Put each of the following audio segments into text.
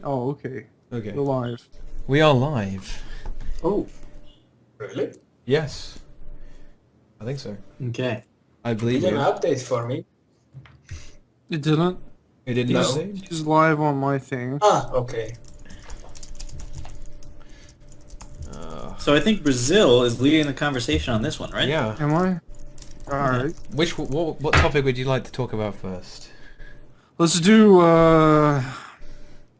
Oh, okay. Okay. We're live. We are live. Oh, really? Yes. I think so. Okay. I believe Didn't you. update for me. It didn't. It didn't No. update? He's live on my thing. Ah, okay. So I think Brazil is leading the conversation on this one, right? Yeah. Am I? Alright. What topic would you like to talk about first? Let's do,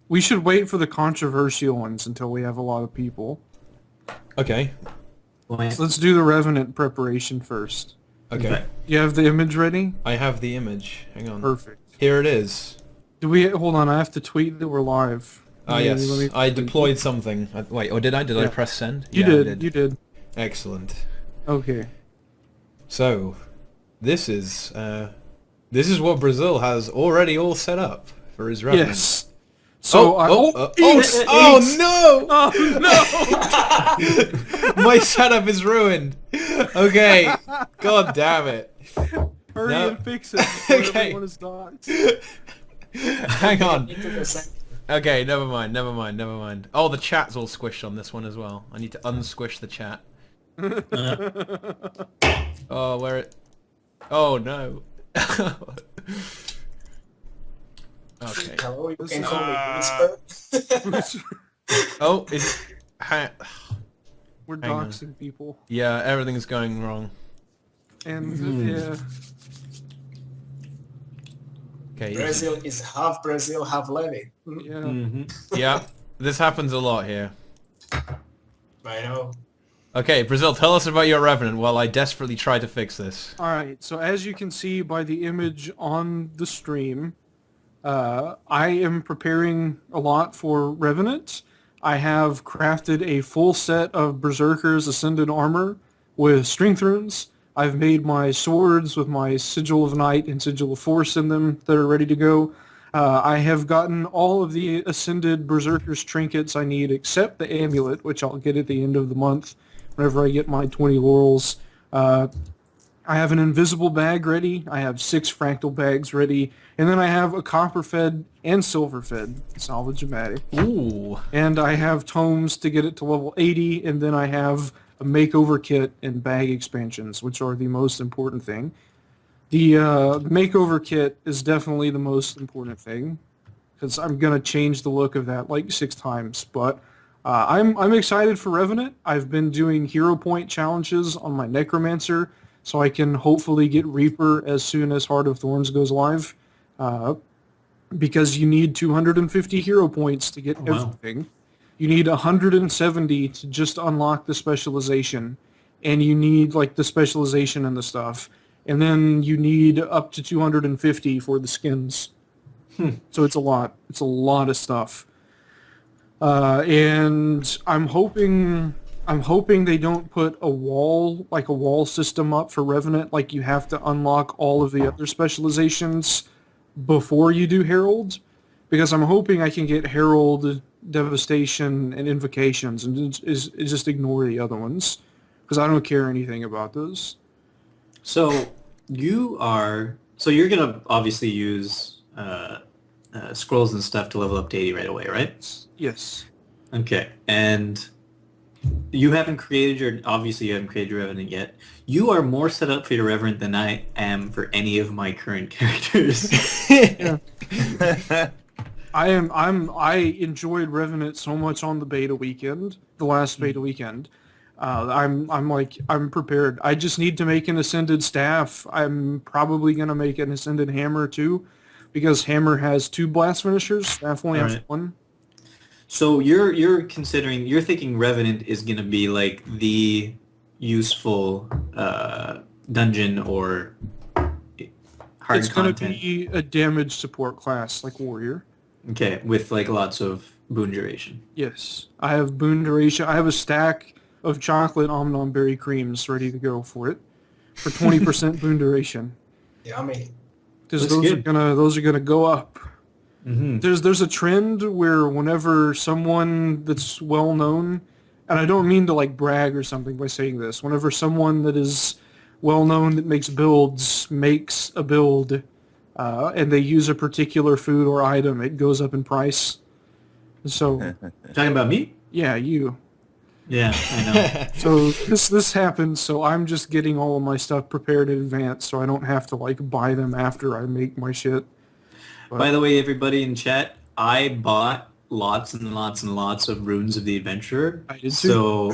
we should wait for the controversial ones until we have a lot of people. Okay. Well, So let's do the Revenant preparation first. Okay. You have the image ready? I have the image. Hang on. Perfect. Here it is. Hold on, I have to tweet that we're live. Ah, Let yes. me I deployed something. Wait, or did I? Did I Yeah. press send? You Yeah, I did, you did. Excellent. Okay. So, this is what Brazil has already all set up for his revenant. Yes. So no! Oh no! My setup is ruined. Okay. God damn it. Hurry No. and fix it before Okay. everyone is doxxed. Hang on. Into the center. Okay, never mind. Oh, the chat's all squished on this one as well. I need to unsquish the chat. Oh, where it... Oh, no. Okay. Hello, you This can is- call me Whisper. Oh, is it... We're Hang on. doxing people. Yeah, everything's going wrong. And, yeah. Okay. Brazil is half Brazil, half Levy. Yeah. Mm-hmm. Yeah, this happens a lot here. I know. Okay, Brazil, tell us about your revenant while I desperately try to fix this. Alright, so as you can see by the image on the stream, I am preparing a lot for Revenant. I have crafted a full set of Berserker's Ascended Armor with Strength Runes. I've made my swords with my Sigil of Night and Sigil of Force in them that are ready to go. I have gotten all of the Ascended Berserker's trinkets I need except the amulet, which I'll get at the end of the month whenever I get my 20 laurels. I have an invisible bag ready. I have 6 fractal bags ready. And then I have a copper-fed and silver-fed salvage-o-matic. Ooh. And I have tomes to get it to level 80, and then I have a makeover kit and bag expansions, which are the most important thing. The makeover kit is definitely the most important thing, because I'm going to change the look of that like 6 times. But I'm excited for Revenant. I've been doing hero point challenges on my Necromancer, so I can hopefully get Reaper as soon as Heart of Thorns goes live. Because you need 250 hero points to get wow. everything. You need 170 to just unlock the specialization. And you need like the specialization and the stuff. And then you need up to 250 for the skins. So it's a lot. It's a lot of stuff. And I'm hoping they don't put a wall system up for Revenant, like you have to unlock all of the other specializations before you do Herald, because I'm hoping I can get Herald, Devastation, and Invocations, and just ignore the other ones, because I don't care anything about those. So you're gonna obviously use scrolls and stuff to level up to 80 right away, right? Yes. Okay, and you haven't created your Revenant yet. You are more set up for your Revenant than I am for any of my current characters. I enjoyed Revenant so much on the beta weekend, the last beta weekend. I'm prepared. I just need to make an Ascended Staff. I'm probably gonna make an Ascended Hammer too, because Hammer has 2 blast finishers. Staff only has Alright. 1. So you're thinking Revenant is gonna be like the useful dungeon or hard It's gonna content. be a damage support class like Warrior. Okay, with like lots of boon duration. Yes, I have boon duration. I have a stack of chocolate Omnom berry creams ready to go for it, for 20% boon duration. Yummy. Because Looks those good. are gonna go up. Mm-hmm. There's a trend where whenever someone that's well known, and I don't mean to like brag or something by saying this, whenever someone that is well known that makes builds makes a build, and they use a particular food or item, it goes up in price. So Talking about me? yeah, you. Yeah, I know. So this happened. So I'm just getting all of my stuff prepared in advance, so I don't have to like buy them after I make my shit. By the way, everybody in chat, I bought lots and lots and lots of Runes of the Adventurer. I did too. So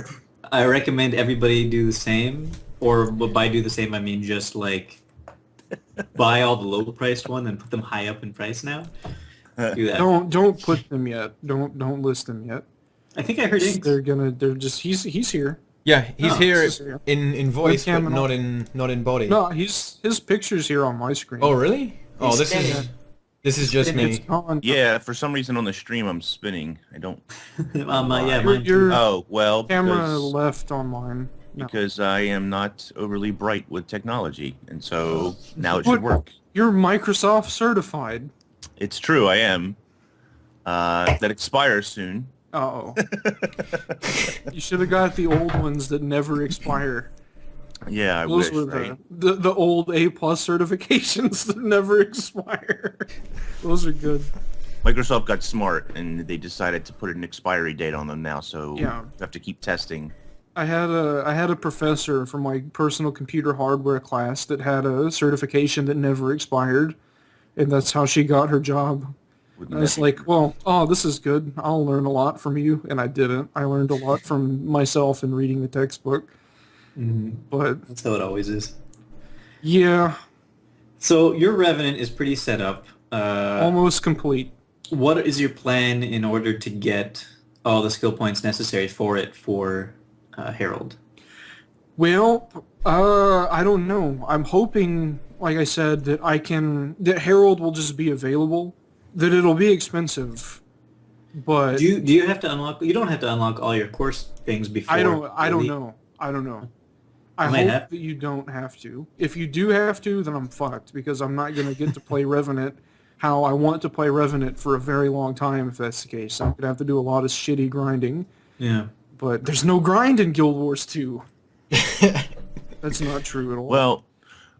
I recommend everybody do the same. Or by do the same, I mean just like buy all the low-priced one and put them high up in price now. Do that. Don't put them yet. Don't list them yet. I think I heard Inks. They're just he's here. Yeah, he's Oh, here this is here. in voice, Webcam but and not in body. No, his picture's here on my screen. Oh, really? Oh, He's this is just It's me. on. Yeah, for some reason on the stream I'm spinning. I don't. Yeah, Your- mine too. your Oh well, camera left on mine. No. because I am not overly bright with technology, and so now it What? should work. You're Microsoft certified. It's true, I am. That expires soon. Uh-oh. You should have got the old ones that never expire. Yeah, I Those wish. were Right? the old A+ certifications that never expire. Those are good. Microsoft got smart and they decided to put an expiry date on them now, so Yeah. you have to keep testing. I had a professor from my personal computer hardware class that had a certification that never expired, and that's how she got her job. Wouldn't And I was that be- like, well, oh, this is good. I'll learn a lot from you, and I didn't. I learned a lot from myself in reading the textbook. But That's how it always is. yeah, So your Revenant is pretty set up. almost complete. What is your plan in order to get all the skill points necessary for it for Herald? Well, I don't know. I'm hoping, like I said, that Herald will just be available, that it'll be expensive, but Do you have to unlock? You don't have to unlock all your course things before. I don't Elite. know. I don't know. I You might hope have- that you don't have to. If you do have to, then I'm fucked because I'm not going to get to play Revenant how I want to play Revenant for a very long time if that's the case. I'm going to have to do a lot of shitty grinding. Yeah. But there's no grind in Guild Wars 2. That's not true at all. Well,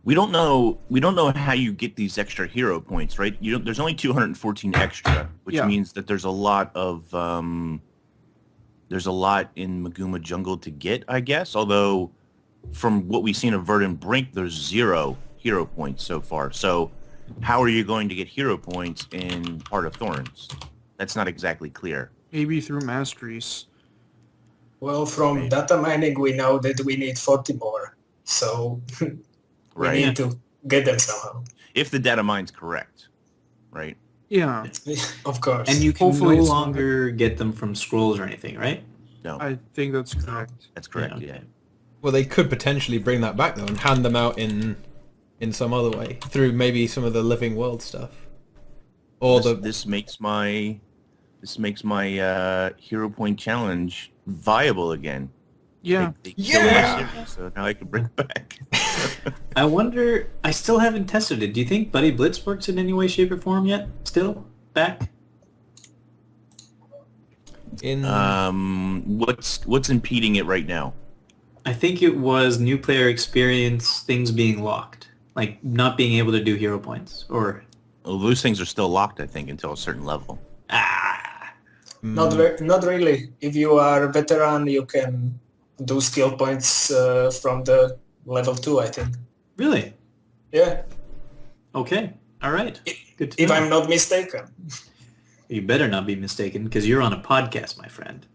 we don't know how you get these extra hero points, right? There's only 214 extra, which Yeah. means that there's a lot in Maguma Jungle to get, I guess. Although, from what we've seen of Verdant Brink, there's 0 hero points so far. So, how are you going to get hero points in Heart of Thorns? That's not exactly clear. Maybe through masteries. Well, from data mining, we know that we need 40 more. So we Right. need to get them somehow. If the data mine's correct, right? Yeah, Of course. And you can Hopefully no it's not. longer get them from scrolls or anything, right? No, I think that's correct. that's correct. Yeah, Yeah. okay. Well, they could potentially bring that back though and hand them out in some other way through maybe some of the Living World stuff, or This makes my hero point challenge viable again. Yeah. They killed my series, so now I can bring it back. I wonder. I still haven't tested it. Do you think Buddy Blitz works in any way, shape, or form yet? Still back? in What's impeding it right now? I think it was new player experience, things being locked, like not being able to do hero points, or Well, those things are still locked, I think, until a certain level. Not really. If you are a veteran, you can do skill points from the level 2, I think. really? Yeah, Okay, all right. Good to if know. I'm not mistaken. You better not be mistaken, because you're on a podcast, my friend.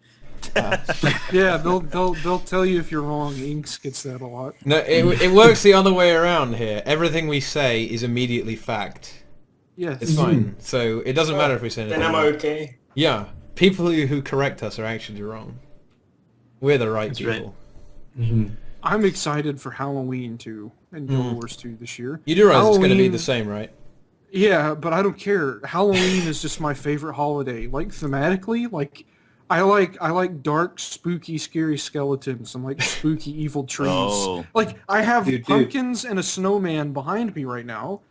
Yeah, they'll tell you if you're wrong. Inks gets that a lot. no, it works the other way around here. Everything we say is immediately fact. Yes. It's fine. So it doesn't matter if we say anything. Then I'm wrong. okay. Yeah, people who correct us are actually wrong. We're the right That's people. right. I'm excited for Halloween 2 and Guild Wars 2 this year. You do realize it's going to be Halloween- the same, right? Yeah, but I don't care. Halloween is just my favorite holiday. Like thematically, like I like dark, spooky, scary skeletons and like spooky, evil trees. Oh. Like I have Dude. pumpkins and a snowman behind me right now.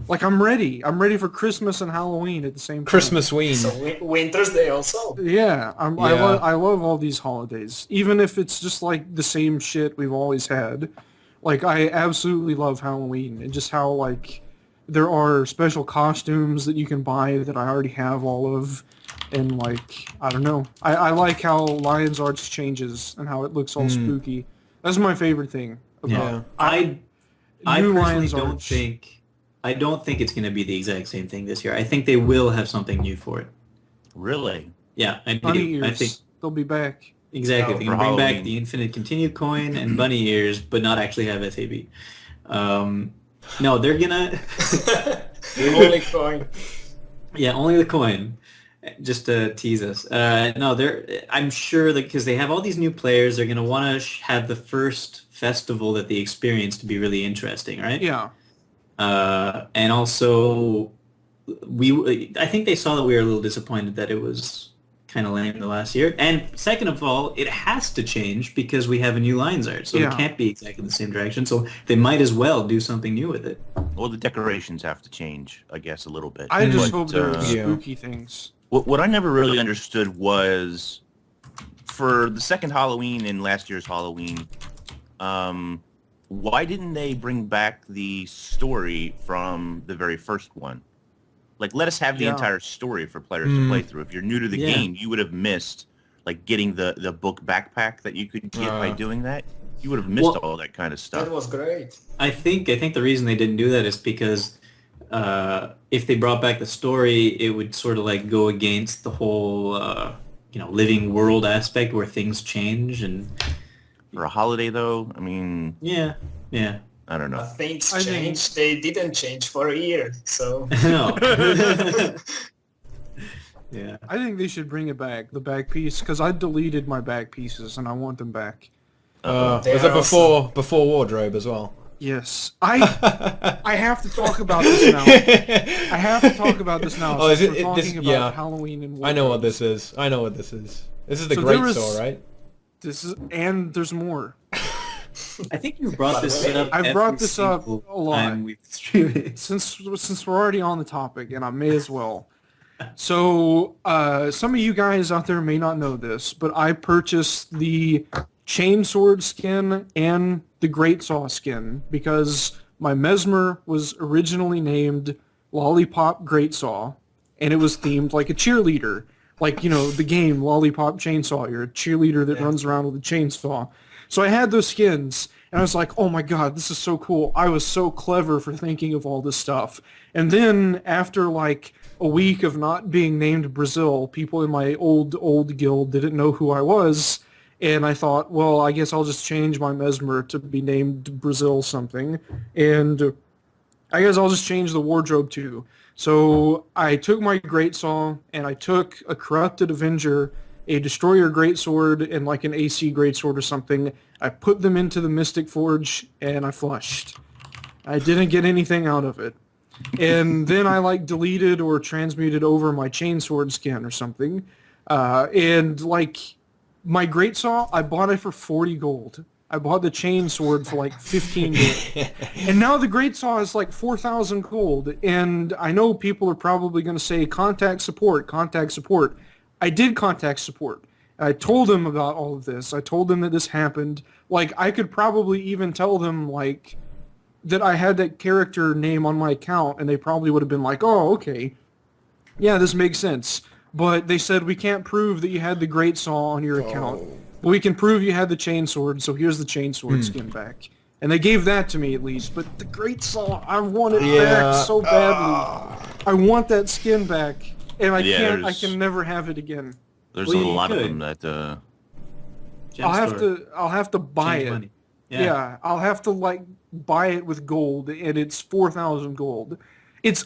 Like I'm ready. I'm ready for Christmas and Halloween at the same time. Christmas Ween. So Winter's Day also. Yeah, I Yeah. love all these holidays, even if it's just like the same shit we've always had. Like I absolutely love Halloween and just how like there are special costumes that you can buy that I already have all of. And like, I don't know. I like how Lion's Arts changes and how it looks all spooky. That's my favorite thing Yeah. about I new personally Lion's don't Arts. think it's going to be the exact same thing this year. I think they will have something new for it. Really? Yeah, I Bunny do. ears. I think They'll be back. exactly. Oh, They're for going to bring back Halloween. the Infinite Continue coin and bunny ears, but not actually have SAB. No, they're gonna. Only coin. Yeah, only the coin. Just to tease us. No, I'm sure that because they have all these new players, they're going to want to have the first festival that they experience to be really interesting, right? Yeah. And also, I think they saw that we were a little disappointed that it was kind of lame the last year. And second of all, it has to change because we have a new Lion's Art, so Yeah. it can't be exactly the same direction. So they might as well do something new with it. Well, the decorations have to change, I guess, a little bit. I just But, hope there are Yeah. spooky things. What I never really understood was for the second Halloween and last year's Halloween, why didn't they bring back the story from the very first one? Like, let us have the Yeah. entire story for players to play through. If you're new to the Yeah. game, you would have missed, like, getting the book backpack that you could get by doing that. You would have missed Well, all that kind of stuff. That was great. I think the reason they didn't do that is because if they brought back the story, it would sort of like go against the whole living world aspect where things change and For a holiday, though, I mean, yeah. I don't know. Things I think- changed. They didn't change for a year. So No. Yeah. I think they should bring it back, the back piece, because I deleted my back pieces and I want them back. They Was it are also- before wardrobe as well? Yes. I have to talk about this now. I have to talk about this now. Oh, is since it- we're it- talking this- about yeah. Halloween and I know what wardrobes. this is. This is the So Great there was- Store, right? This is, and there's more. I think you brought this up. I've every brought this up single a lot. time we've streamed it. Since we're already on the topic, and I may as well. So, some of you guys out there may not know this, but I purchased the Chainsword skin and the Great Saw skin because my Mesmer was originally named Lollipop Great Saw, and it was themed like a cheerleader. Like, the game Lollipop Chainsaw. You're a cheerleader that runs around with a chainsaw. So I had those skins, and I was like, oh my god, this is so cool. I was so clever for thinking of all this stuff. And then after like a week of not being named Brazil, people in my old guild didn't know who I was. And I thought, well, I guess I'll just change my Mesmer to be named Brazil something. And I guess I'll just change the wardrobe too. So I took my Greatsaw and I took a Corrupted Avenger, a Destroyer Greatsword, and like an AC Greatsword or something. I put them into the Mystic Forge and I flushed. I didn't get anything out of it. And then I like deleted or transmuted over my Chainsword skin or something. And like my Greatsaw, I bought it for 40 gold. I bought the Chainsword for like 15 gold. And now the Greatsaw is like 4,000 gold. And I know people are probably going to say, contact support. I did contact support. I told them about all of this. I told them that this happened. Like, I could probably even tell them, like, that I had that character name on my account, and they probably would have been like, oh, okay. Yeah, this makes sense. But they said, we can't prove that you had the Greatsaw on your account. But we can prove you had the Chainsword, so here's the Chainsword skin back. And they gave that to me at least. But the Greatsaw, I want it back so badly. I want that skin back. And I can never have it again. There's Well, a you lot of could. them that... Gem I'll have to buy Change it. money. Yeah, I'll have to like buy it with gold, and it's 4,000 gold.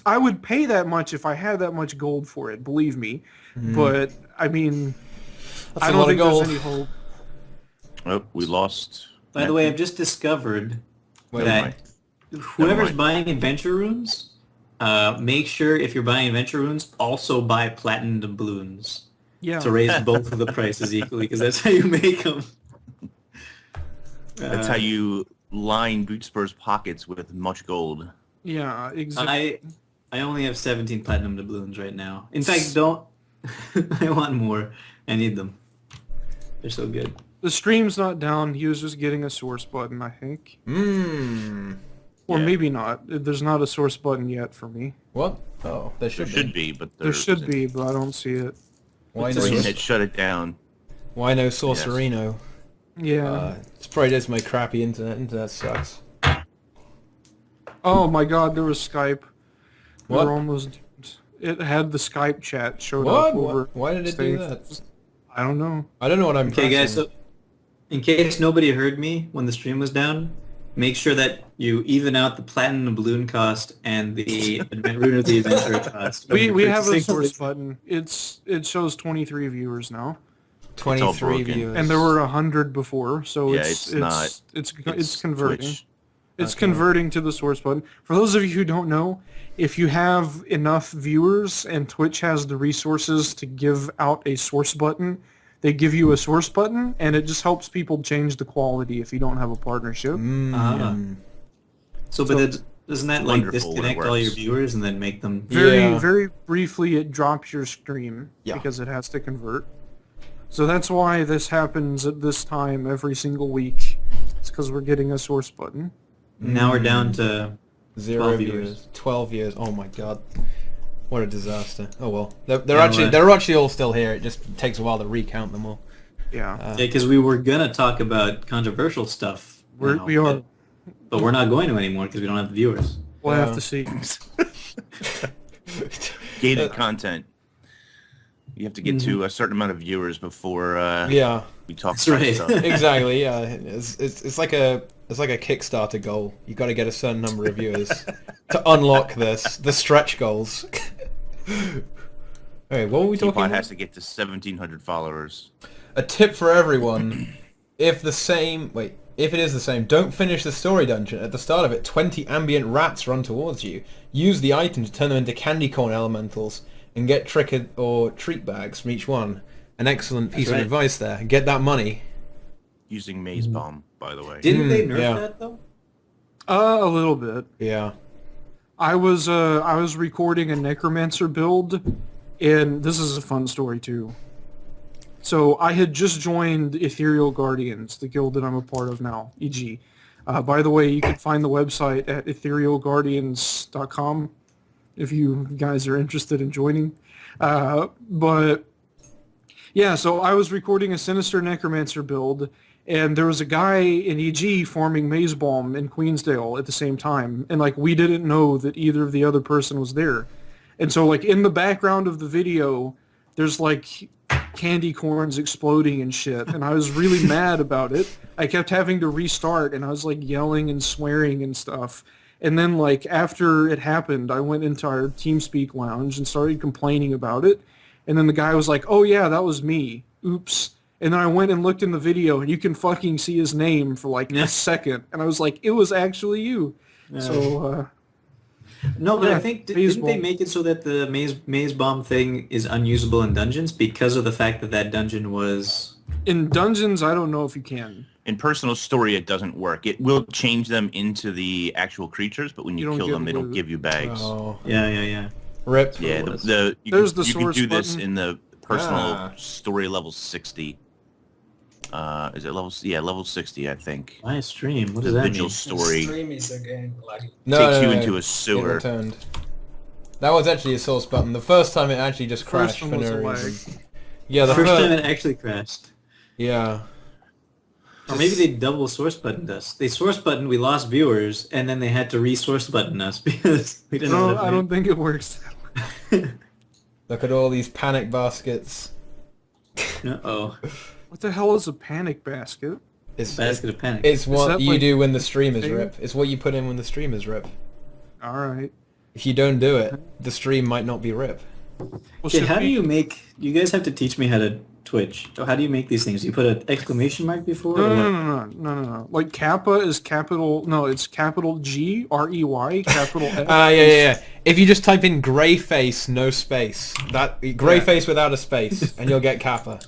I would pay that much if I had that much gold for it, believe me. But I mean, That's I a don't lot think of gold. there's any hope. Oh, we lost... By the way, I've just discovered Wait, that whoever's mind. buying adventure runes, make sure if you're buying adventure runes, also buy platinum doubloons Yeah, to raise both of the prices equally, because that's how you make them. That's how you line Bootspur's pockets with much gold. yeah, exactly. I only have 17 platinum doubloons right now. In fact, don't. I want more. I need them. They're so good. The stream's not down. He was just getting a source button, I think. Or Yeah. maybe not. There's not a source button yet for me. What? Oh, there There should should be, but There should isn't. be, but I don't see it. Why no? ArenaNet shut it down. Why no Sorcerino? Yeah. It's probably just my crappy internet. Internet sucks. Oh my God, there was Skype. We What? were almost. It had the Skype chat showed What? up over. Why did it do that? I don't know. I don't know what I'm Okay, guys. pressing. So, in case nobody heard me when the stream was down, make sure that you even out the platinum balloon cost and the Rune of the Adventurer cost. We have a purchasing source this. button. It shows 23 viewers now, 23 broken. viewers. and there were 100 before. So Yeah, it's it's converting. Twitch. It's Okay. converting to the source button. For those of you who don't know, if you have enough viewers and Twitch has the resources to give out a source button, they give you a source button, and it just helps people change the quality if you don't have a partnership. So, but doesn't that like Wonderful when it disconnect all your works. viewers and then make them? Yeah. Very briefly, it drops your stream Yeah. because it has to convert. So that's why this happens at this time every single week. It's because we're getting a source button. Now we're down to 0 12 viewers. viewers. 12 viewers. Oh my god. What a disaster. Oh well. They're Yeah, they're actually all still here. It just takes a while to recount them all. Yeah, because we were gonna talk about controversial stuff. now, we are. but we're not going to anymore because we don't have the viewers. We'll Yeah. have to see. Gated content. You have to get to a certain amount of viewers before Yeah. we talk That's about right. stuff. Exactly. Yeah. It's like a Kickstarter goal. You got to get a certain number of viewers to unlock the stretch goals. Okay, what were we talking TeaPot about? has to get to 1,700 followers. A tip for everyone: if it is the same, don't finish the story dungeon. At the start of it, 20 ambient rats run towards you. Use the item to turn them into candy corn elementals and get trick or treat bags from each one. An excellent piece That's right. of advice there. Get that money. Using Maze Bomb, by the way. Didn't they nerf yeah. that though? A little bit. Yeah. I was recording a necromancer build, and this is a fun story too. So I had just joined Ethereal Guardians, the guild that I'm a part of now, EG. By the way, you can find the website at etherealguardians.com if you guys are interested in joining. But yeah, so I was recording a Sinister Necromancer build, and there was a guy in EG farming Maze Balm in Queensdale at the same time, and like we didn't know that either of the other person was there. And so like in the background of the video, there's like candy corns exploding and shit, and I was really mad about it. I kept having to restart, and I was like yelling and swearing and stuff. And then like after it happened, I went into our TeamSpeak lounge and started complaining about it. And then the guy was like, "Oh yeah, that was me. Oops." And then I went and looked in the video, and you can fucking see his name for like a second. And I was like, "It was actually you." So No, but Yeah, I think Maze didn't they Bomb. make it so that the maze bomb thing is unusable in dungeons because of the fact that that dungeon was? in dungeons, I don't know if you can. In personal story, it doesn't work. It will change them into the actual creatures, but when You you, don't kill get them, they don't loot. give you bags. Oh. Yeah. Rip. Yeah, was. you There's can, the you can source do this button. in the personal Ah. story level 60. Is it level? Yeah, level 60, I think. My stream. What The does that vigil mean? story Stream is again like takes you no, into a It sewer. returned. That was actually a source button. The first time it actually just First crashed one for was no a lag. reason. Yeah, The the first time it actually crashed. Yeah. Or maybe they double source buttoned us. They source buttoned, we lost viewers, and then they had to resource button us because we didn't No, have I don't think it works. Look at all these panic baskets. Uh-oh. What the hell is a panic basket? It's Basket of panic. It's what that you like do when the streamers thing? rip. It's what you put in when the streamers rip. All right. If you don't do it, the stream might not be rip. Well, Okay, should how do we- you make... You guys have to teach me how to Twitch. So how do you make these things? You put an exclamation mark before? No, or no, what? no. Like Kappa is capital. No, it's capital G R-E-Y, capital F. Yeah. If you just type in grey face, no space. That grey Yeah. face without a space, and you'll get Kappa.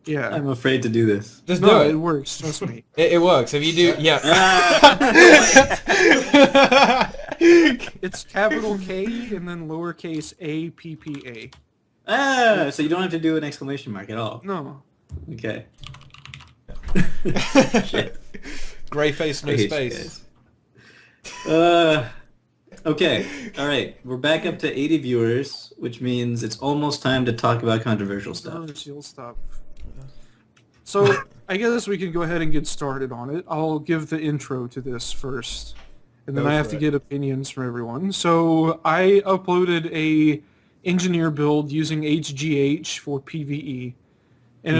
Yeah. I'm afraid to do this. Just No, do it it. works. Trust me. It works. If you do, yeah. It's capital K and then lowercase a p p a. So you don't have to do an exclamation mark at all. No. Okay. Grey face, I no hate you space. guys. Okay, all right. We're back up to 80 viewers, which means it's almost time to talk about controversial stuff. Controversial stuff. So I guess we can go ahead and get started on it. I'll give the intro to this first, and then Go I have for to it. get opinions from everyone. So I uploaded a engineer build using HGH for PvE, and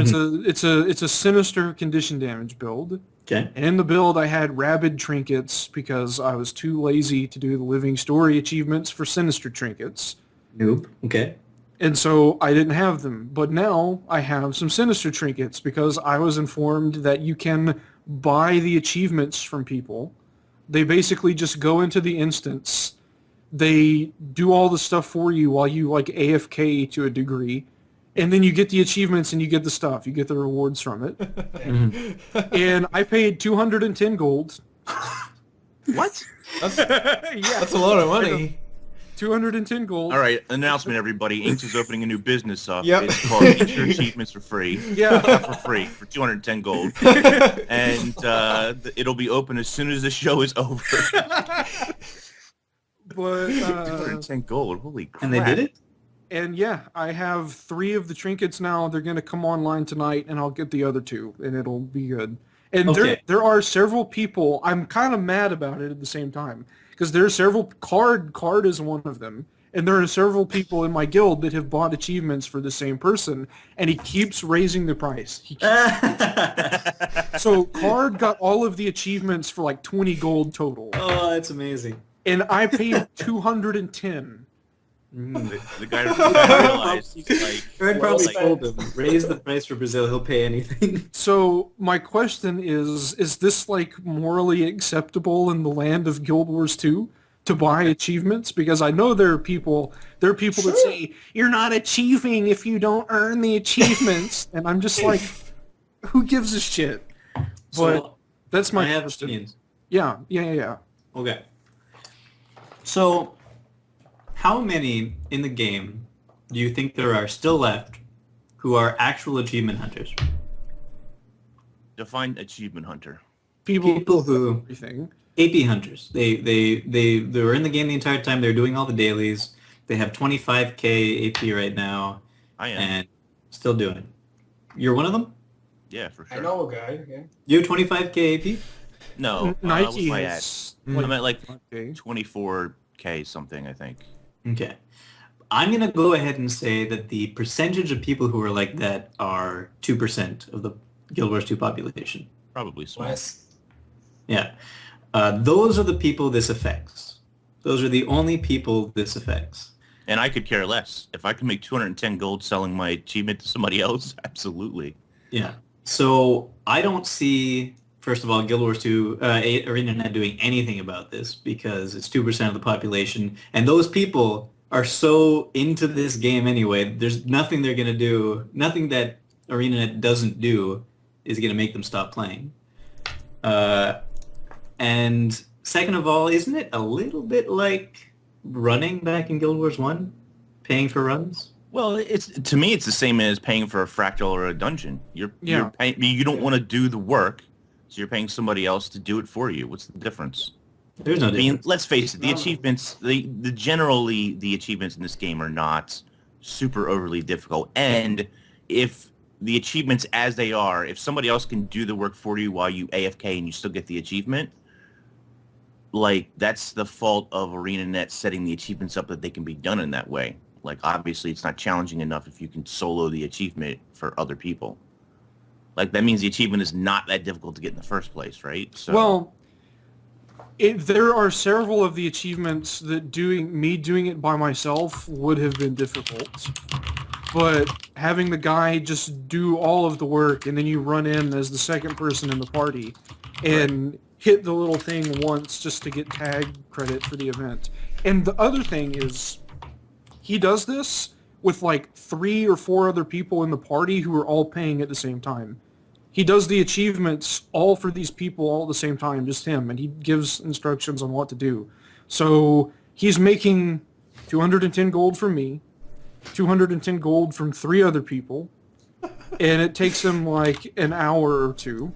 it's a sinister condition damage build. Okay. And in the build, I had rabid trinkets because I was too lazy to do the living story achievements for sinister trinkets. Noob. Okay. And so I didn't have them. But now I have some sinister trinkets because I was informed that you can buy the achievements from people. They basically just go into the instance. They do all the stuff for you while you like AFK to a degree. And then you get the achievements and you get the stuff. You get the rewards from it. And I paid 210 gold. What? That's Yeah, a lot of money. 210 gold. All right, announcement, everybody. Inks is opening a new business up. Yep. It's called Get Your Achievements for Free. Yeah. For free, for 210 gold. And it'll be open as soon as the show is over. But 210 gold, holy crap. And they did it? and yeah, I have 3 of the trinkets now. They're going to come online tonight, and I'll get the other 2, and it'll be good. And Okay. there are several people. I'm kind of mad about it at the same time because there are several. Card is one of them, and there are several people in my guild that have bought achievements for the same person, and he keeps raising the price. So Card got all of the achievements for like 20 gold total, Oh, that's amazing. and I paid 210. The guy realized he's like, Fred Well probably spent. told him, raise the price for Brazil, he'll pay anything. So my question is this like morally acceptable in the land of Guild Wars 2 to buy achievements? Because I know there are people that say you're not achieving if you don't earn the achievements, and I'm just like, who gives a shit? But So, that's my I have question. opinions. Yeah. Okay. So, how many in the game do you think there are still left who are actual achievement hunters? define achievement hunter. People who Everything. AP hunters. They were in the game the entire time. They're doing all the dailies. They have 25k AP right now I am. and still doing it. You're one of them? Yeah, for sure. I know a guy. Yeah. You have 25k AP? No, Nike what's my ad? has I'm at like okay. 24k something, I think. Okay. I'm going to go ahead and say that the percentage of people who are like that are 2% of the Guild Wars 2 population. Probably small. Less. Yeah. Those are the people this affects. Those are the only people this affects. And I could care less. If I can make 210 gold selling my achievement to somebody else, absolutely. Yeah. So I don't see, first of all, Guild Wars 2, ArenaNet doing anything about this because it's 2% of the population. And those people are so into this game anyway, there's nothing they're going to do, nothing that ArenaNet doesn't do is going to make them stop playing. And second of all, isn't it a little bit like running back in Guild Wars 1? Paying for runs? Well, to me, it's the same as paying for a fractal or a dungeon. You're paying, you don't want to do the work, so you're paying somebody else to do it for you. What's the difference? There's no I mean, difference. let's face it, the achievements, the generally the achievements in this game are not super overly difficult. And if the achievements as they are, if somebody else can do the work for you while you AFK and you still get the achievement, like that's the fault of ArenaNet setting the achievements up that they can be done in that way. Like obviously it's not challenging enough if you can solo the achievement for other people. Like that means the achievement is not that difficult to get in the first place, right? So Well, there are several of the achievements that doing it by myself would have been difficult. But having the guy just do all of the work and then you run in as the second person in the party and hit the little thing once just to get tag credit for the event. And the other thing is he does this with like 3 or 4 other people in the party who are all paying at the same time. He does the achievements all for these people all at the same time, just him, and he gives instructions on what to do. So he's making 210 gold from me, 210 gold from 3 other people, and it takes him like an hour or 2.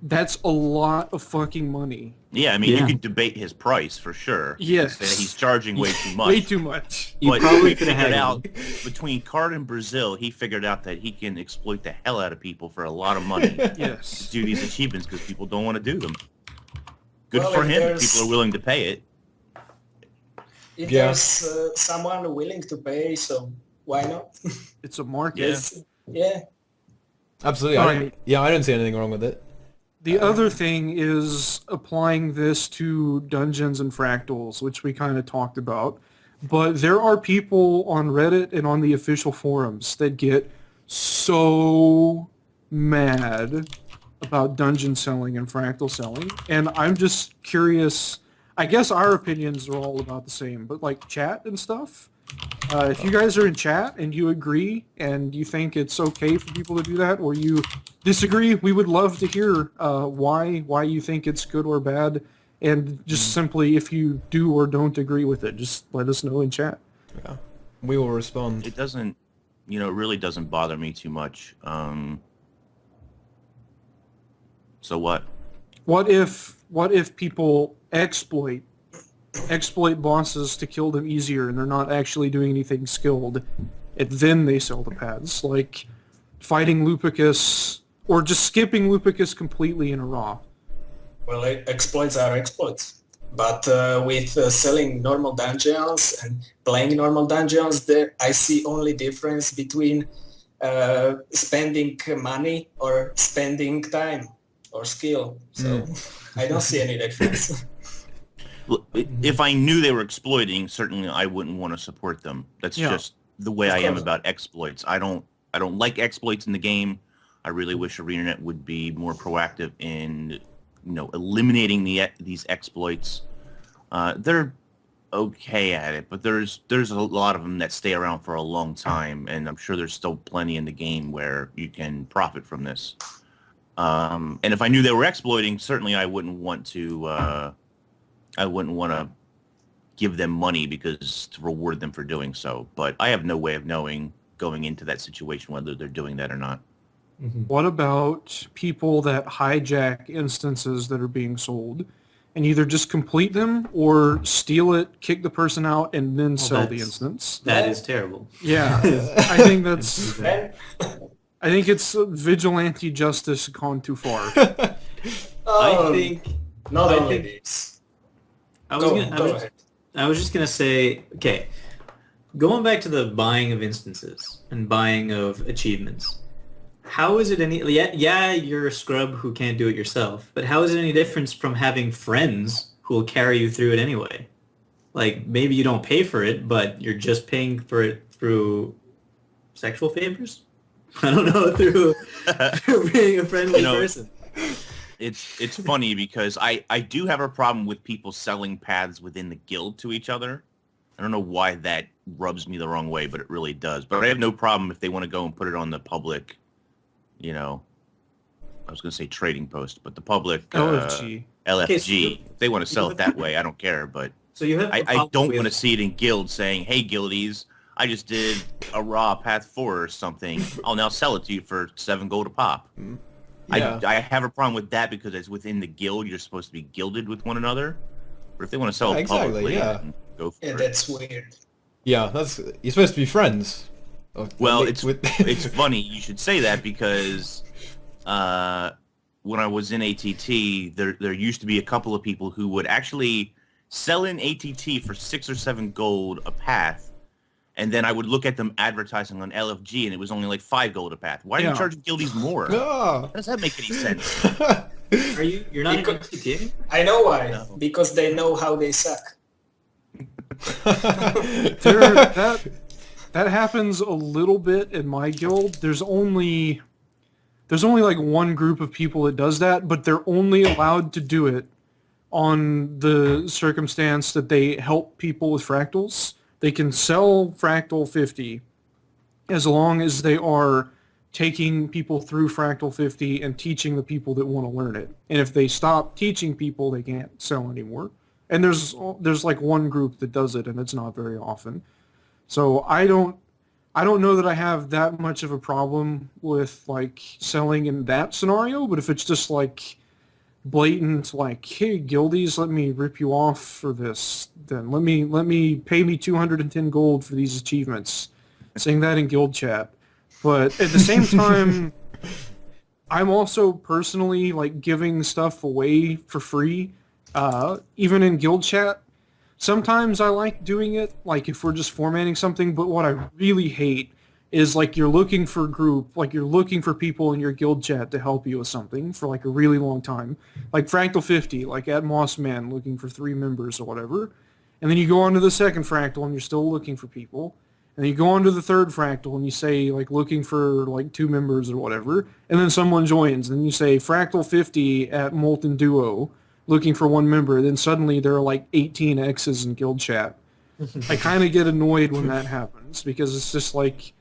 That's a lot of fucking money. Yeah, I mean, you Yeah. can debate his price for sure. Yes. Say he's charging way too much. Way too much. You But probably he could have figured had out, between Card and Brazil, he figured out that he can exploit the hell out of people for a lot of money to Yes. do these achievements because people don't want to do them. Good Well, for if him. there's- People are willing to pay it. If Yeah. there's someone willing to pay, so why not? It's a market. Yes. Yeah. Absolutely. Right. I don't see anything wrong with it. The other thing is applying this to dungeons and fractals, which we kind of talked about. But there are people on Reddit and on the official forums that get so mad about dungeon selling and fractal selling. And I'm just curious. I guess our opinions are all about the same, but like chat and stuff. If you guys are in chat and you agree and you think it's okay for people to do that, or you disagree, we would love to hear why you think it's good or bad, and just simply if you do or don't agree with it, just let us know in chat. Yeah. We will respond. It doesn't, it really doesn't bother me too much. So what? What if people exploit bosses to kill them easier and they're not actually doing anything skilled, and then they sell the paths, like fighting Lupicus or just skipping Lupicus completely in a raw? Well, exploits are exploits. But with selling normal dungeons and playing normal dungeons, there I see only difference between spending money or spending time or skill. So I don't see any difference. Look, if I knew they were exploiting, certainly I wouldn't want to support them. That's Yeah. just the way Of I am course. about exploits. I don't like exploits in the game. I really wish ArenaNet would be more proactive in, eliminating these exploits. They're okay at it, but there's a lot of them that stay around for a long time, and I'm sure there's still plenty in the game where you can profit from this. And if I knew they were exploiting, certainly I wouldn't want to give them money because to reward them for doing so. But I have no way of knowing going into that situation whether they're doing that or not. What about people that hijack instances that are being sold and either just complete them or steal it, kick the person out, and then sell the that's- instance? That is terrible. Yeah, I think that's. And, I think it's vigilante justice gone too far. I think not I only think- this. I was Go gonna, ahead. I was just gonna say, okay, going back to the buying of instances and buying of achievements. How is it any? Yeah, you're a scrub who can't do it yourself, but how is it any difference from having friends who will carry you through it anyway? Like maybe you don't pay for it, but you're just paying for it through sexual favors. I don't know, through being a friendly person. It's funny because I do have a problem with people selling paths within the guild to each other. I don't know why that rubs me the wrong way, but it really does. But I have no problem if they want to go and put it on the public, I was going to say trading post, but the public LFG. LFG. Okay, so If they want to sell it that way, I don't care. But So you have. I don't want to see it in guilds saying, hey, guildies, I just did a raw path 4 or something. I'll now sell it to you for 7 gold a pop. Yeah. I have a problem with that because it's within the guild. You're supposed to be gilded with one another. But if they want to sell it Exactly, publicly, yeah. then go for Yeah, it. that's weird. Yeah, you're supposed to be friends. Or Well, at least it's funny you should say that because when I was in ATT, there used to be a couple of people who would actually sell in ATT for 6 or 7 gold a path, and then I would look at them advertising on LFG, and it was only like 5 gold a path. Why are Yeah. you charging guildies more? Ah. How does that make any sense? Are you? You're not in Because- MightyTeapot? I know why. No. Because they know how they suck. That happens a little bit in my guild. There's only like one group of people that does that, but they're only allowed to do it on the circumstance that they help people with fractals. They can sell Fractal 50 as long as they are taking people through Fractal 50 and teaching the people that want to learn it. And if they stop teaching people, they can't sell anymore. And there's like one group that does it, and it's not very often. So I don't know that I have that much of a problem with like selling in that scenario, but if it's just like blatant like, hey, guildies, let me rip you off for this. Then let me pay me 210 gold for these achievements. Saying that in guild chat. But at the same time, I'm also personally like giving stuff away for free, even in guild chat. Sometimes I like doing it, like if we're just formatting something, but what I really hate is like you're looking for a group, like you're looking for people in your guild chat to help you with something for like a really long time. Like Fractal 50, like at Mossman looking for 3 members or whatever. And then you go on to the second Fractal and you're still looking for people. And then you go on to the third Fractal and you say like looking for like 2 members or whatever. And then someone joins and you say Fractal 50 at Molten Duo looking for 1 member. Then suddenly there are like 18 X's in guild chat. I kind of get annoyed when that happens because it's just like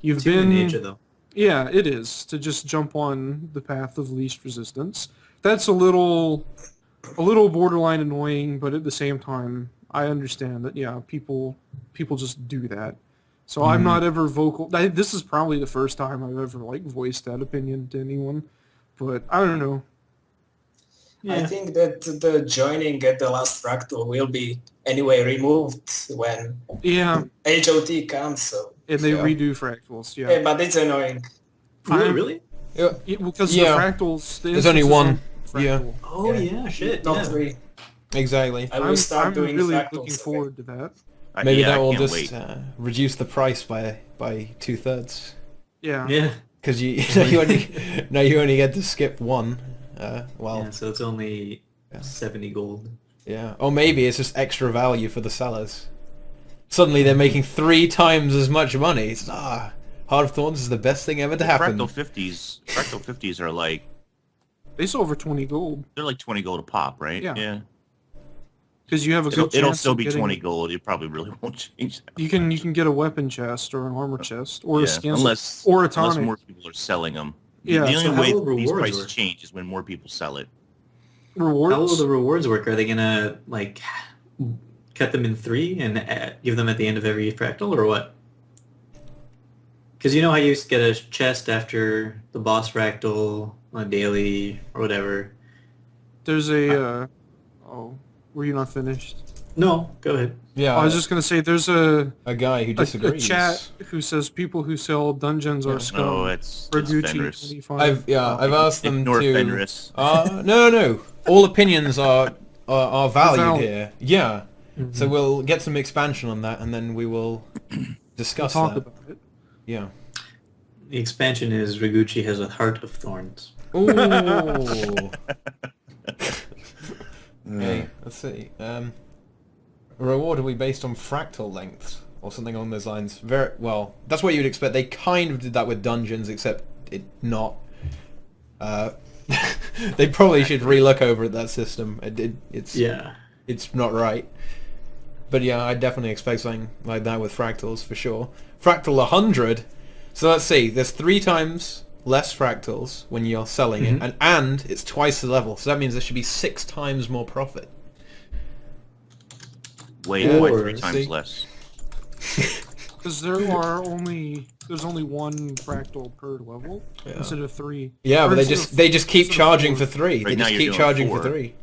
you've It's human been... nature, though. Yeah, it is, to just jump on the path of least resistance. That's a little borderline annoying, but at the same time, I understand that, yeah, people just do that. So I'm not ever vocal. This is probably the first time I've ever, like, voiced that opinion to anyone. But I don't know. I Yeah. think that the joining at the last fractal will be anyway removed when Yeah, HOT comes, so... and they Yeah. redo fractals, Yeah, yeah. but it's annoying. Really? Yeah. Because Yeah. the fractals... The There's only instances one. on fractal. Oh, Yeah. yeah, shit, Not yeah. 3. Exactly. I will I'm start doing really fractals. looking forward to that. Maybe yeah, that I will can't just wait. reduce the price by 2/3. Yeah. Yeah. Because now you only get to skip 1. Well, Yeah, so it's only 70 gold. yeah. Or maybe it's just extra value for the sellers. Suddenly they're making 3 times as much money. It's, Heart of Thorns is the best thing ever to happen. Fractal 50s are like, They sell over 20 gold. they're like 20 gold a pop, right? Yeah. Because you have a It'll, good it'll chance still of be getting... 20 gold. It probably really won't change that. You can get a weapon chest or an armor chest or a Yeah, skin unless or a unless tonic. more people are selling them. Yeah, the so only how way will these rewards prices work? change is when more people sell it. Rewards. How will the rewards work? Are they gonna like cut them in 3 and give them at the end of every fractal, or what? Because you know how you used to get a chest after the boss fractal on a daily or whatever. There's a. Oh, were you not finished? No, go ahead. Yeah, I was just gonna say there's a guy who a disagrees. chat who says people who sell dungeons are scum. No, it's Bergucci Fenris. 25. I've asked them Ignore to. Fenris. No. All opinions are valued valid. here. Yeah. So we'll get some expansion on that, and then we will discuss talk that. about it. Yeah. The expansion is Riguchi has a heart of thorns. Ooh. Okay, let's see. Reward will be based on fractal lengths or something along those lines. Very well. That's what you'd expect. They kind of did that with dungeons, except it not. They probably should relook over at that system. It's not right. But yeah, I definitely expect something like that with fractals for sure. Fractal 100. So let's see. There's 3 times less fractals when you're selling it, and it's twice the level. So that means there should be 6 times more profit. Wait, Yeah. why Or, 3 times see. less? Because there's only 1 fractal per level instead of 3. Yeah, Or but they instead just of keep 4. charging for 3. Right They now just you're keep doing charging 4. for 3.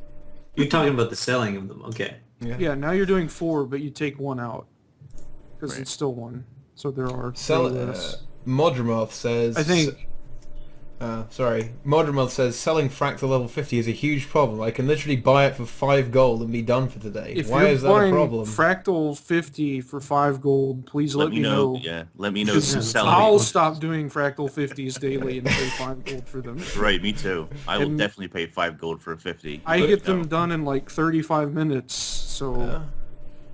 You're talking about the selling of them, okay. Yeah, now you're doing 4, but you take 1 out because Right. it's still 1. So there are Sell 3 less. Modromoth says. I think. Modromoth says selling fractal level 50 is a huge problem. I can literally buy it for 5 gold and be done for today. If Why you're is that a buying problem? Fractal 50 for 5 gold, please let me know. Yeah, let me know Because who's selling I'll it. stop doing fractal 50s daily and pay 5 gold for them. Right, me too. I will And- definitely pay 5 gold for a 50. I But get them no. done in like 35 minutes, so...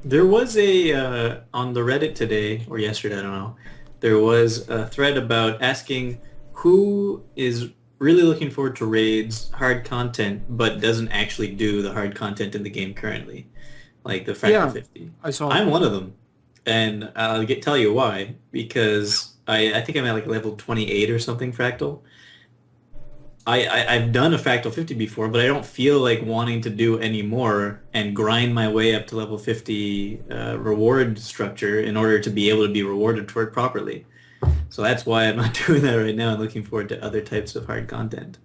There was a, on the Reddit today, or yesterday, I don't know, there was a thread about asking who is really looking forward to raids, hard content, but doesn't actually do the hard content in the game currently, like the Fractal Yeah. 50. I saw I'm one of them, and I'll tell you why, because I think I'm at like level 28 or something Fractal. I've done a Fractal 50 before, but I don't feel like wanting to do any more and grind my way up to level 50 reward structure in order to be able to be rewarded for it properly. So that's why I'm not doing that right now and looking forward to other types of hard content.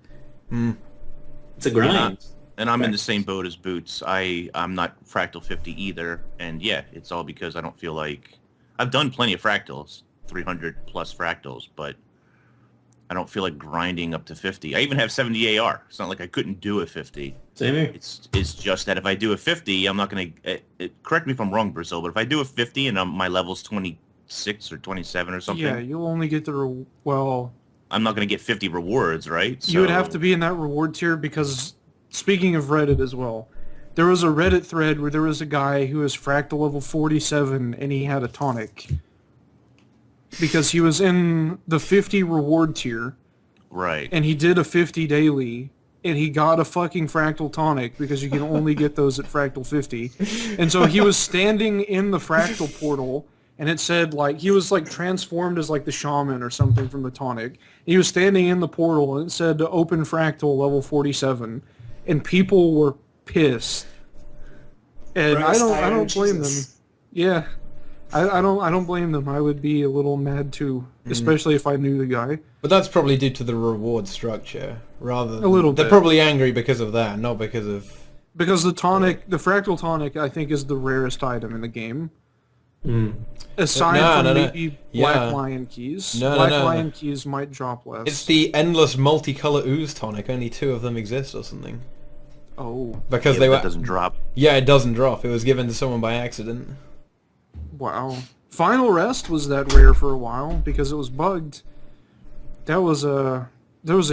It's a grind. And I'm in the same boat as Boots. I'm not Fractal 50 either. And yeah, it's all because I don't feel like... I've done plenty of fractals, 300 plus fractals, but I don't feel like grinding up to 50. I even have 70 AR. It's not like I couldn't do a 50. Same here. It's just that if I do a 50, I'm not going to... correct me if I'm wrong, Brazil, but if I do a 50 and my level's 26 or 27 or something... Yeah, you'll only get the... well... I'm not going to get 50 rewards, right? You would have to be in that reward tier because... Speaking of Reddit as well, there was a Reddit thread where there was a guy who was fractal level 47 and he had a tonic. Because he was in the 50 reward tier. Right. And he did a 50 daily and he got a fucking fractal tonic because you can only get those at fractal 50. And so he was standing in the fractal portal and it said like, he was like transformed as like the shaman or something from the tonic. He was standing in the portal and it said open fractal level 47. And people were pissed, and I don't blame them. Yeah, I don't blame them. I would be a little mad too, especially if I knew the guy. But that's probably due to the reward structure, rather than... A little They're bit. probably angry because of that, not because of... Because the tonic, the fractal tonic, I think is the rarest item in the game. Aside from maybe Black Lion keys. Black Lion keys might drop less. It's the endless multicolor ooze tonic. Only 2 of them exist or something. Oh. Because that doesn't drop. Yeah, it doesn't drop. It was given to someone by accident. Wow. Final Rest was that rare for a while because it was bugged. There was a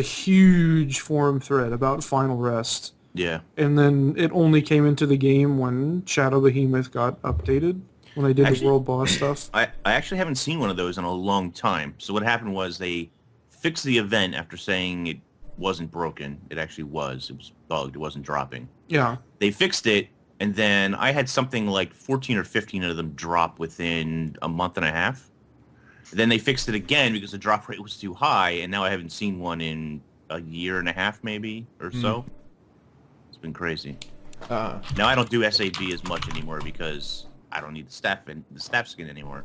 huge forum thread about Final Rest. Yeah. And then it only came into the game when Shadow Behemoth got updated. When they did the world boss stuff. I actually haven't seen one of those in a long time. So what happened was they fixed the event after saying it wasn't broken. It actually was. It was bugged. It wasn't dropping. Yeah. They fixed it, and then I had something like 14 or 15 of them drop within a month and a half. Then they fixed it again because the drop rate was too high, and now I haven't seen one in a year and a half maybe or so. It's been crazy. Now I don't do SAB as much anymore because I don't need the staff skin anymore.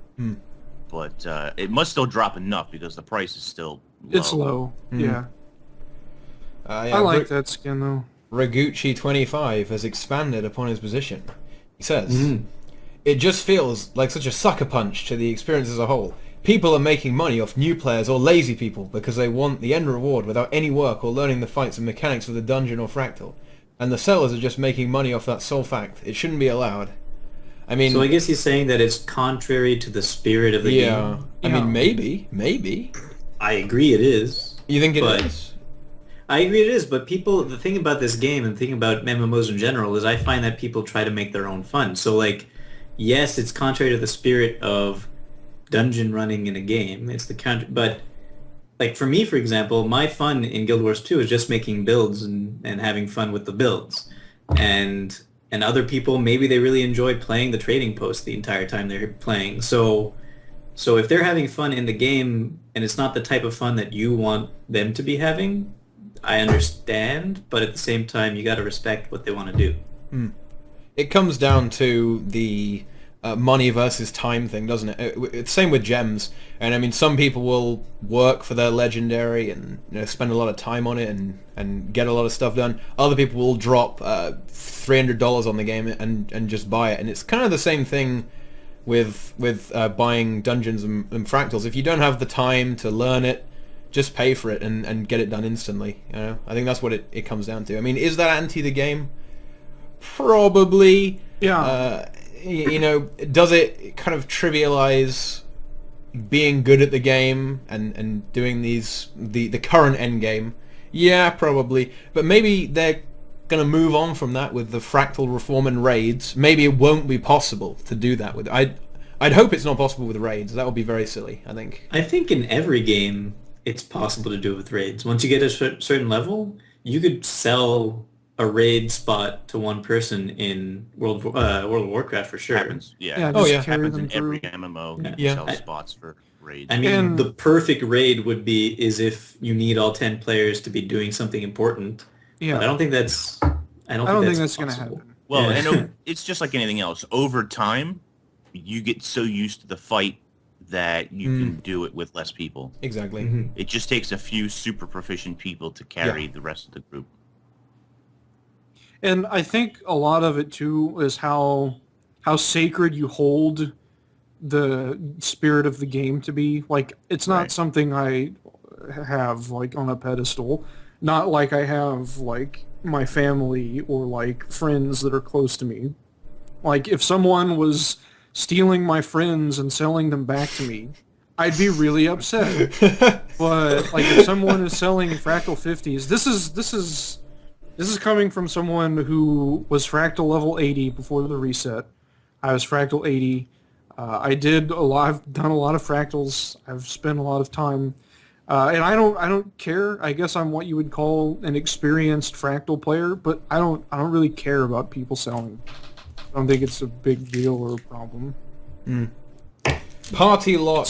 But it must still drop enough because the price is still low. It's low. Yeah. I like that skin though. Raguchi25 has expanded upon his position. He says, it just feels like such a sucker punch to the experience as a whole. People are making money off new players or lazy people because they want the end reward without any work or learning the fights and mechanics of the dungeon or fractal. And the sellers are just making money off that sole fact. It shouldn't be allowed. I mean... So I guess he's saying that it's contrary to the spirit of the game. I mean, maybe. I agree it is. You think it is? I agree it is, but the thing about this game and the thing about MMOs in general is I find that people try to make their own fun. So, like, yes, it's contrary to the spirit of dungeon running in a game. It's but, like, for me, for example, my fun in Guild Wars 2 is just making builds and having fun with the builds. And other people, maybe they really enjoy playing the trading post the entire time they're playing. So if they're having fun in the game and it's not the type of fun that you want them to be having, I understand, but at the same time, you got to respect what they want to do. It comes down to the money versus time thing, doesn't it? It's same with gems. And I mean, some people will work for their legendary and spend a lot of time on it and get a lot of stuff done. Other people will drop $300 on the game and just buy it. And it's kind of the same thing with buying dungeons and fractals. If you don't have the time to learn it, just pay for it and get it done instantly. I think that's what it comes down to. I mean, is that anti the game? Probably. Yeah. Does it kind of trivialize being good at the game and doing the current end game? Yeah, probably. But maybe they're going to move on from that with the fractal reform and raids. Maybe it won't be possible to do that with... I'd hope it's not possible with raids. That would be very silly, I think. I think in every game, it's possible to do it with raids. Once you get a certain level, you could sell a raid spot to one person in World of Warcraft for sure. Happens. Yeah. Happens in every MMO. You sell spots for raids. I mean, the perfect raid is if you need all 10 players to be doing something important. Yeah. But I don't think that's going to happen. Well, I know it's just like anything else. Over time, you get so used to the fight that you can do it with less people. Exactly. It just takes a few super proficient people to carry the rest of the group. And I think a lot of it too is how sacred you hold the spirit of the game to be. Like, it's not Right. something I have like on a pedestal. Not like I have like my family or like friends that are close to me. Like, if someone was stealing my friends and selling them back to me, I'd be really upset. But like, if someone is selling fractal 50s, this is coming from someone who was fractal level 80 before the reset. I was fractal 80. I've done a lot of fractals. I've spent a lot of time, and I don't care. I guess I'm what you would call an experienced fractal player, but I don't really care about people selling. I don't think it's a big deal or a problem. Party lock.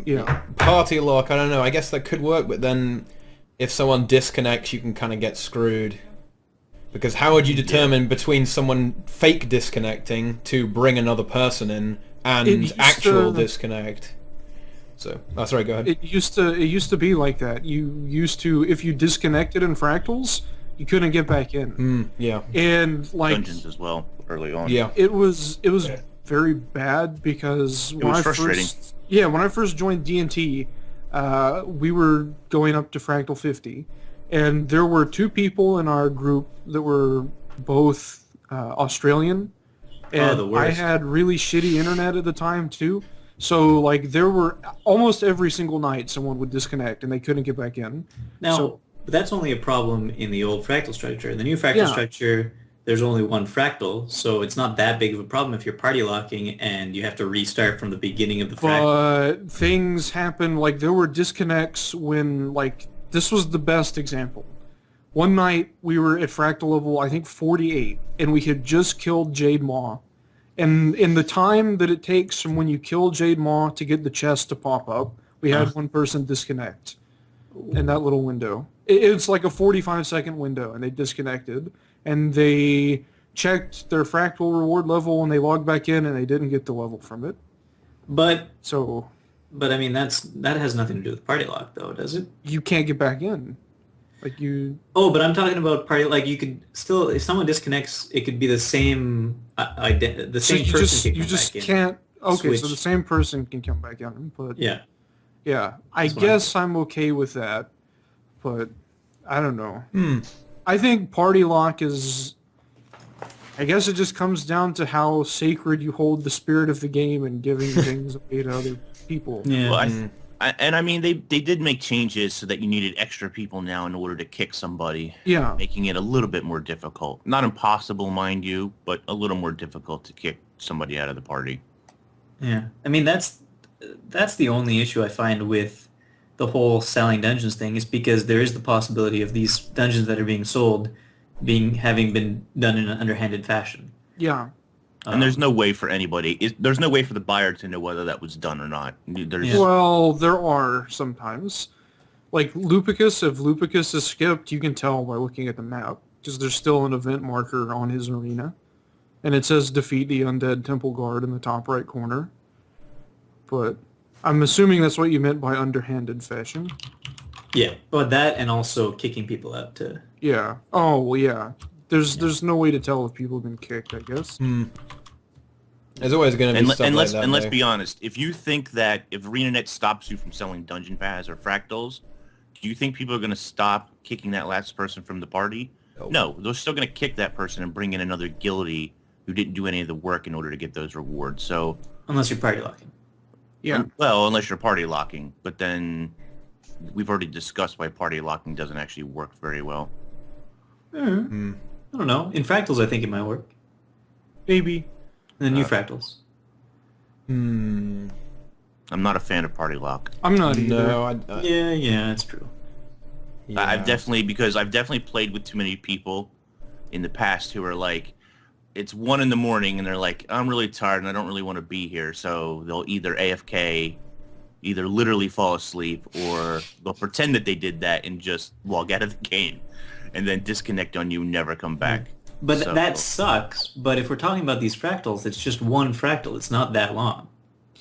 Yeah. Party lock. I don't know. I guess that could work, but then if someone disconnects, you can kind of get screwed. Because how would you determine between someone fake disconnecting to bring another person in and actual disconnect? So, sorry, go ahead. It used to be like that. You used to, if you disconnected in fractals, you couldn't get back in. Yeah. And like Dungeons as well early on. Yeah. it was very bad because when was I frustrating. when I first joined D&T, we were going up to fractal 50, and there were two people in our group that were both Australian, and the I worst. had really shitty internet at the time too. So like, there were almost every single night someone would disconnect and they couldn't get back in. Now, So- but that's only a problem in the old fractal structure. In the new fractal structure, there's only one fractal, so it's not that big of a problem if you're party locking and you have to restart from the beginning of the fractal. But things happen, like there were disconnects when, like, this was the best example. One night we were at fractal level, I think 48, and we had just killed Jade Maw. And in the time that it takes from when you kill Jade Maw to get the chest to pop up, we had one person disconnect in that little window. It's like a 45-second window, and they disconnected. And they checked their fractal reward level, and they logged back in, and they didn't get the level from it. But So I mean that has nothing to do with party lock, though, does it? you can't get back in. Like, you... Oh, but I'm talking about party. Like, you could still, if someone disconnects, it could be the same the So same you person just can come back in. can't... Okay, so Switch. the same person can come back in, but... Yeah. Yeah, I That's what guess I'm okay with that, but I don't know. I think party lock is... I guess it just comes down to how sacred you hold the spirit of the game and giving things away to other people. Yeah. Well, I mean, they did make changes so that you needed extra people now in order to kick somebody, Yeah. making it a little bit more difficult. Not impossible, mind you, but a little more difficult to kick somebody out of the party. Yeah, I mean that's the only issue I find with the whole selling dungeons thing, is because there is the possibility of these dungeons that are being sold having been done in an underhanded fashion. Yeah. And there's no way for anybody. There's no way for the buyer to know whether that was done or not. There's Yeah. Well, there are sometimes. Like Lupicus, if Lupicus is skipped, you can tell by looking at the map, because there's still an event marker on his arena. And it says defeat the undead temple guard in the top right corner. But I'm assuming that's what you meant by underhanded fashion. Yeah, but that, and also kicking people out to... Yeah. Oh, well, yeah. There's no way to tell if people have been kicked, I guess. There's always going to be stuff like that. And let's though. be honest. If you think that if ArenaNet stops you from selling dungeon paths or fractals, do you think people are going to stop kicking that last person from the party? No, they're still going to kick that person and bring in another guildie who didn't do any of the work in order to get those rewards. So, Unless you're party locking. Yeah. well, unless you're party locking, but then we've already discussed why party locking doesn't actually work very well. I don't know. In fractals, I think it might work. Maybe. In the new fractals. I'm not a fan of party lock. I'm not either. No, Yeah, that's true. yeah. I've definitely played with too many people in the past who are like, it's 1 a.m. and they're like, I'm really tired and I don't really want to be here. So they'll either AFK, either literally fall asleep, or they'll pretend that they did that and just log out of the game and then disconnect on you and never come back. But So- that sucks. But if we're talking about these fractals, it's just one fractal. It's not that long.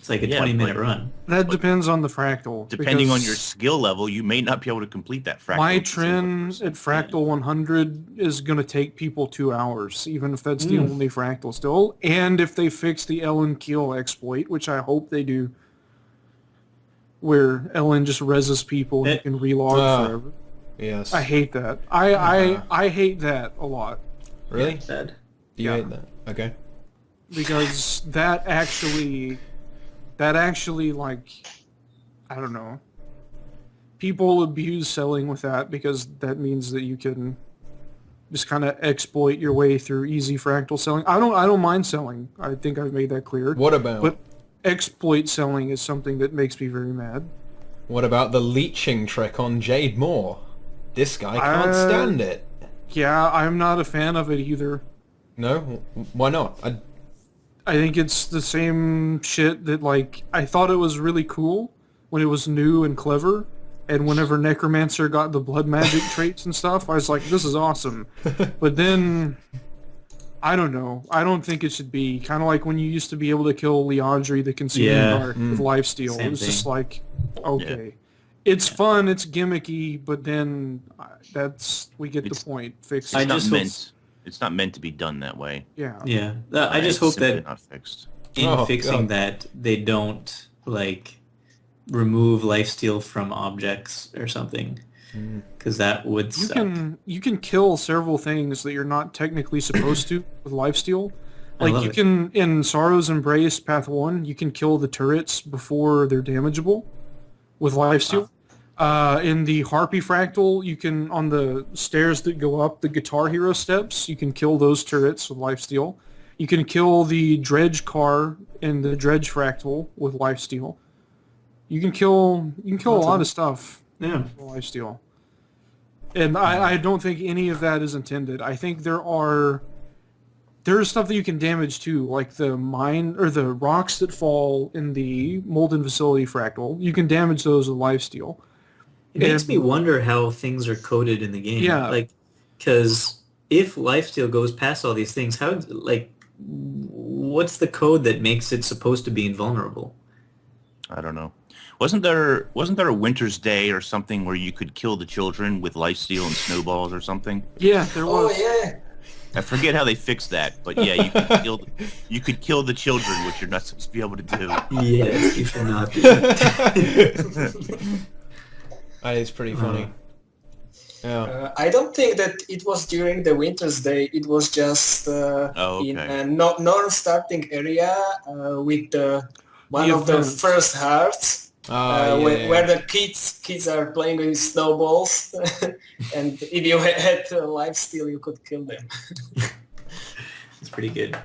It's like a Yeah, 20-minute but- run. That depends on the fractal. Depending on because your skill level, you may not be able to complete that fractal. my at the same trend at Fractal 100 is going to take people 2 hours, even if that's the only Fractal still. And if they fix the Ellen Keel exploit, which I hope they do, where Ellen just reses people and you can relog forever. Yes. I hate that. I hate that a lot. Really? Said. Do you Yeah. hate that? Okay. Because that actually like, I don't know. People abuse selling with that because that means that you can just kind of exploit your way through easy fractal selling. I don't mind selling. I think I've made that clear. What about But exploit selling is something that makes me very mad. what about the leeching trick on Jade Moore? This guy can't stand it. Yeah, I'm not a fan of it either. No? Why not? I think it's the same shit that, like, I thought it was really cool when it was new and clever, and whenever Necromancer got the blood magic traits and stuff, I was like, this is awesome. But then, I don't know. I don't think it should be. Kind of like when you used to be able to kill Liandry the Consuming Yeah. Dark with lifesteal. Same It was just thing. like, okay. It's fun, it's gimmicky, but then we get the point. Fix it. I It's not just meant. It's not meant to be done that way. Yeah. Yeah. I just It's hope simply that not fixed. in Oh, fixing God. that, they don't, like, remove lifesteal from objects or something. Because that would You suck. you can kill several things that you're not technically supposed to with lifesteal. I Like love you it. can in Sorrow's Embrace Path 1, you can kill the turrets before they're damageable with lifesteal. In the Harpy Fractal, you can on the stairs that go up the Guitar Hero steps, you can kill those turrets with lifesteal. You can kill the Dredge car in the Dredge Fractal with lifesteal. You can kill a lot of stuff. Yeah. Lifesteal. And I don't think any of that is intended. I think there's stuff that you can damage too, like the mine or the rocks that fall in the Molten Facility Fractal. You can damage those with lifesteal. It makes And- me wonder how things are coded in the game. Yeah. Like, because if lifesteal goes past all these things, how, like, what's the code that makes it supposed to be invulnerable? I don't know. Wasn't there a Winter's Day or something where you could kill the children with lifesteal and snowballs or something? Yeah, there Oh was. yeah. I forget how they fixed that, but yeah, you could kill the children, which you're not supposed to be able to do. Yes, you should not do. That is pretty funny. Yeah. I don't think that it was during the Winter's Day. It was just in okay. a non-starting area with one The of the event. first hearts. Yeah. Where the kids are playing with snowballs, and if you had lifesteal, you could kill them. It's pretty good.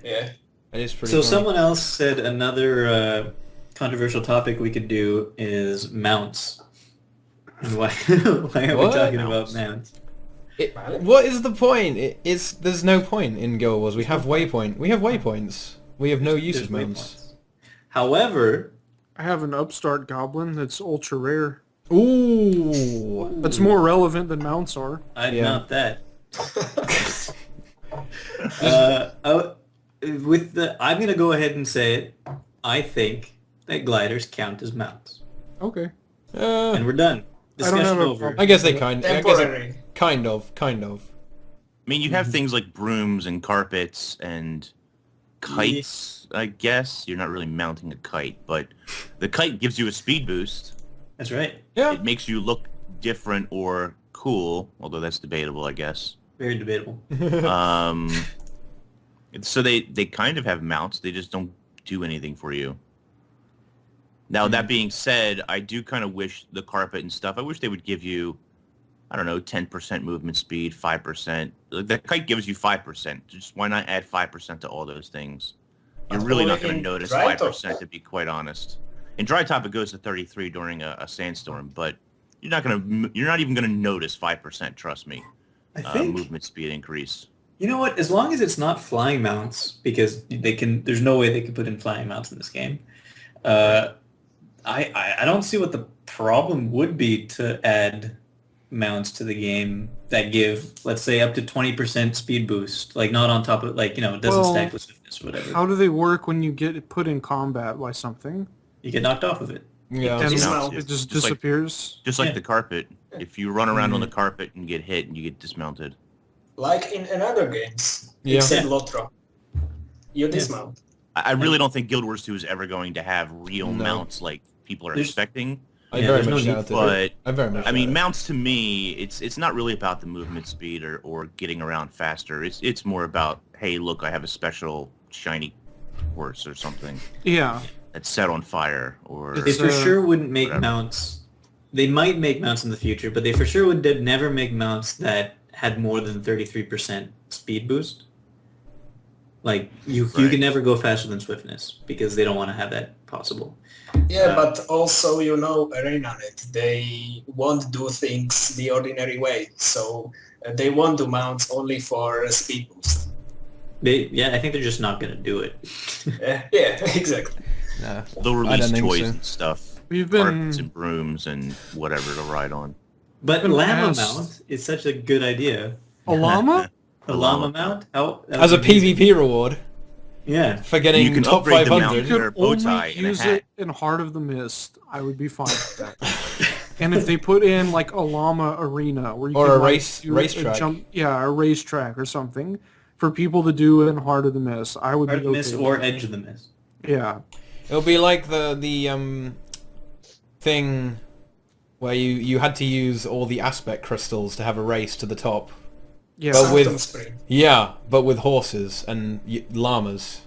Yeah. It is pretty So funny. someone else said another controversial topic we could do is mounts. And why are we What? talking about mounts? What is the point? There's no point in Guild Wars. We have waypoints. We have no use There's of mounts. waypoints. However, I have an upstart goblin that's ultra rare. Ooh. That's more relevant than mounts are. I'd Yeah. mount that. I'm gonna go ahead and say it. I think that gliders count as mounts, Okay. and we're done. I don't have Discussion a over. problem. I guess they kind of. Temporary. Kind of. I mean, you have things like brooms and carpets and kites, I guess. You're not really mounting a kite, but the kite gives you a speed boost. That's right. Yeah. It makes you look different or cool, although that's debatable, I guess. Very debatable. So they kind of have mounts. They just don't do anything for you. Now, that being said, I do kind of wish the carpet and stuff, I wish they would give you, I don't know, 10% movement speed, 5%. The kite gives you 5%. Just why not add 5% to all those things? You're really not going to In notice dry top. 5%, to be quite honest. In dry top, it goes to 33 during a sandstorm, but you're not even going to notice 5%, trust me. I think Movement speed increase. you know what? As long as it's not flying mounts, because there's no way they could put in flying mounts in this game. I don't see what the problem would be to add mounts to the game that give, let's say, up to 20% speed boost. Like, not on top of, like, you know, it doesn't Well, stack with swiftness or whatever. How do they work when you get put in combat by something? You get knocked off of it. Yeah. And Dismount. it just Just like- disappears? Just like Yeah. the carpet. If you run around on the carpet and get hit, you get dismounted. Like in other games, Yeah. except Lotro. You dismount. I really don't think Guild Wars 2 is ever going to have real No. mounts like people are There's- expecting. I Yeah, very there's no much need doubt it. for it. I very much I mean, doubt mounts to me, it's not really about the movement speed or getting around faster. It's more about, hey, look, I have a special shiny horse or something Yeah. that's set on fire or They for So- sure wouldn't make whatever. mounts. They might make mounts in the future, but they for sure would never make mounts that had more than 33% speed boost. Like, you Right. can never go faster than swiftness because they don't want to have that possible. Yeah, Uh, but also, you know, ArenaNet, they won't do things the ordinary way. So they won't do mounts only for a speed boost. I think they're just not going to do it. Yeah, exactly. Nah. they'll I release don't think toys so. and stuff, We've carpets been and brooms and whatever to ride on. But Been llama asked- mount is such a good idea. a llama? A A llama llama mount? How, that As a would be amazing. PvP reward Yeah. for getting You can top upgrade the mount. 500. You Wear a could bow tie only and a use hat. it in Heart of the Mist. I would be fine with that. And if they put in like a llama arena where you Or could, a like, race- do racetrack. a racetrack or something for people to do in Heart of the Mist, I would Heart be of the okay Mist with or that. Edge of the Mist. Yeah. It'll be like the thing where you had to use all the aspect crystals to have a race to the top. Yeah. But with- Sanctum Spring. Yeah, but with horses and llamas.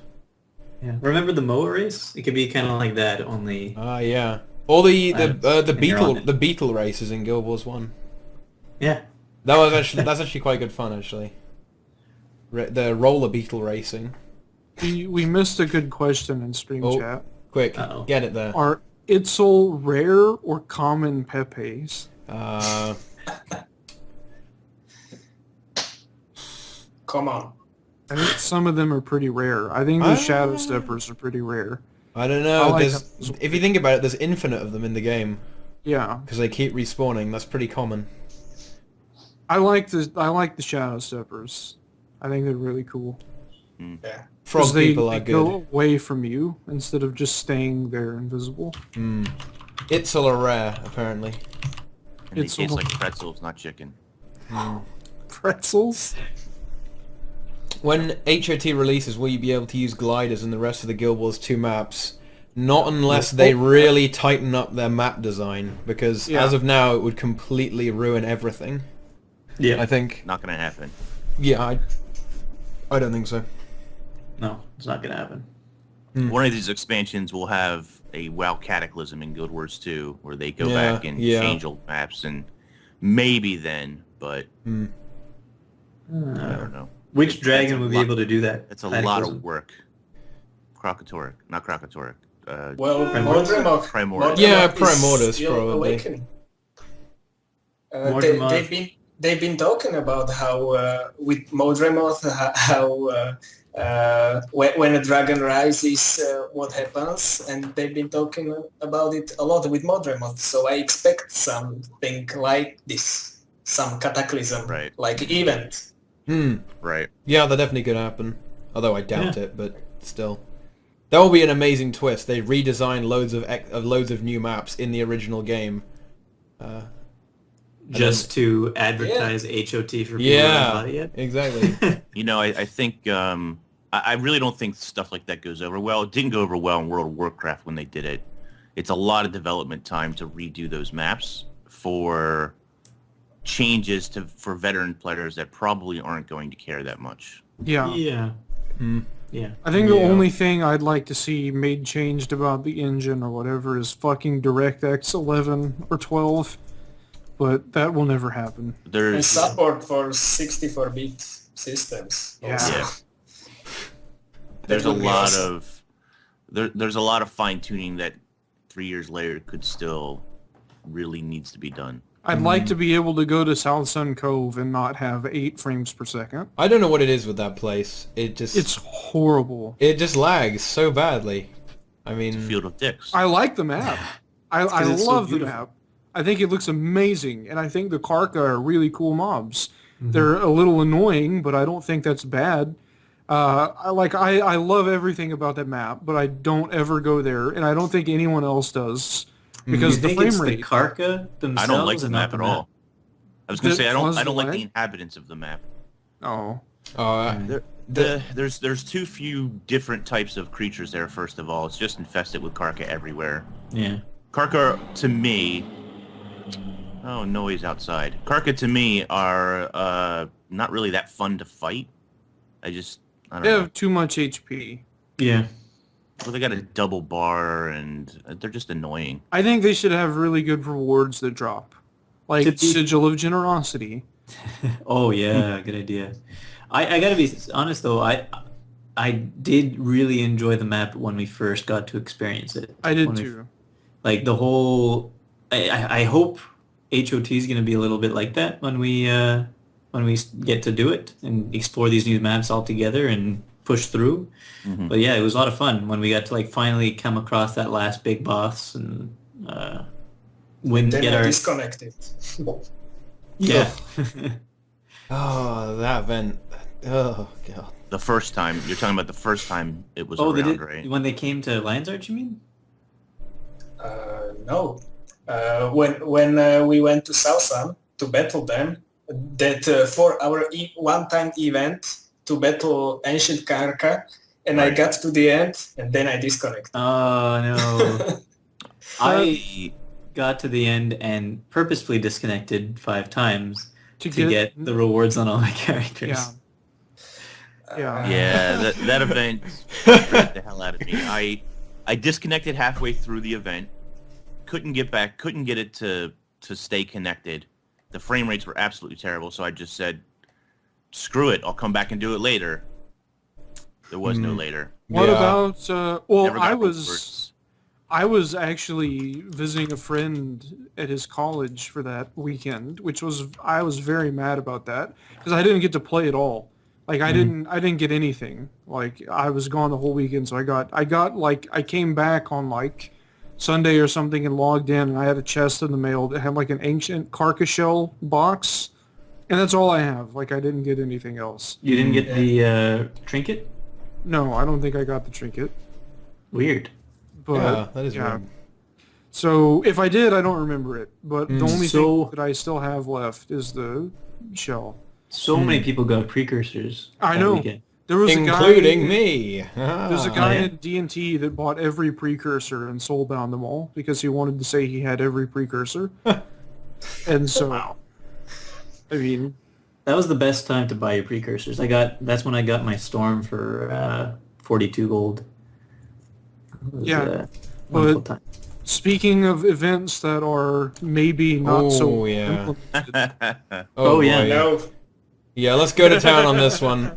Yeah. Remember the Moa race? It could be kind of like that, only... Ah, yeah. Or the And you're on beetle it. beetle races in Guild Wars 1. Yeah. That's actually quite good fun actually. The roller beetle racing. We missed a good question in stream Oh. chat. Quick, Uh-oh. get it there. Are Itzel rare or common Pepes? Uh, Come on. I think some of them are pretty rare. I think the Ah. Shadow Steppers are pretty rare. I don't know. I like There's, them. if you think about it, there's infinite of them in the game Yeah. because they keep respawning. That's pretty common. I like the Shadow Steppers. I think they're really cool. Yeah. Frog 'Cause they people are go good. away from you instead of just staying there invisible. Itzel are rare, apparently. And they It's taste all- like pretzels, not chicken. Pretzels? When HOT releases, will you be able to use gliders in the rest of the Guild Wars 2 maps? Not unless they really tighten up their map design, because Yeah. as of now, it would completely ruin everything. Yeah. I think. Not going to happen. Yeah, I don't think so. No, it's not going to happen. One of these expansions will have a WoW Cataclysm in Guild Wars 2 where they go Yeah, back and yeah. change old maps, and maybe then, but I don't know. Which That's dragon a would be lot- able to do that? That's a lot of work. Not Crocatoric. Well, Primordius? Modremok. Yeah, is Primordius, still probably. awakening. Modremok. They've been talking about how with Modremoth when a dragon rises, what happens, and they've been talking about it a lot with Modremoth. So I expect something like this, some cataclysm, Right. like event. Right. Yeah, that definitely could happen. Although I doubt it, but still. That will be an amazing twist. They redesign loads of new maps in the original game. Just to advertise HOT for people who haven't Yeah, bought it yet? exactly. You know, I think I really don't think stuff like that goes over well. It didn't go over well in World of Warcraft when they did it. It's a lot of development time to redo those maps for changes for veteran players that probably aren't going to care that much. Yeah. Yeah. Yeah. I think the Yeah. only thing I'd like to see made changed about the engine or whatever is fucking DirectX 11 or 12, but that will never happen. And There's support for 64-bit systems. Yeah. also. Yeah. That there's a would be lot awesome. of there's a lot of fine tuning that 3 years later could still really needs to be done. I'd like to be able to go to South Sun Cove and not have 8 frames per second. I don't know what it is with that place. It's horrible. It just lags so badly. I mean, Field of Dicks. I like the map. I 'cause it's so love the beautiful. map. I think it looks amazing, and I think the Karka are really cool mobs. They're a little annoying, but I don't think that's bad. I love everything about that map, but I don't ever go there, and I don't think anyone else does because You the think frame it's rate. the Karka themselves I don't like the and not map at all. I was gonna Does it say I don't cause like lag? the inhabitants of the map. Oh, There's too few different types of creatures there. First of all, it's just infested with Karka everywhere. Yeah. Karka to me, oh noise outside. Karka to me are not really that fun to fight. I don't they know. have too much HP. Yeah. Well, they got a double bar and they're just annoying. I think they should have really good rewards that drop, like To be- Sigil of Generosity. Oh yeah, good idea. I gotta be honest though, I did really enjoy the map when we first got to experience it. I did When we- too. Like the whole, I hope HOT is gonna be a little bit like that when we get to do it and explore these new maps all together and push through. Mhm. But yeah, it was a lot of fun when we got to like finally come across that last big boss and Then get I our disconnected. yeah. Oh, that event. Oh god. The first time you're talking about the first time it was Oh, they around, did right? when they came to Lions Arch, you mean? No. When we went to Southam to battle them, that for our one-time event to battle Ancient Karka, and I Right. got to the end, and then I disconnected. Oh no. I got to the end and purposefully disconnected 5 times to get the rewards on all my characters. Yeah. Yeah. Yeah, that event freaked the hell out of me. I disconnected halfway through the event, couldn't get it to stay connected. The frame rates were absolutely terrible, so I just said, screw it, I'll come back and do it later. There was no later. What Yeah. about? Well, Never got I rewards. was actually visiting a friend at his college for that weekend, I was very mad about that because I didn't get to play at all. Like I didn't get anything. Like I was gone the whole weekend, so I came back on like Sunday or something and logged in, and I had a chest in the mail that had like an ancient carcass shell box, and that's all I have. Like I didn't get anything else. You didn't get the trinket? No, I don't think I got the trinket. Weird. But Yeah, that is weird. So if I did, I don't remember it. But the only So- thing that I still have left is the shell. So many people got precursors. I that know. weekend. There was Including a guy, me. There's a Ah. guy yeah. in D&T that bought every precursor and soulbound them all because he wanted to say he had every precursor. And so, I mean, That was the best time to buy your precursors. That's when I got my storm for 42 gold. It was, Yeah, wonderful but- time. speaking of events that are maybe not so Oh, yeah. implemented, Oh, yeah. boy. No, Yeah, let's go to town on this one.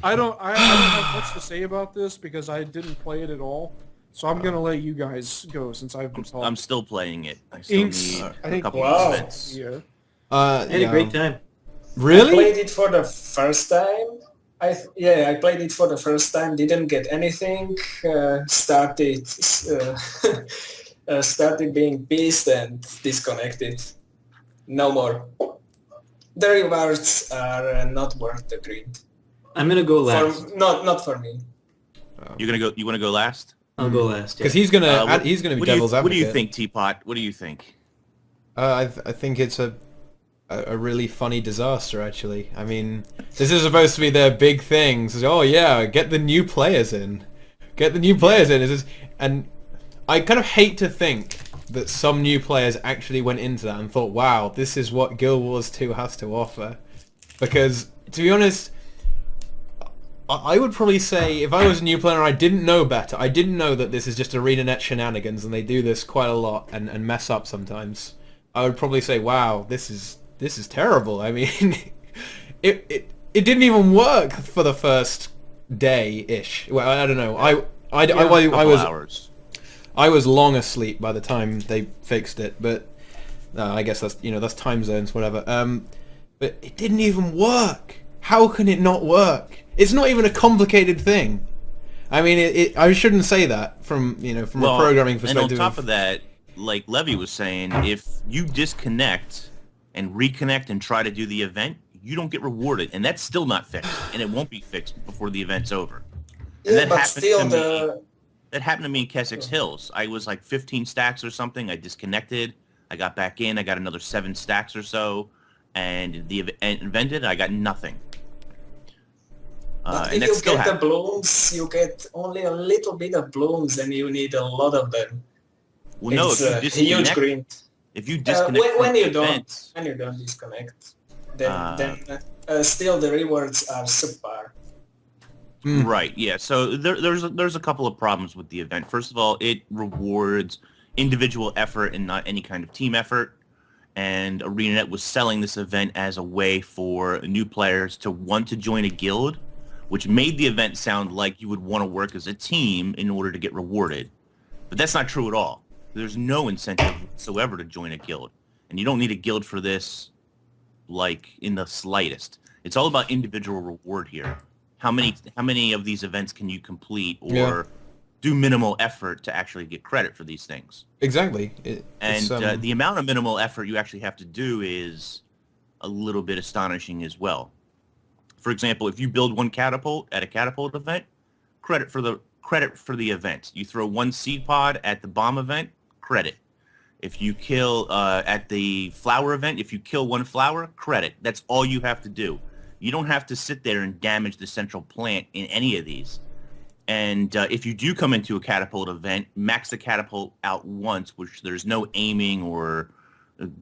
I don't have much to say about this because I didn't play it at all. So I'm gonna let you guys go since I've been talking. I'm still playing it. I still Inks, need I a think. couple Wow. of events. Yeah. I had Yeah. a great time. I Really? played it for the first time. I played it for the first time. Didn't get anything. Started started being pissed and disconnected. No more. The rewards are not worth the grind. I'm gonna go last. Not for me. You want to go last? I'll go last. Yeah. Because he's gonna What- be what devil's advocate. What do you think, Teapot? What do you think? I think it's a really funny disaster, actually. I mean, this is supposed to be their big thing. So, oh yeah, get the new players in. Get the new players in. And I kind of hate to think that some new players actually went into that and thought, wow, this is what Guild Wars 2 has to offer. Because, to be honest, I would probably say if I was a new player and I didn't know better, I didn't know that this is just ArenaNet shenanigans and they do this quite a lot and mess up sometimes. I would probably say, wow, this is terrible. I mean, it didn't even work for the first day-ish. Well, I don't know. Hours. I was long asleep by the time they fixed it, but I guess that's time zones, whatever. But it didn't even work. How can it not work? It's not even a complicated thing. I mean, I shouldn't say that from a programming perspective. And on top of that, like Levy was saying, if you disconnect and reconnect and try to do the event, you don't get rewarded, and that's still not fixed, and it won't be fixed before the event's over. And Yeah, but still that happened to me in Keswick's Hills. I was like 15 stacks or something. I disconnected. I got back in. I got another 7 stacks or so, and the event ended. I got nothing. But and if you still get the happens. blooms, you get only a little bit of blooms, and you need a lot of them. Well, no, It's if you a huge disconnect, green. if you disconnect from When you events, don't disconnect, then still the rewards are subpar. right? Yeah. So there's a couple of problems with the event. First of all, it rewards individual effort and not any kind of team effort. And ArenaNet was selling this event as a way for new players to want to join a guild, which made the event sound like you would want to work as a team in order to get rewarded. But that's not true at all. There's no incentive whatsoever to join a guild. And you don't need a guild for this, like, in the slightest. It's all about individual reward here. How many of these events can you complete or do minimal effort to actually get credit for these things? Exactly. The amount of minimal effort you actually have to do is a little bit astonishing as well. For example, if you build one catapult at a catapult event, credit for the event. You throw one seed pod at the bomb event, credit. If you kill at the flower event, if you kill one flower, credit. That's all you have to do. You don't have to sit there and damage the central plant in any of these. And if you do come into a catapult event, max the catapult out once, which there's no aiming or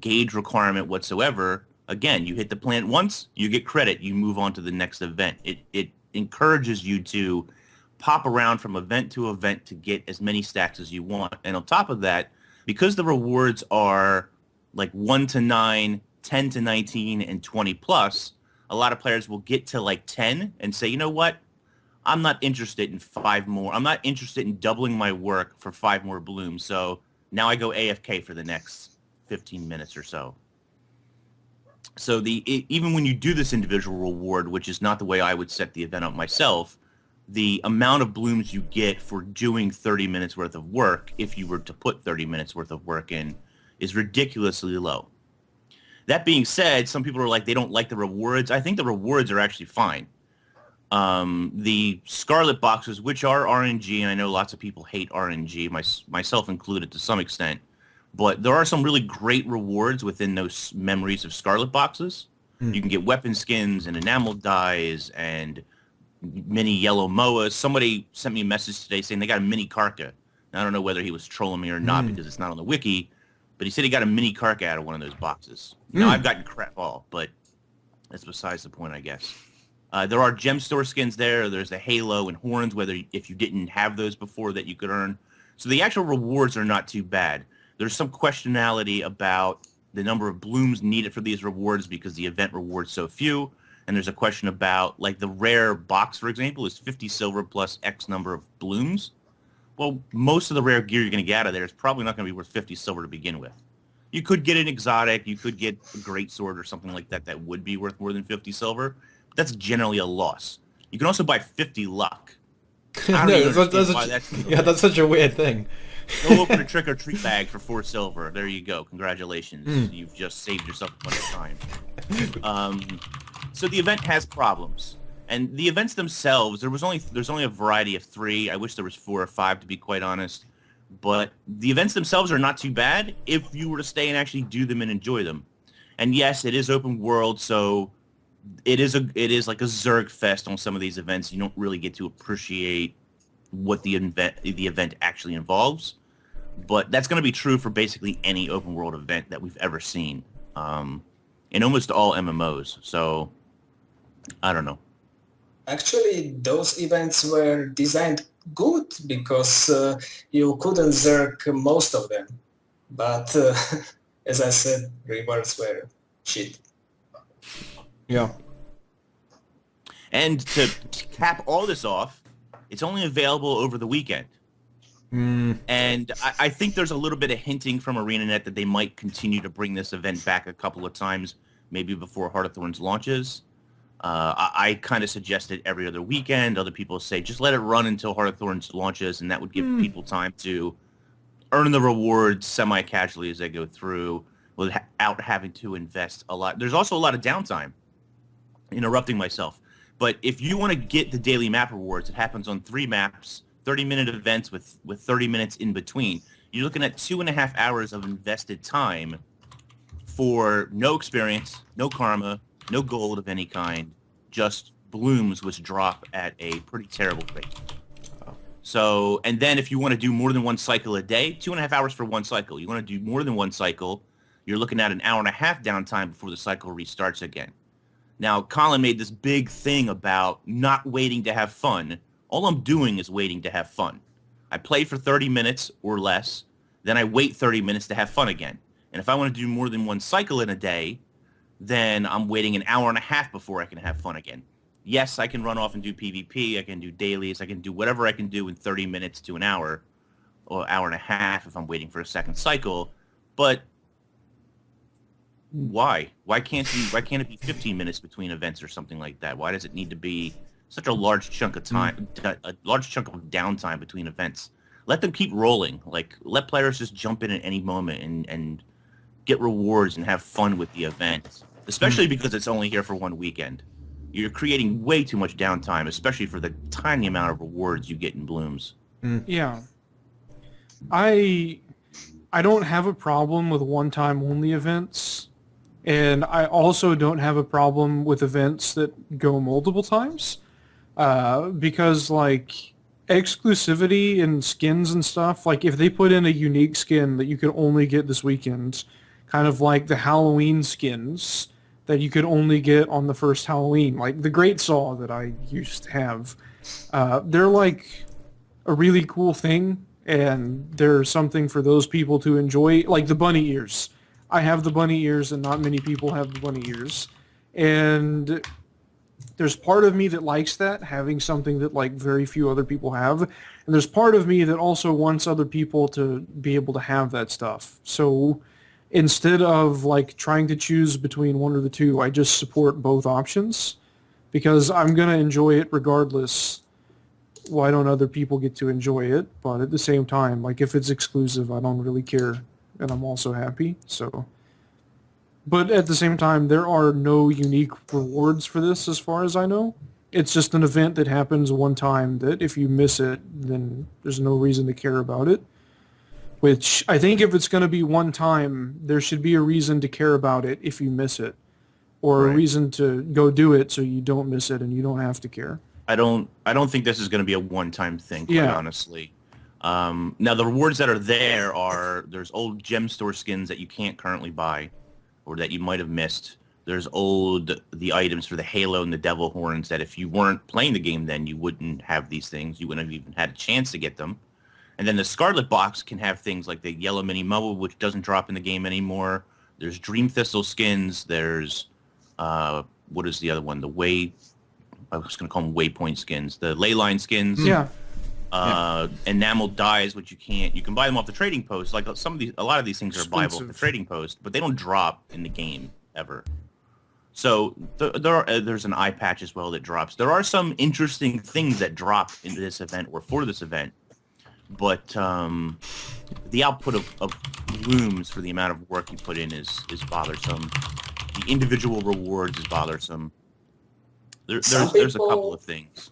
gauge requirement whatsoever. Again, you hit the plant once, you get credit, you move on to the next event. It encourages you to pop around from event to event to get as many stacks as you want. And on top of that, because the rewards are like 1 to 9, 10 to 19, and 20 plus, a lot of players will get to like 10 and say, you know what? I'm not interested in 5 more. I'm not interested in doubling my work for 5 more blooms. So now I go AFK for the next 15 minutes or so. So even when you do this individual reward, which is not the way I would set the event up myself, the amount of blooms you get for doing 30 minutes worth of work, if you were to put 30 minutes worth of work in, is ridiculously low. That being said, some people are like, they don't like the rewards. I think the rewards are actually fine. The Scarlet boxes, which are RNG, and I know lots of people hate RNG, myself included to some extent, but there are some really great rewards within those memories of Scarlet boxes. You can get weapon skins and enamel dyes and mini yellow moas. Somebody sent me a message today saying they got a mini Karka. Now, I don't know whether he was trolling me or not because it's not on the wiki, but he said he got a mini Karka out of one of those boxes. Now, I've gotten crap all, but that's besides the point, I guess. There are gem store skins there. There's the Halo and Horns, if you didn't have those before, that you could earn. So the actual rewards are not too bad. There's some questionality about the number of blooms needed for these rewards because the event rewards so few. And there's a question about, like, the rare box, for example, is 50 silver plus X number of blooms. Well, most of the rare gear you're going to get out of there is probably not going to be worth 50 silver to begin with. You could get an exotic. You could get a great sword or something like that that would be worth more than 50 silver. But that's generally a loss. You can also buy 50 luck. That's such a weird thing. Go open a trick-or-treat bag for 4 silver. There you go. Congratulations. You've just saved yourself a bunch of time. So the event has problems. And the events themselves, there's only a variety of 3. I wish there was 4 or 5, to be quite honest. But the events themselves are not too bad if you were to stay and actually do them and enjoy them. And yes, it is open world, so it is like a Zerg fest on some of these events. You don't really get to appreciate what the event actually involves. But that's going to be true for basically any open world event that we've ever seen in almost all MMOs. So I don't know. Actually, those events were designed good because you couldn't Zerg most of them. But as I said, rewards were shit. Yeah. And to cap all this off, it's only available over the weekend. And I think there's a little bit of hinting from ArenaNet that they might continue to bring this event back a couple of times, maybe before Heart of Thorns launches. I kind of suggested every other weekend. Other people say just let it run until Heart of Thorns launches, and that would give people time to earn the rewards semi-casually as they go through without having to invest a lot. There's also a lot of downtime. Interrupting myself. But if you want to get the daily map rewards, it happens on 3 maps, 30-minute events with 30 minutes in between. You're looking at 2.5 hours of invested time for no experience, no karma, no gold of any kind, just blooms which drop at a pretty terrible rate. So, and then if you want to do more than one cycle a day, 2.5 hours for one cycle. You want to do more than one cycle, you're looking at an hour and a half downtime before the cycle restarts again. Now, Colin made this big thing about not waiting to have fun. All I'm doing is waiting to have fun. I play for 30 minutes or less, then I wait 30 minutes to have fun again. And if I want to do more than one cycle in a day, then I'm waiting an hour and a half before I can have fun again. Yes, I can run off and do PvP, I can do dailies, I can do whatever I can do in 30 minutes to an hour, or hour and a half if I'm waiting for a second cycle, but why? Why can't it be 15 minutes between events or something like that? Why does it need to be such a large chunk of time, a large chunk of downtime between events? Let them keep rolling. Like, let players just jump in at any moment and get rewards and have fun with the event, especially because it's only here for one weekend. You're creating way too much downtime, especially for the tiny amount of rewards you get in blooms. Yeah. I don't have a problem with one-time only events. And I also don't have a problem with events that go multiple times, because like exclusivity and skins and stuff, like if they put in a unique skin that you could only get this weekend, kind of like the Halloween skins that you could only get on the first Halloween, like the Great Saw that I used to have, they're like a really cool thing, and they're something for those people to enjoy, like the bunny ears. I have the bunny ears, and not many people have the bunny ears. And there's part of me that likes that, having something that like very few other people have. And there's part of me that also wants other people to be able to have that stuff. So instead of like trying to choose between one or the two, I just support both options because I'm going to enjoy it regardless. Why don't other people get to enjoy it? But at the same time, like if it's exclusive, I don't really care. And I'm also happy, so. But at the same time, there are no unique rewards for this as far as I know. It's just an event that happens one time that if you miss it, then there's no reason to care about it. Which I think if it's going to be one time, there should be a reason to care about it if you miss it. Or a reason to go do it so you don't miss it and you don't have to care. I don't think this is going to be a one-time thing, quite honestly. Now the rewards that are there there's old gem store skins that you can't currently buy or that you might have missed. There's the items for the Halo and the Devil Horns that if you weren't playing the game then you wouldn't have these things. You wouldn't have even had a chance to get them. And then the Scarlet Box can have things like the Yellow Mini Mobile, which doesn't drop in the game anymore. There's Dream Thistle skins. There's, what is the other one? I was going to call them Waypoint skins. The Leyline skins. Yeah. Enameled dyes, which you can buy them off the trading post. Like a lot of these things are buyable off the trading post, but they don't drop in the game ever. So there's an eye patch as well that drops. There are some interesting things that drop in this event or for this event, but the output of blooms for the amount of work you put in is bothersome. The individual rewards is bothersome. There's a couple of things.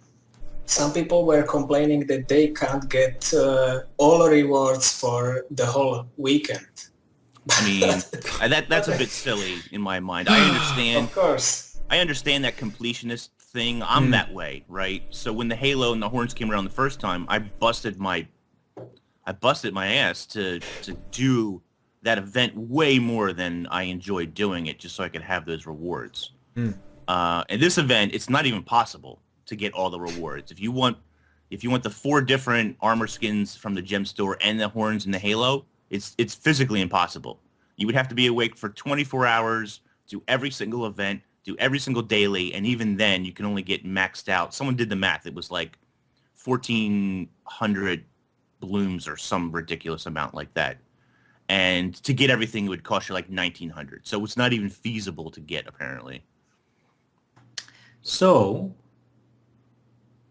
Some people were complaining that they can't get all rewards for the whole weekend. I mean, that's a bit silly in my mind. I understand. Of course. I understand that completionist thing. I'm that way, right? So when the Halo and the Horns came around the first time, I busted my ass to do that event way more than I enjoyed doing it, just so I could have those rewards. And this event, it's not even possible to get all the rewards. If you want the 4 different armor skins from the gem store and the horns and the Halo, it's physically impossible. You would have to be awake for 24 hours, do every single event, do every single daily, and even then you can only get maxed out. Someone did the math. It was like 1,400 blooms or some ridiculous amount like that. And to get everything, it would cost you like 1,900. So it's not even feasible to get, apparently. So,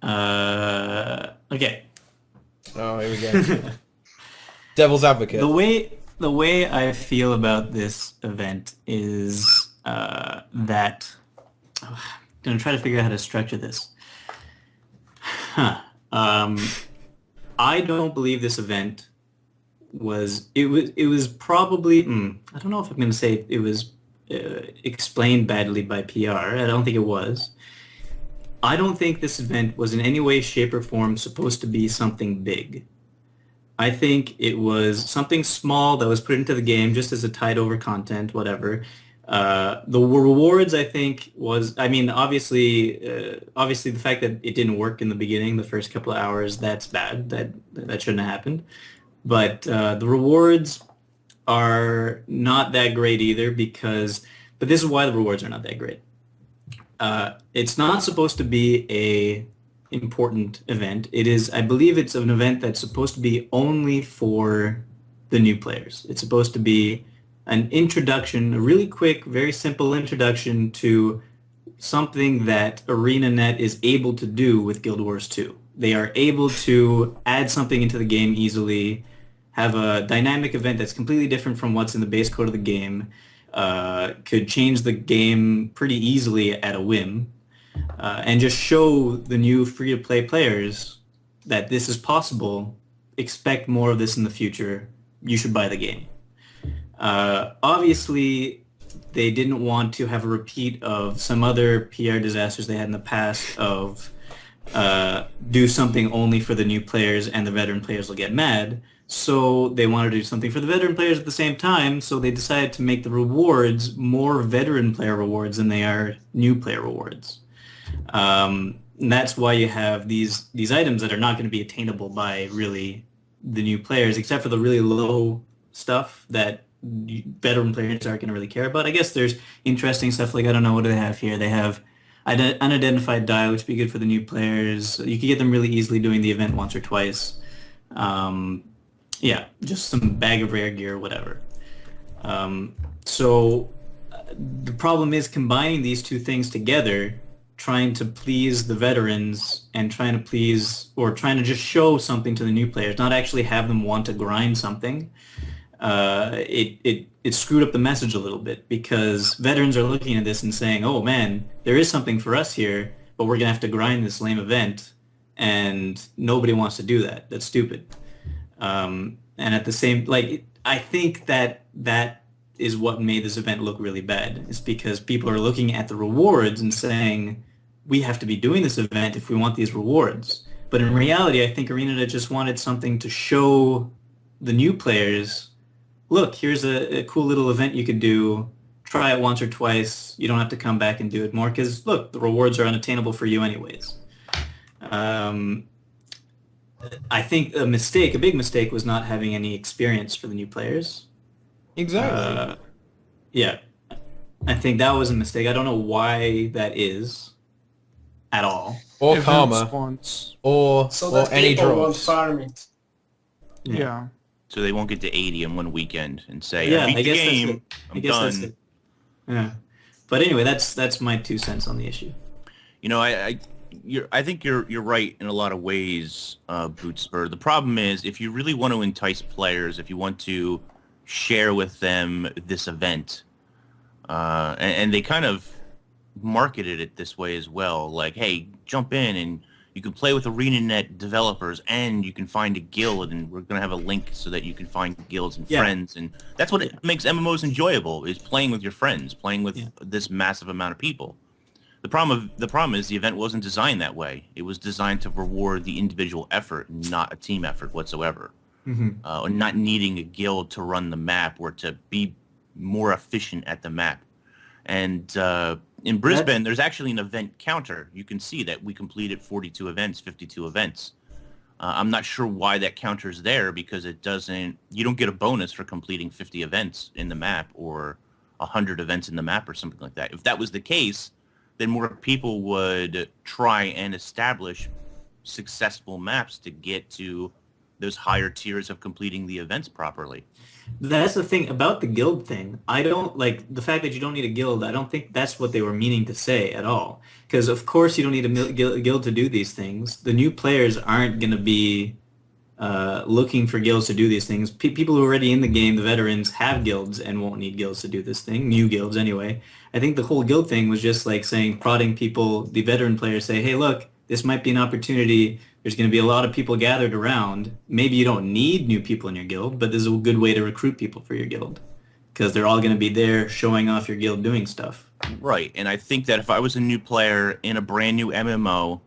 okay. Oh, here we go. Devil's advocate. The way I feel about this event is that I'm gonna try to figure out how to structure this. I don't believe this event was probably I don't know if I'm gonna say it was explained badly by PR. I don't think it was. I don't think this event was in any way, shape, or form supposed to be something big. I think it was something small that was put into the game just as a tide over content, whatever. The rewards, I think, obviously the fact that it didn't work in the beginning, the first couple of hours, that's bad. That shouldn't have happened. But the rewards are not that great either but this is why the rewards are not that great. It's not supposed to be a important event. I believe it's an event that's supposed to be only for the new players. It's supposed to be an introduction, a really quick, very simple introduction to something that ArenaNet is able to do with Guild Wars 2. They are able to add something into the game easily, have a dynamic event that's completely different from what's in the base code of the game, could change the game pretty easily at a whim, and just show the new free-to-play players that this is possible, expect more of this in the future, you should buy the game. Obviously, they didn't want to have a repeat of some other PR disasters they had in the past of do something only for the new players and the veteran players will get mad. So they wanted to do something for the veteran players at the same time, so they decided to make the rewards more veteran player rewards than they are new player rewards. And that's why you have these items that are not going to be attainable by really the new players, except for the really low stuff that veteran players aren't going to really care about. I guess there's interesting stuff like, I don't know, what do they have here? They have unidentified die, which would be good for the new players. You can get them really easily doing the event once or twice. Yeah, just some bag of rare gear or whatever. So the problem is combining these two things together, trying to please the veterans and trying to just show something to the new players, not actually have them want to grind something. It screwed up the message a little bit because veterans are looking at this and saying, oh man, there is something for us here, but we're going to have to grind this lame event, and nobody wants to do that. That's stupid. And at the same, I think that is what made this event look really bad. It's because people are looking at the rewards and saying, we have to be doing this event if we want these rewards. But in reality, I think ArenaNet just wanted something to show the new players, look, here's a cool little event you could do. Try it once or twice. You don't have to come back and do it more because, look, the rewards are unattainable for you anyways. I think a big mistake was not having any experience for the new players. Exactly. Yeah. I think that was a mistake. I don't know why that is at all. Or Event karma. Spawns. Or that any people won't drops. farm it. Yeah. So they won't get to 80 in one weekend and say, Yeah, I beat I the guess game, that's it. I'm I guess done. that's it. Yeah. But anyway, that's my 2 cents on the issue. You know, I think you're right in a lot of ways, Bootspur. The problem is if you really want to entice players, if you want to share with them this event, and they kind of marketed it this way as well, like, hey, jump in and you can play with ArenaNet developers and you can find a guild, and we're going to have a link so that you can find guilds and friends, and that's what it makes MMOs enjoyable, is playing with your friends, playing with this massive amount of people. The problem is the event wasn't designed that way. It was designed to reward the individual effort, not a team effort whatsoever. Or not needing a guild to run the map or to be more efficient at the map. And in Brisbane, there's actually an event counter. You can see that we completed 42 events, 52 events. I'm not sure why that counter's there, because you don't get a bonus for completing 50 events in the map or 100 events in the map or something like that. If that was the case, then more people would try and establish successful maps to get to those higher tiers of completing the events properly. That's the thing about the guild thing. I don't like the fact that you don't need a guild. I don't think that's what they were meaning to say at all. Because of course you don't need a guild to do these things. The new players aren't going to be looking for guilds to do these things. People who are already in the game, the veterans, have guilds and won't need guilds to do this thing. New guilds anyway. I think the whole guild thing was just like saying, prodding people, the veteran players say, hey, look, this might be an opportunity. There's going to be a lot of people gathered around. Maybe you don't need new people in your guild, but this is a good way to recruit people for your guild because they're all going to be there showing off your guild doing stuff. Right, and I think that if I was a new player in a brand new MMO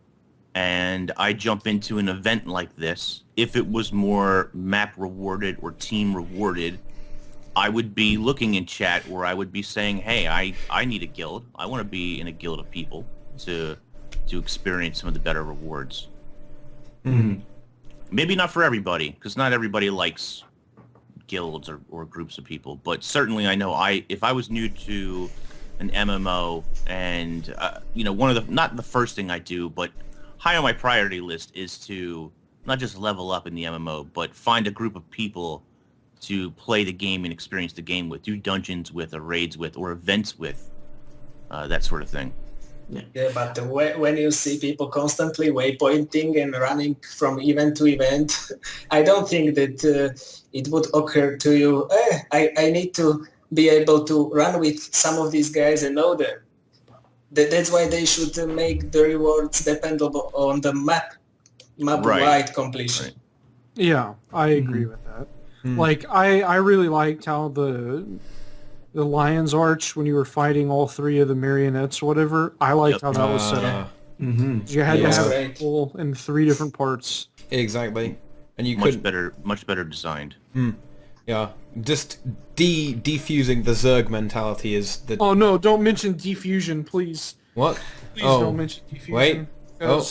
and I jump into an event like this, if it was more map rewarded or team rewarded, I would be looking in chat where I would be saying, hey, I need a guild. I want to be in a guild of people to experience some of the better rewards. Mm-hmm. Maybe not for everybody, because not everybody likes guilds or groups of people, but certainly I know if I was new to an MMO and, one of the, not the first thing I do, but high on my priority list is to not just level up in the MMO, but find a group of people to play the game and experience the game with, do dungeons with, or raids with, or events with, that sort of thing. Yeah, but when you see people constantly waypointing and running from event to event, I don't think that it would occur to you, I need to be able to run with some of these guys and know them. That's why they should make the rewards dependable on the map-wide completion. Right. Yeah, I agree with that. Like, I really liked how the Lion's Arch, when you were fighting all three of the marionettes or whatever, I liked how that was set up. You had to have people in 3 different parts. Exactly. And you much better designed. Yeah. Just defusing the Zerg mentality is the... Oh no, don't mention defusion, please. What? Please don't mention defusion. Wait. Oh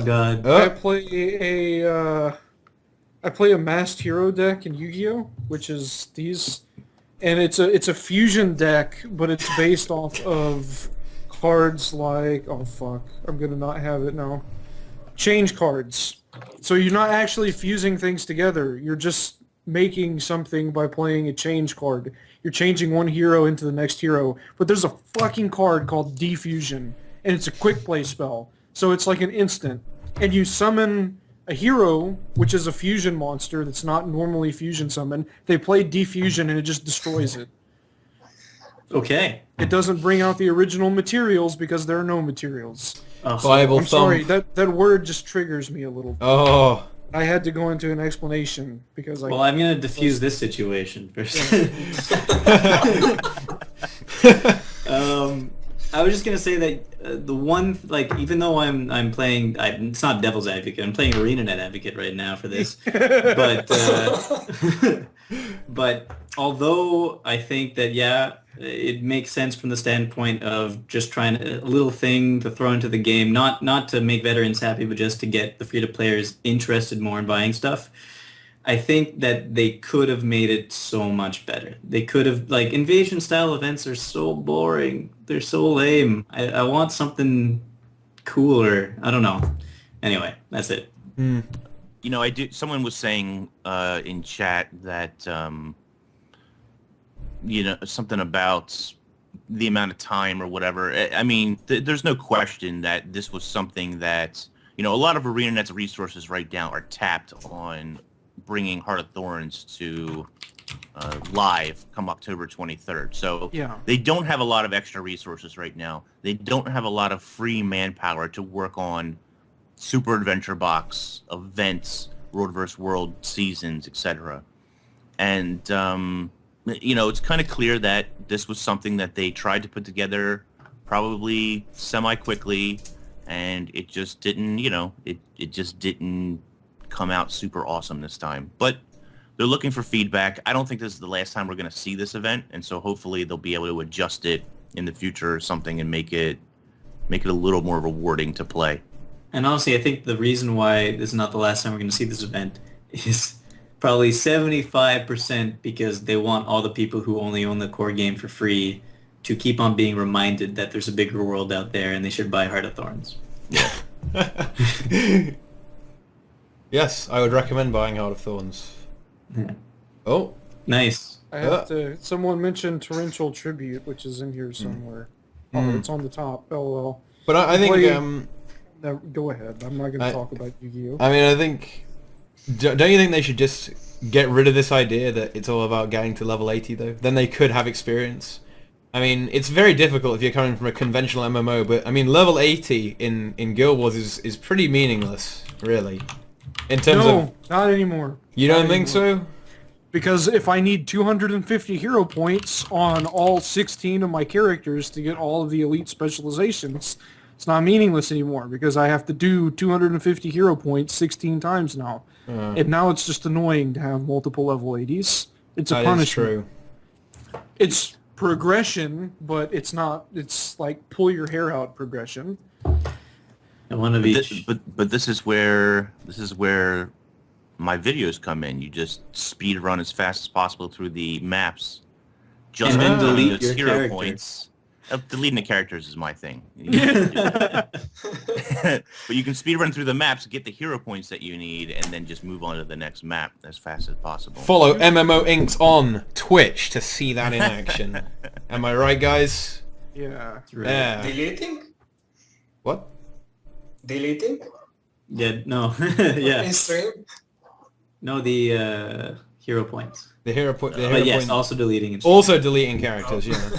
god. I play a masked hero deck in Yu-Gi-Oh, which is these, and it's a fusion deck, but it's based off of cards like, oh fuck, I'm gonna not have it now. Change cards. So you're not actually fusing things together. You're just making something by playing a change card. You're changing one hero into the next hero, but there's a fucking card called Defusion, and it's a quick play spell. So it's like an instant, and you summon a hero, which is a fusion monster that's not normally fusion summoned. They play Defusion, and it just destroys it. Okay. It doesn't bring out the original materials because there are no materials. Bible I'm thumb. sorry, that word just triggers me a little bit. Oh. I had to go into an explanation because Well, I'm going to diffuse this situation first. I was just going to say that the one, like, even though I'm playing, it's not Devil's Advocate, I'm playing ArenaNet Advocate right now for this, but but although I think that, yeah, it makes sense from the standpoint of just trying a little thing to throw into the game, not to make veterans happy, but just to get the free-to players interested more in buying stuff. I think that they could have made it so much better. They could have, like, invasion-style events are so boring. They're so lame. I want something cooler. I don't know. Anyway, that's it. Someone was saying in chat that, something about the amount of time or whatever. I mean, there's no question that this was something that, a lot of ArenaNet's resources right now are tapped on bringing Heart of Thorns to live come October 23rd. So they don't have a lot of extra resources right now. They don't have a lot of free manpower to work on Super Adventure Box, events, World vs. World seasons, etc. And, it's kind of clear that this was something that they tried to put together probably semi-quickly, and it just didn't, it just didn't come out super awesome this time. But they're looking for feedback. I don't think this is the last time we're going to see this event, and so hopefully they'll be able to adjust it in the future or something and make it a little more rewarding to play. And honestly, I think the reason why this is not the last time we're going to see this event is probably 75% because they want all the people who only own the core game for free to keep on being reminded that there's a bigger world out there and they should buy Heart of Thorns. Yeah. Yes, I would recommend buying Heart of Thorns. Yeah. Oh. Nice. I have to. Someone mentioned Torrential Tribute, which is in here somewhere. Oh, it's on the top. LOL. But I think... Go ahead. I'm not going to talk about Yu-Gi-Oh. I mean, I think Don't you think they should just get rid of this idea that it's all about getting to level 80 though? Then they could have experience. I mean, it's very difficult if you're coming from a conventional MMO, but I mean, level 80 in Guild Wars is pretty meaningless, really. In terms of... not anymore. You don't think so? Because if I need 250 hero points on all 16 of my characters to get all of the elite specializations, it's not meaningless anymore because I have to do 250 hero points 16 times now. And now it's just annoying to have multiple level 80s. It's a punishment. That is true. It's progression, but it's not. It's like pull your hair out progression. And one of each. But this is where my videos come in. You just speed run as fast as possible through the maps. Just And then delete those your hero character. points. Deleting the characters is my thing. But you can speed run through the maps, get the hero points that you need, and then just move on to the next map as fast as possible. Follow MMO Inks on Twitch to see that in action. Am I right, guys? Yeah. Yeah. Deleting? What? Deleting? Yeah, no. Yeah. In stream? No, the hero points. The hero point. The hero But yes, point. also deleting and Also deleting characters. Yeah.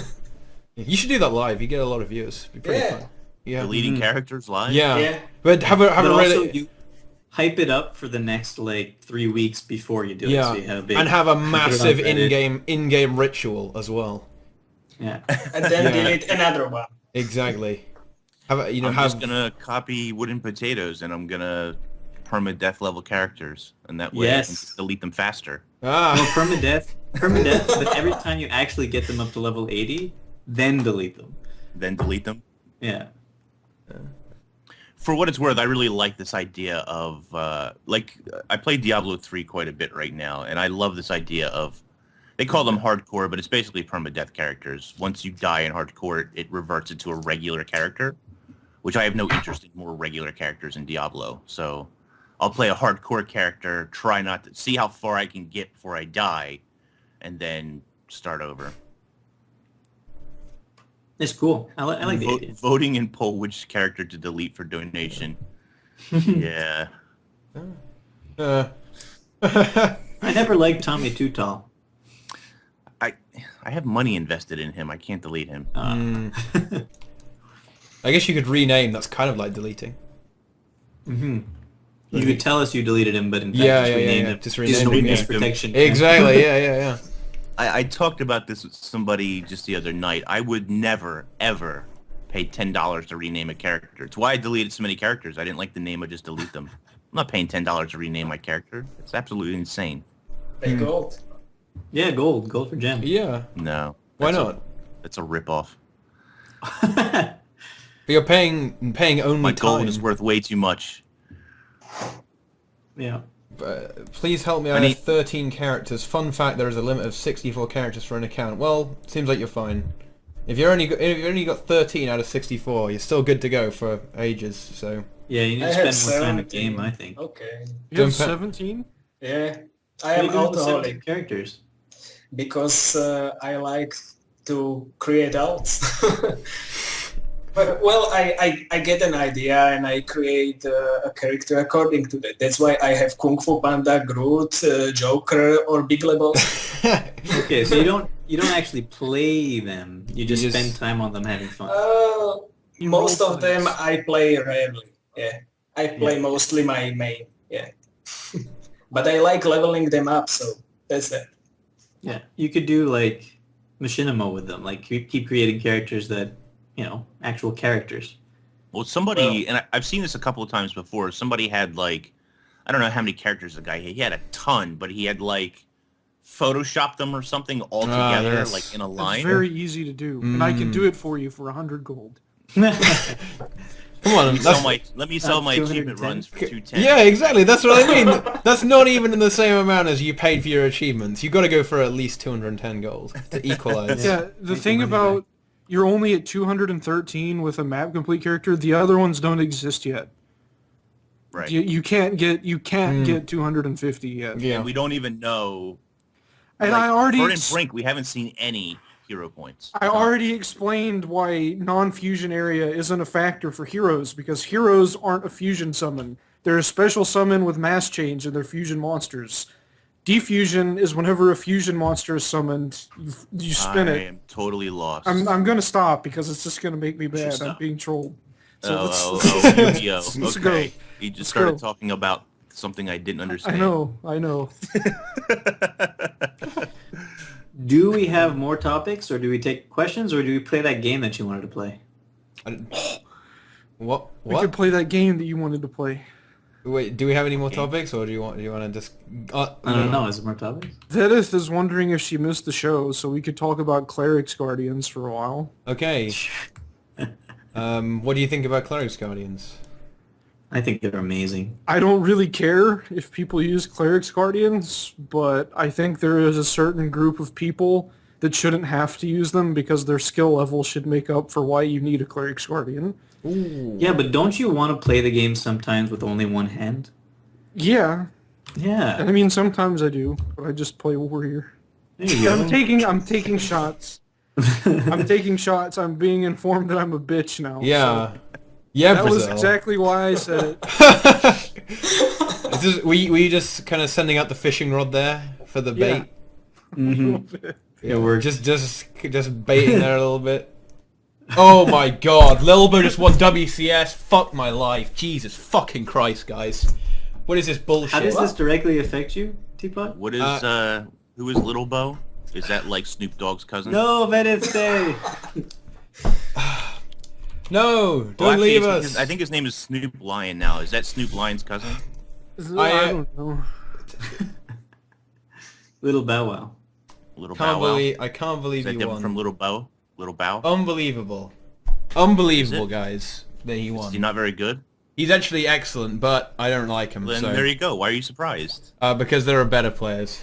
You should do that live. You get a lot of views. It'd be pretty Yeah. fun. Yeah. Deleting characters live? Yeah. Yeah. But have a But also really. you hype it up for the next like 3 weeks before you do it. Yeah, So you have a big, and have a put it on massive Reddit. in-game ritual as well. Yeah. And then Yeah. delete another one. Exactly. Have a, I'm just gonna copy wooden potatoes and I'm gonna permadeath level characters, and that way I can Yes. just delete them faster. No, ah. permadeath, but every time you actually get them up to level 80, then delete them. Then delete them. Yeah. For what it's worth, I really like this idea of, I play Diablo 3 quite a bit right now, and I love this idea of, they call them hardcore, but it's basically permadeath characters. Once you die in hardcore, it reverts it to a regular character, which I have no interest in more regular characters in Diablo. So I'll play a hardcore character, try not to, see how far I can get before I die, and then start over. It's cool. I like the idea. Voting and poll which character to delete for donation. Yeah. Uh, I never liked Tommy Too Tall. I have money invested in him. I can't delete him. I guess you could rename. That's kind of like deleting. You could tell us you deleted him, but in fact Yeah, just yeah, renamed yeah. him. Just Just rename him, witness yeah. protection. Exactly. Yeah. I talked about this with somebody just the other night. I would never, ever pay $10 to rename a character. It's why I deleted so many characters. I didn't like the name. I just delete them. I'm not paying $10 to rename my character. It's absolutely insane. Pay gold. Yeah, gold for gem. Yeah. No. Why That's not? That's a rip-off. But you're paying only My time. gold is worth way too much. Yeah. Please help me. I I have need- 13 characters. Fun fact: there is a limit of 64 characters for an account. Well, seems like you're fine. If you only got 13 out of 64, you're still good to go for ages. So Yeah, you need I to had spend more time in the 17. game, I think. Okay. You have Don't pa- 17? Yeah. I What am do you do with the 17 alcoholic characters. because I like to create alts. But, well, I get an idea and I create a character according to that. That's why I have Kung Fu Panda, Groot, Joker, or Big Lebowski. Okay, so you don't actually play them. You just spend time on them having fun. Most roll of them plays. I play rarely. Yeah, I play mostly my main. Yeah, but I like leveling them up, so that's it. Yeah, you could do like machinima with them. Like keep creating characters that, actual characters. Well, somebody, and I've seen this a couple of times before, somebody had like, I don't know how many characters the guy had. He had a ton, but he had like photoshopped them or something all together, yes. like in a It's line. very easy to do, and I can do it for you for 100 gold. come on, Let me sell my 210. achievement runs for 210. yeah, exactly. That's what I mean. That's not even in the same amount as you paid for your achievements. You got to go for at least 210 gold to equalize. Yeah, the Make thing your money about you're only at 213 with a map complete character. The other ones don't exist yet. Right. You can't get 250 yet. Yeah. And we don't even know. And like, I already Bird and Brink, we haven't seen any. hero points. I already explained why non-fusion area isn't a factor for heroes, because heroes aren't a fusion summon. They're a special summon with mass change and they're fusion monsters. Defusion is whenever a fusion monster is summoned, you spin I it. am totally lost. I'm gonna stop because it's just gonna make me bad. I'm stop. being trolled. So Yu-Gi-Oh! let's Okay. go. He just Let's started go. talking about something I didn't understand. I know. Do we have more topics, or do we take questions, or do we play that game that you wanted to play? What? We could play that game that you wanted to play. Wait, do we have any more topics, or do you want to just? I don't know. Is there more topics? Vedith is wondering if she missed the show, so we could talk about Clerics Guardians for a while. Okay. What do you think about Clerics Guardians? I think they're amazing. I don't really care if people use Clerics Guardians, but I think there is a certain group of people that shouldn't have to use them because their skill level should make up for why you need a Clerics Guardian. Ooh. Yeah, but don't you want to play the game sometimes with only one hand? Yeah, Yeah. I mean sometimes I do, but I just play Warrior. There you go. I'm taking shots. I'm taking shots. I'm being informed that I'm a bitch now. Yeah. so Yeah, that was Brazil. exactly why I said it. Were you just kind of sending out the fishing rod there for the Yeah. bait? Mhm. Yeah, we're Just baiting there a little bit. Oh my god, Lilbo just won WCS. Fuck my life. Jesus fucking Christ, guys. What is this bullshit? How does this directly affect you, Teapot? What is who is Little Bo? Is that like Snoop Dogg's cousin? No, Vedith, stay. No, don't Well, actually, leave us. I think his name is Snoop Lion now. Is that Snoop Lion's cousin? I don't know. Little Bow Wow. Little Bow Wow? I can't believe Is that you different won. from Little Bow? Little Bow? Unbelievable. Unbelievable, Is it? guys. That he Is won. he not very good? He's actually excellent, but I don't like him. Then so. there you go. Why are you surprised? Because there are better players.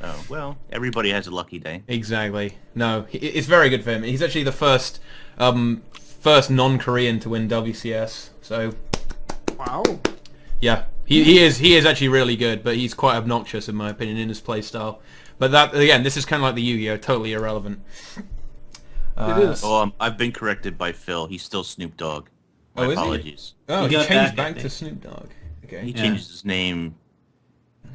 Oh, well, everybody has a lucky day. Exactly. No, it's very good for him. He's actually the first non-Korean to win WCS. So Wow. yeah, he is actually really good, but he's quite obnoxious in my opinion in his play style. But that again, this is kind of like the Yu-Gi-Oh, totally irrelevant. It is. Oh, I've been corrected by Phil. He's still Snoop Dogg. My Oh, is he? apologies. Oh, He he got changed back, I back to think. Snoop Dogg. Okay. He Yeah. changes his name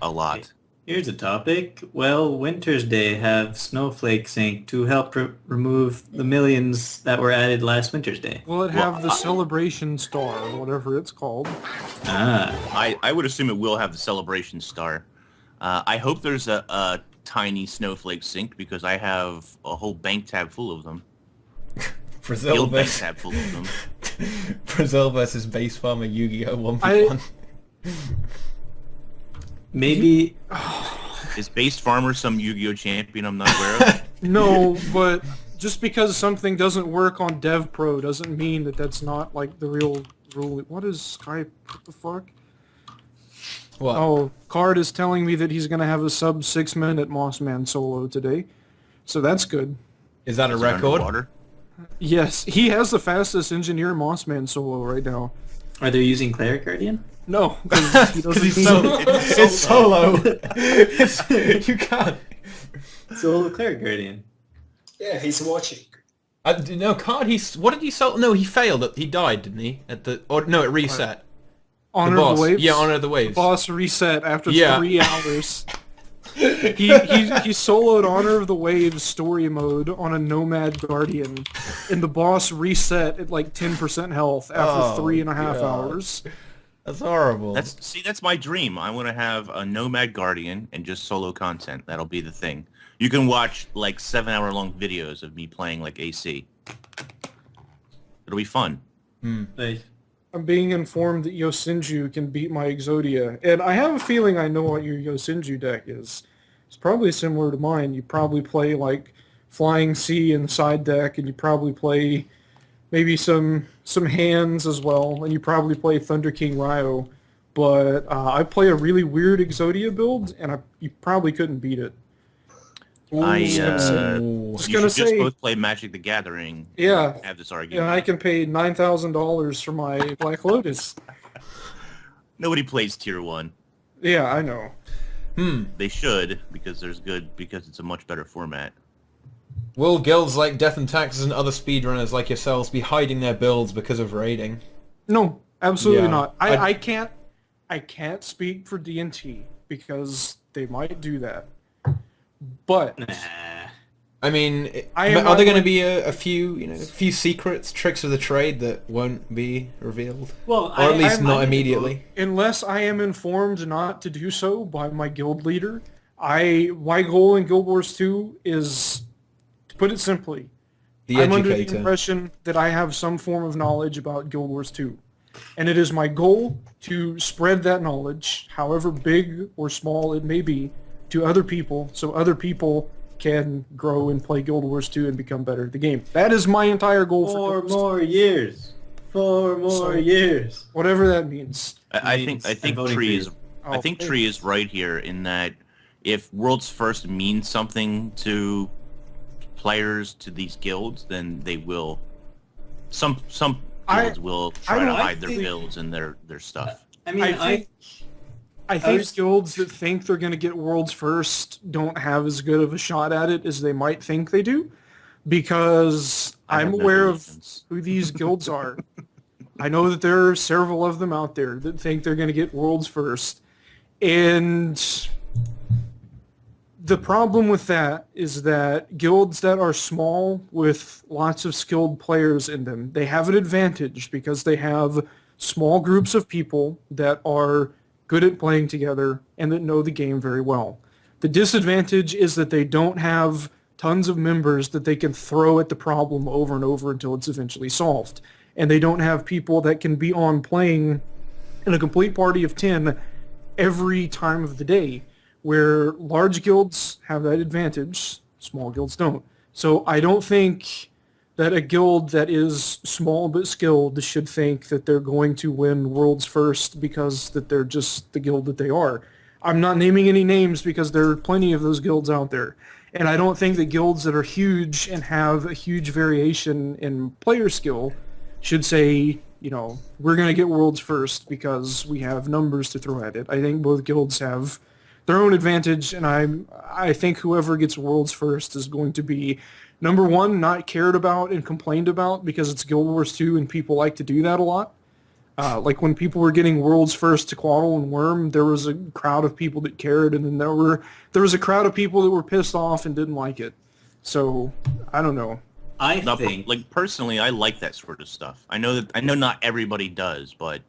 a lot. Here's a topic. Well, Winter's Day have Snowflake Sync to help remove the millions that were added last Winter's Day. Will it have the Celebration Star, or whatever it's called? Ah. I would assume it will have the celebration star. I hope there's a tiny snowflake sink because I have a whole bank tab full of them. Brazil Guild bank versus tab full of them. Brazil versus Base Farmer Yu-Gi-Oh 1v1. Maybe... Is Based Farmer some Yu-Gi-Oh champion I'm not aware of? No, but just because something doesn't work on DevPro doesn't mean that that's not like the real rule. What is Skype? What the fuck? What? Oh, Card is telling me that he's going to have a sub 6-minute Mossman solo today. So that's good. Is that a Is it record? underwater? Yes, he has the fastest engineer Mossman solo right now. Are they using Cleric Guardian? No, because he doesn't He's need solo. it. It's solo. You can't. So Cleric Guardian. Yeah, he's watching. No, Card. What did he sell? No, he failed. He died, didn't he? No, it reset. Honor the of boss. the Waves. Yeah, Honor of the Waves. Boss reset after Yeah. 3 hours. He soloed Honor of the Waves story mode on a Nomad Guardian, and the boss reset at like 10% health after 3.5 God. hours. That's horrible. That's my dream. I want to have a Nomad Guardian and just solo content. That'll be the thing. You can watch like 7-hour-long videos of me playing like AC. It'll be fun. Like, I'm being informed that Yosinju can beat my Exodia, and I have a feeling I know what your Yosinju deck is. It's probably similar to mine. You probably play like Flying Sea in the side deck, and you probably play maybe some hands as well, and you probably play Thunder King Ryo. But I play a really weird Exodia build, and you probably couldn't beat it. Ooh. You Just should gonna just say, both play Magic the Gathering. Yeah. And have this and argument. I can pay $9,000 for my Black Lotus. Nobody plays Tier 1. Yeah, I know. They should because it's a much better format. Will guilds like Death and Taxes and other speedrunners like yourselves be hiding their builds because of raiding? No, absolutely Yeah. not. I can't speak for D&T because they might do that. But Nah. I mean, I am are not there going to going- be a few secrets, tricks of the trade that won't be revealed? Well, Or at least I'm- not I'm- immediately? unless I am informed not to do so by my guild leader, my goal in Guild Wars 2 is, to put it simply, The I'm under the educator. impression that I have some form of knowledge about Guild Wars 2. And it is my goal to spread that knowledge, however big or small it may be, to other people so other people can grow and play Guild Wars 2 and become better at the game. That is my entire goal for 4 Guild Wars 2, more years. 4 more So- years. whatever that means. I means think I'm voting Tree for you. is Oh, I think thanks. Tree is right here in that if World's First means something to players to these guilds, then they will. Some guilds will try to don't hide their think- builds and their stuff. I mean, I think was- guilds that think they're going to get worlds first don't have as good of a shot at it as they might think they do, because I I'm have no aware of delusions. who these guilds are. I know that there are several of them out there that think they're going to get worlds first, and the problem with that is that guilds that are small with lots of skilled players in them, they have an advantage because they have small groups of people that are good at playing together and that know the game very well. The disadvantage is that they don't have tons of members that they can throw at the problem over and over until it's eventually solved. And they don't have people that can be on playing in a complete party of 10 every time of the day, where large guilds have that advantage, small guilds don't. So I don't think that a guild that is small but skilled should think that they're going to win worlds first because that they're just the guild that they are. I'm not naming any names because there are plenty of those guilds out there. And I don't think that guilds that are huge and have a huge variation in player skill should say, we're going to get worlds first because we have numbers to throw at it. I think both guilds have their own advantage, and I think whoever gets worlds first is going to be, number one, not cared about and complained about because it's Guild Wars 2 and people like to do that a lot. Like when people were getting worlds first to Quaddle and Worm, there was a crowd of people that cared, and then there was a crowd of people that were pissed off and didn't like it. So I don't know. I No, think like personally, I like that sort of stuff. I know not everybody does, but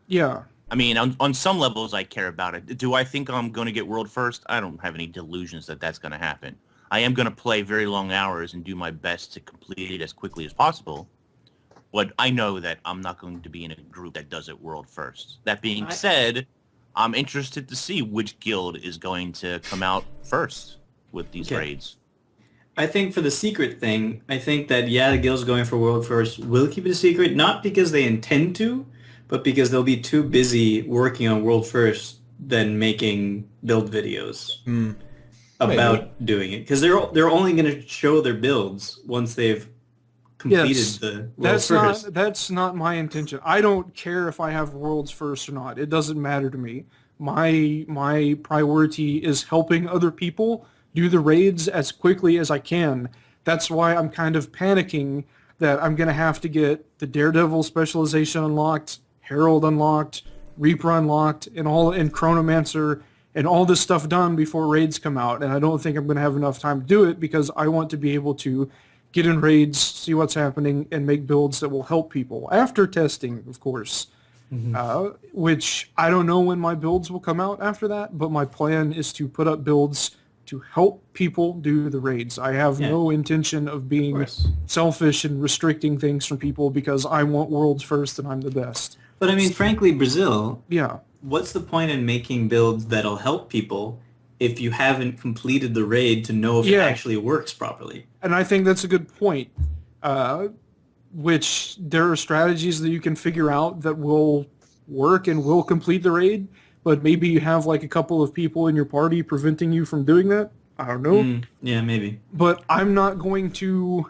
Yeah. I mean, on some levels, I care about it. Do I think I'm going to get world first? I don't have any delusions that that's going to happen. I am going to play very long hours and do my best to complete it as quickly as possible. But I know that I'm not going to be in a group that does it world first. That being said, I'm interested to see which guild is going to come out first with these Okay. raids. I think for the secret thing, I think that, the guilds going for world first will keep it a secret, not because they intend to, but because they'll be too busy working on world first than making build videos about doing it. Because they're only going to show their builds once they've completed Yes, the world That's first. that's not my intention. I don't care if I have worlds first or not. It doesn't matter to me. My priority is helping other people do the raids as quickly as I can. That's why I'm kind of panicking that I'm going to have to get the Daredevil specialization unlocked, Herald unlocked, Reaper unlocked, and Chronomancer and all this stuff done before raids come out. And I don't think I'm going to have enough time to do it because I want to be able to get in raids, see what's happening, and make builds that will help people. After testing, of course, which I don't know when my builds will come out after that, but my plan is to put up builds to help people do the raids. I have no intention of being course. selfish and restricting things from people because I want worlds first and I'm the best. But I mean, frankly, Brazil, Yeah. what's the point in making builds that'll help people if you haven't completed the raid to know if it actually works properly? And I think that's a good point, which there are strategies that you can figure out that will work and will complete the raid, but maybe you have like a couple of people in your party preventing you from doing that. I don't know. Yeah, maybe. But I'm not going to,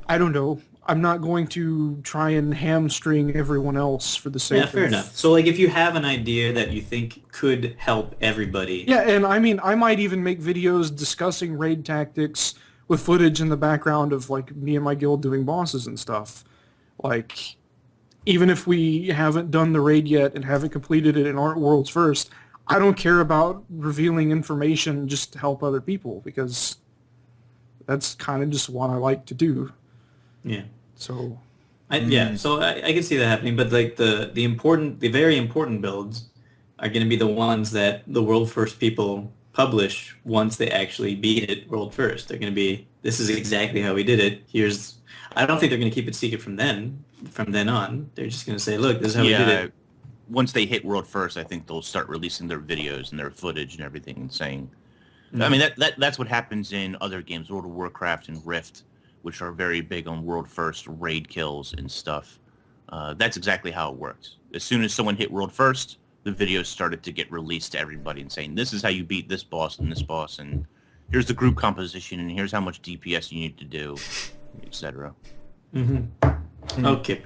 I don't know, I'm not going to try and hamstring everyone else for the sake Yeah, of... fair enough. So, like, if you have an idea that you think could help everybody... Yeah, and I mean, I might even make videos discussing raid tactics with footage in the background of like me and my guild doing bosses and stuff. Like, even if we haven't done the raid yet and haven't completed it and aren't worlds first, I don't care about revealing information just to help other people, because that's kind of just what I like to do. Yeah. So, so I can see that happening, but like the very important builds are going to be the ones that the world first people publish once they actually beat it world first. They're going to be, this is exactly how we did it. I don't think they're going to keep it secret from then on. They're just going to say, look, this is how we did it. Once they hit world first, I think they'll start releasing their videos and their footage and everything and saying, I mean, that's what happens in other games, World of Warcraft and Rift, which are very big on world first raid kills and stuff. That's exactly how it works. As soon as someone hit world first, the videos started to get released to everybody and saying, this is how you beat this boss, and here's the group composition, and here's how much DPS you need to do, etc. Okay.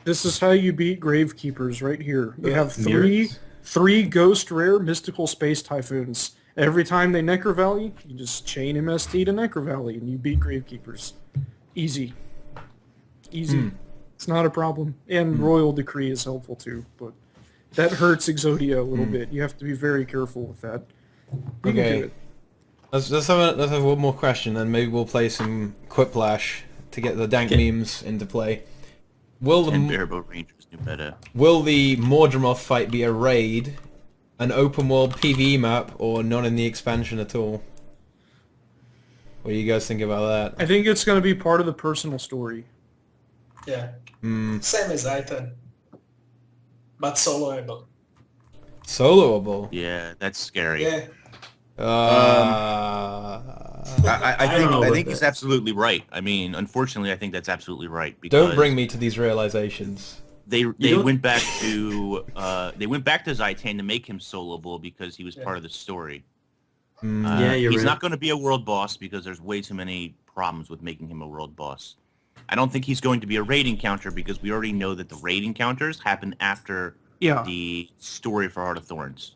this is how you beat Gravekeepers right here. You have Mirrors. three ghost rare mystical space typhoons. Every time they Necro Valley, you just chain MST to Necro Valley and you beat Gravekeepers. Easy. It's not a problem. And Royal Decree is helpful too, but that hurts Exodia a little bit. You have to be very careful with that. You can do it. Let's have one more question, then maybe we'll play some Quiplash to get the dank memes into play. And Barebow Rangers new meta. Will the Mordramoth fight be a raid, an open world PvE map, or not in the expansion at all? What do you guys think about that? I think it's going to be part of the personal story. Yeah. Same as Iton. But soloable. Soloable? Yeah, that's scary. Yeah. I think he's absolutely right. I mean, unfortunately, I think that's absolutely right. Because Don't bring me to these realizations. They went back to Zaitan to make him soloable because he was part of the story. He's not going to be a world boss because there's way too many problems with making him a world boss. I don't think he's going to be a raid encounter because we already know that the raid encounters happen after the story for Heart of Thorns.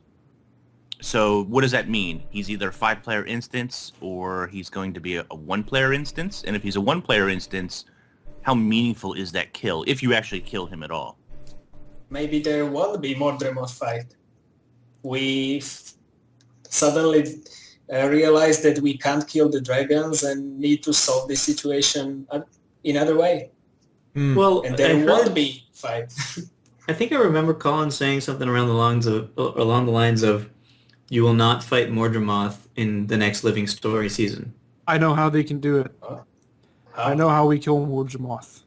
So what does that mean? He's either a 5-player instance or he's going to be a 1-player instance. And if he's a 1-player instance, how meaningful is that kill, if you actually kill him at all? Maybe there won't be more Dremoth fight. We suddenly realize that we can't kill the dragons and need to solve this situation in other way. Well, and there won't be fight. I think I remember Colin saying something along the lines of, "You will not fight Mordramoth in the next Living Story season." I know how they can do it. I know how we kill Mordramoth.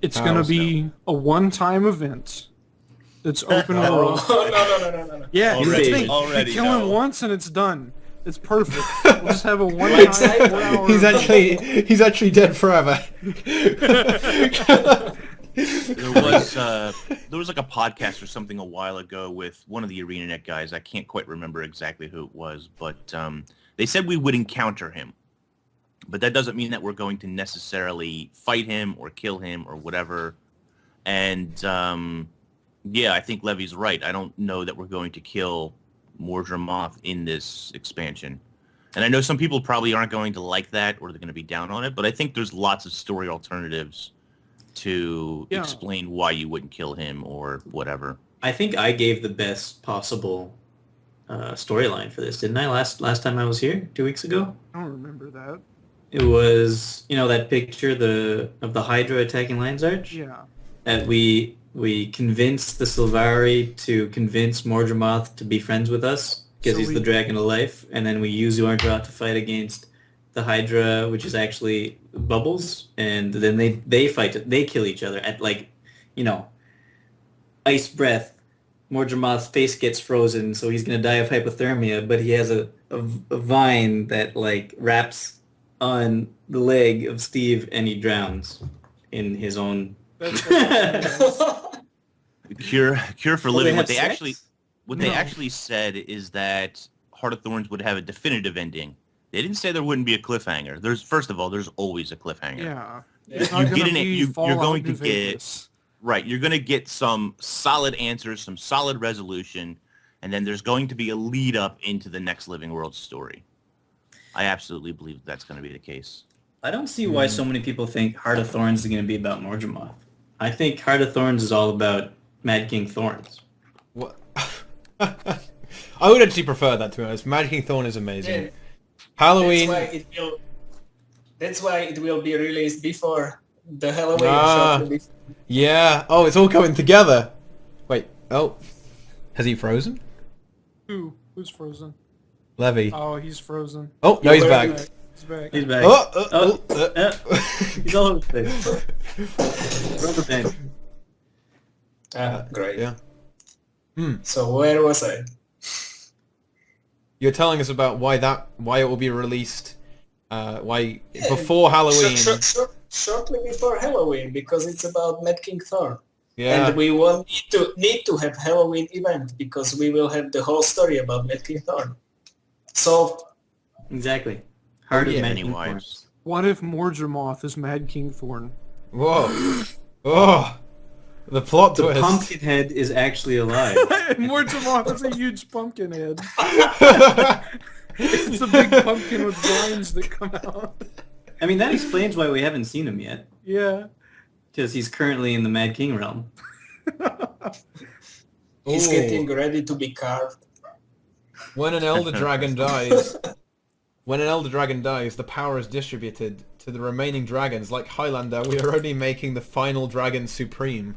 It's going to be a one-time event. It's open world. No. Yeah, Already, you kill him once and it's done. It's perfect. We'll just have a one-time 4-hour He's actually dead forever. There was like a podcast or something a while ago with one of the ArenaNet guys. I can't quite remember exactly who it was, but they said we would encounter him. But that doesn't mean that we're going to necessarily fight him or kill him or whatever. And I think Levy's right. I don't know that we're going to kill Mordramoth in this expansion. And I know some people probably aren't going to like that or they're going to be down on it, but I think there's lots of story alternatives to explain why you wouldn't kill him or whatever. I think I gave the best possible storyline for this, didn't I? Last time I was here, 2 weeks ago. I don't remember that. It was, that picture of the Hydra attacking Lion's Arch. Yeah. That we convinced the Sylvari to convince Mordramoth to be friends with us because he's the Dragon of Life, and then we use Yordra to fight against the Hydra, which is actually Bubbles, and then they fight. They kill each other at ice breath. Mordramoth's face gets frozen, so he's gonna die of hypothermia. But he has a vine that wraps on the leg of Steve, and he drowns in his own. Cure for living. What they No. actually said is that Heart of Thorns would have a definitive ending. They didn't say there wouldn't be a cliffhanger. There's always a cliffhanger. Yeah. You get in it. You're going to get right. You're going to get some solid answers, some solid resolution, and then there's going to be a lead up into the next Living World story. I absolutely believe that's going to be the case. I don't see why so many people think Heart of Thorns is going to be about Morgemoth. I think Heart of Thorns is all about Mad King Thorns. What? I would actually prefer that, to be honest. Mad King Thorn is amazing. Yeah. Halloween. That's why it will be released before the Halloween. Shortly before. Yeah. Oh, it's all coming together. Wait. Oh. Has he frozen? Who's frozen? Levy. Oh, he's frozen. Oh, no, he's back. He's back. He's back. He's all over the place. Rubber band. Great. Yeah. So where was I? You're telling us about why it will be released, before Halloween. Shortly before Halloween, because it's about Mad King Thorn. Yeah. And we won't need to have Halloween event because we will have the whole story about Mad King Thorn. So Exactly. Heart of Mad King Pennywise. Thorns. What if Morgemoth is Mad King Thorn? Whoa. Oh. The plot The twist. Pumpkinhead is actually alive. Morgemoth is a huge pumpkin head. It's a big pumpkin with vines that come out. I mean, that explains why we haven't seen him yet. Yeah. Because he's currently in the Mad King realm. he's Ooh. getting ready to be carved. When an elder dragon dies, the power is distributed to the remaining dragons. Like Highlander, we are only making the final dragon supreme.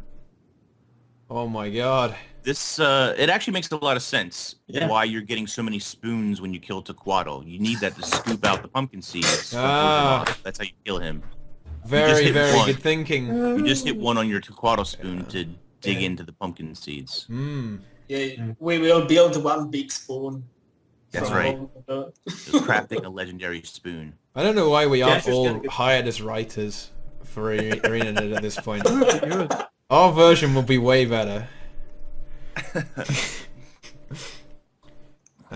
Oh my god. This it actually makes a lot of sense Yeah. why you're getting so many spoons when you kill Tequatl. You need that to scoop out the pumpkin seeds. That's how you kill him. Very, hit very one. good thinking. You just hit one on your Tequatl spoon to dig into the pumpkin seeds. Yeah, we will build one big spoon. That's from right. all the- Just crafting a legendary spoon. I don't know why we aren't Jasper's got a all good- hired as writers for ArenaNet at this point. Good. Our version will be way better. I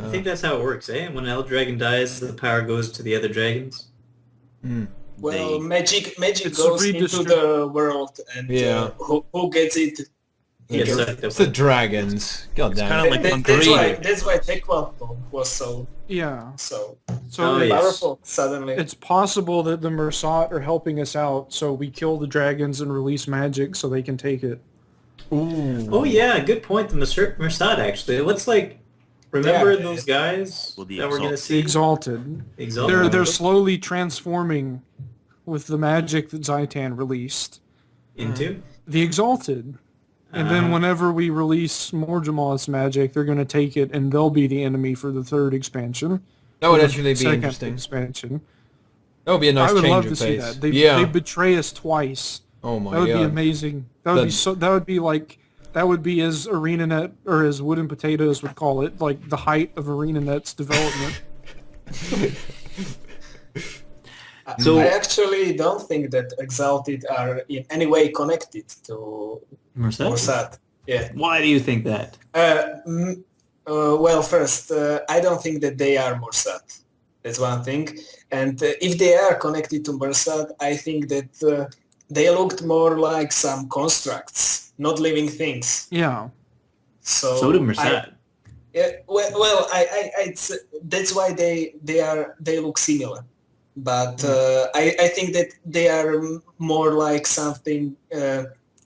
think that's how it works, eh? When an elder dragon dies, the power goes to the other dragons. Well, They- magic It's goes into redistrib- the world, and Yeah. who gets it? Yes, It's the dragons. God damn kinda it. like That's why Tequatl was so Yeah. so So Oh, yeah. powerful suddenly. it's possible that the Mersat are helping us out, so we kill the dragons and release magic so they can take it. Ooh. Oh yeah, good point. The Mersat actually. Let's remember Yeah. those guys Well, the that we're gonna The see. Exalted. Exalted. They're slowly transforming with the magic that Zaitan released. into. The Exalted. And then whenever we release Morgemoth's magic, they're going to take it and they'll be the enemy for the third expansion. That would The actually be second interesting. expansion. That would be a nice I would change love of to see pace. that. They Yeah. betray us twice. Oh my That would be god. amazing. That would be so. That would be as ArenaNet or as Wooden Potatoes would call it, like the height of ArenaNet's development. So- I actually don't think that Exalted are in any way connected to Morsad. Yeah. Why do you think that? Well, first, I don't think that they are Morsad. That's one thing. And if they are connected to Morsad, I think that they looked more like some constructs, not living things. Yeah. So did Mersat. That's why they look similar. But I think that they are more like something,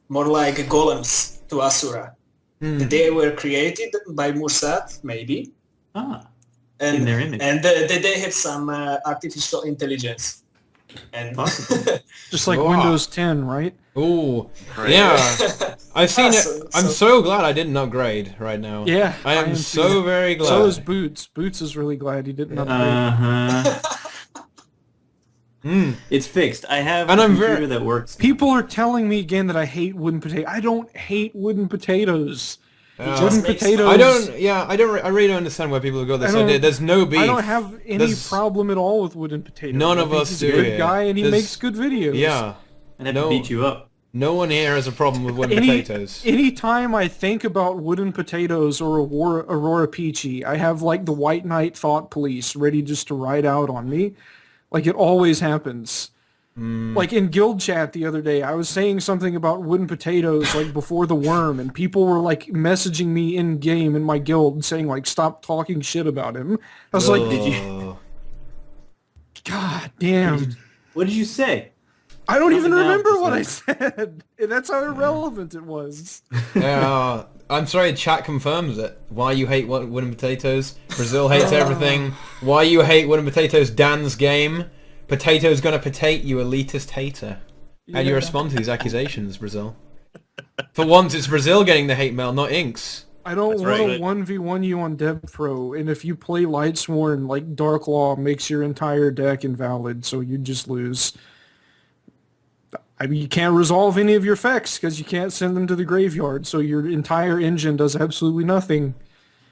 more like golems to Asura. They were created by Mursat, maybe. And, In their image. And they have some artificial intelligence. And Just like Wow. Windows 10, right? Ooh. Right. Yeah. I've seen it. So- I'm so glad I didn't upgrade right now. Yeah. I am too. so very glad. So is Boots. Boots is really glad he didn't upgrade. Uh-huh. It's fixed. I have And a I'm computer very- that works. People are telling me again that I hate wooden potatoes. I don't hate wooden potatoes. Yeah. Wooden makes- potatoes. I really don't understand why people go this I don't- idea. There's no beef. I don't have any There's- problem at all with wooden potatoes. None I of think us he's do a good here. guy and he There's- makes good videos. Yeah. I'd have No. to beat you up. No one here has a problem with wooden potatoes. Anytime I think about wooden potatoes or Aurora Peachy, I have like the White Knight Thought Police ready just to ride out on me. Like it always happens. Like in guild chat the other day, I was saying something about wooden potatoes like before the worm, and people were like messaging me in game in my guild saying like stop talking shit about him. I was like, Ugh. God damn. What did you say? I don't Tell even me now remember what what you I said. And that's how irrelevant it was. Yeah, I'm sorry, chat confirms it. Why you hate wooden potatoes? Brazil hates everything. Why you hate wooden potatoes? Dan's game. Potatoes gonna potate you, elitist hater. How do you respond to these accusations, Brazil? For once, it's Brazil getting the hate mail, not Inks. I don't That's want right. to 1v1 you on Dev Pro, and if you play Lightsworn, like Dark Law makes your entire deck invalid, so you just lose. I mean, you can't resolve any of your effects because you can't send them to the graveyard, so your entire engine does absolutely nothing.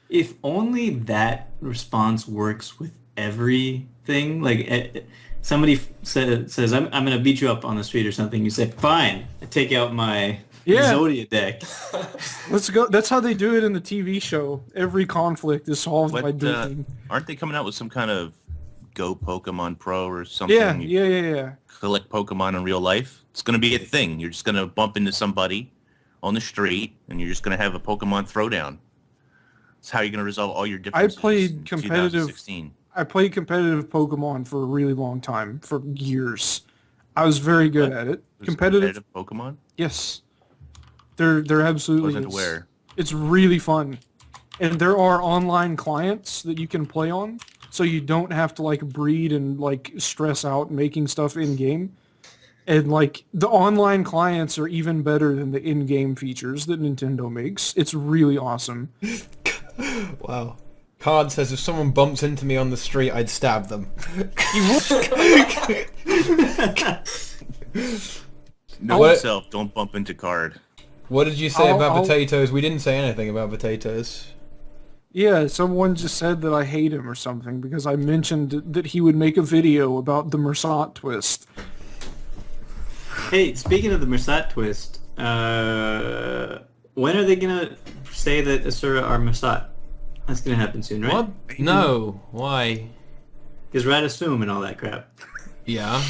If only that response works with everything. Like somebody says, I'm going to beat you up on the street or something. You say, fine. I take out my Exodia deck. Let's go. That's how they do it in the TV show. Every conflict is solved by dueling. Aren't they coming out with some kind of Go Pokemon Pro or something? Yeah. Collect Pokemon in real life. It's going to be a thing. You're just going to bump into somebody on the street, and you're just going to have a Pokemon throwdown. That's how you're going to resolve all your differences. I played in competitive. 2016. I played competitive Pokemon for a really long time, for years. I was very good at it. There's Competitive Pokemon? Yes. They're absolutely Wasn't aware. It's really fun. And there are online clients that you can play on, so you don't have to like breed and like stress out making stuff in game. And like the online clients are even better than the in-game features that Nintendo makes. It's really awesome. Wow. Card says if someone bumps into me on the street, I'd stab them. Know What- yourself. Don't bump into Card. What did you say about I'll- potatoes? We didn't say anything about potatoes. Yeah, someone just said that I hate him or something because I mentioned that he would make a video about the Mersat twist. Hey, speaking of the Mersat twist, when are they going to say that Asura are Mersat? That's going to happen soon, right? What? No. Why? Because Radasum and all that crap. Yeah.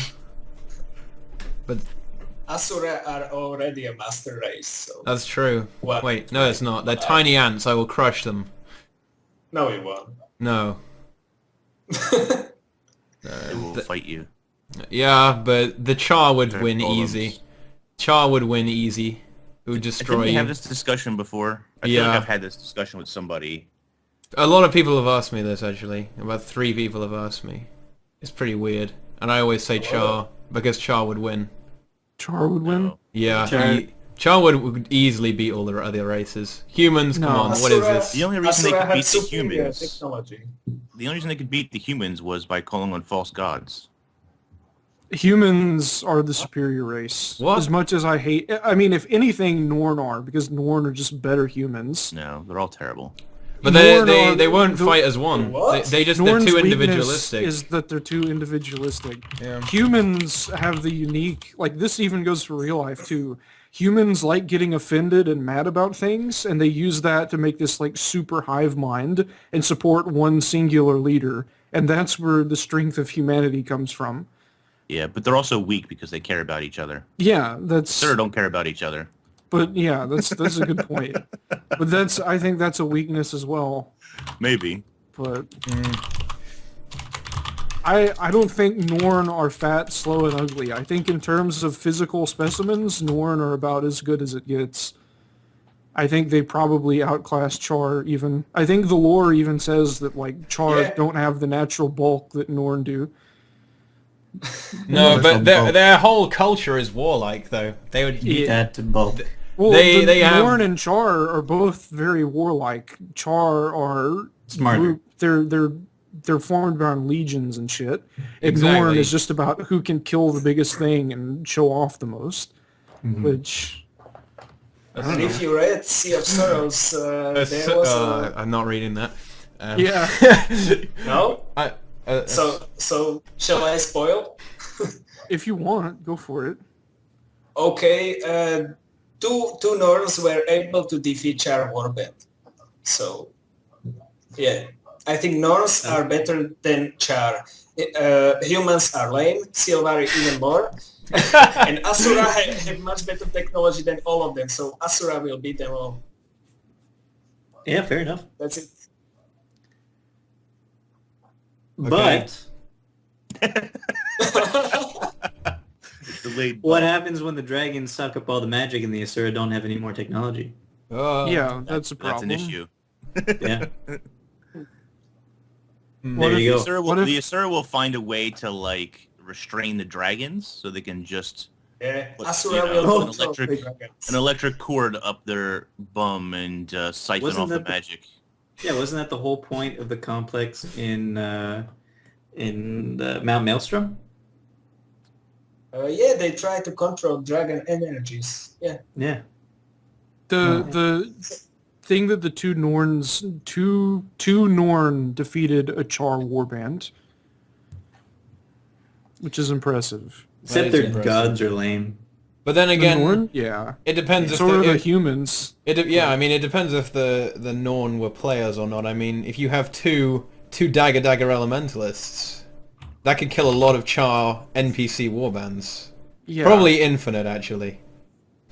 But Asura are already a master race, so that's true. What? Wait, no it's not. They're tiny ants. I will crush them. no, it won't. No. They will fight you. Yeah, but the Char would They're win golems. easy. Char would win easy. It would destroy Didn't we you. have this discussion before? I feel Yeah. like I've had this discussion with somebody. A lot of people have asked me this, actually. About 3 people have asked me. It's pretty weird. And I always say Char, because Char would win. Char would win. No. Yeah, Char- Char would easily beat all the other races. Humans, come No. on, what is Asura- this? The only reason Asura they could had beat the superior humans. technology. The only reason they could beat the humans was by calling on false gods. Humans are the superior race. What? As much as I hate... I mean, if anything, Norn are, because Norn are just better humans. No, they're all terrible. But Norn they are- won't the- fight as one. What? They're Norn's too weakness individualistic. is that they're too individualistic. Yeah. Humans have the unique... Like, this even goes for real life, too. Humans like getting offended and mad about things, and they use that to make this, like, super hive mind and support one singular leader. And that's where the strength of humanity comes from. Yeah, but they're also weak because they care about each other. Yeah, that's... Sir don't care about each other. But yeah, that's a good point. But I think that's a weakness as well. Maybe. But I don't think Norn are fat, slow, and ugly. I think in terms of physical specimens, Norn are about as good as it gets. I think they probably outclass Char even. I think the lore even says that like Char Yeah. don't have the natural bulk that Norn do. No, but bulk. their whole culture is warlike, though. They would... Beat that to bulk. Well, They have- Norn and Char are both very warlike. Char are Smarter. They're formed around legions and shit. And Exactly. Norn is just about who can kill the biggest thing and show off the most. Which And if you read Sea of Sorrows, there was I'm not reading that. yeah, no. I, So shall I spoil? if you want, go for it. Okay, two Norns were able to defeat Char Warband. So, yeah, I think Norns are better than Char. Humans are lame, Silvari even more, and Asura have much better technology than all of them. So Asura will beat them all. Yeah, fair enough. That's it. But Delayed. What happens when the dragons suck up all the magic and the Asura don't have any more technology? Yeah, that's a That's problem. an issue. Yeah. What There if you The go. Asura will, What if- the Asura will find a way to like restrain the dragons, so they can just Yeah, But, Asura you know, will an control electric- the dragons. an electric cord up their bum and siphon Wasn't off the that the- magic. Yeah, wasn't that the whole point of the complex in Mount Maelstrom? Yeah, they try to control dragon energies. Yeah. Yeah. The thing that the two Norn defeated a Char warband, which is impressive. Except is their impressive. gods are lame. But then The again, Norn, yeah. it depends if So are the if- humans. yeah, I mean, it depends if the Norn were players or not. I mean, if you have two dagger elementalists, that could kill a lot of Char NPC warbands. Yeah. Probably infinite, actually,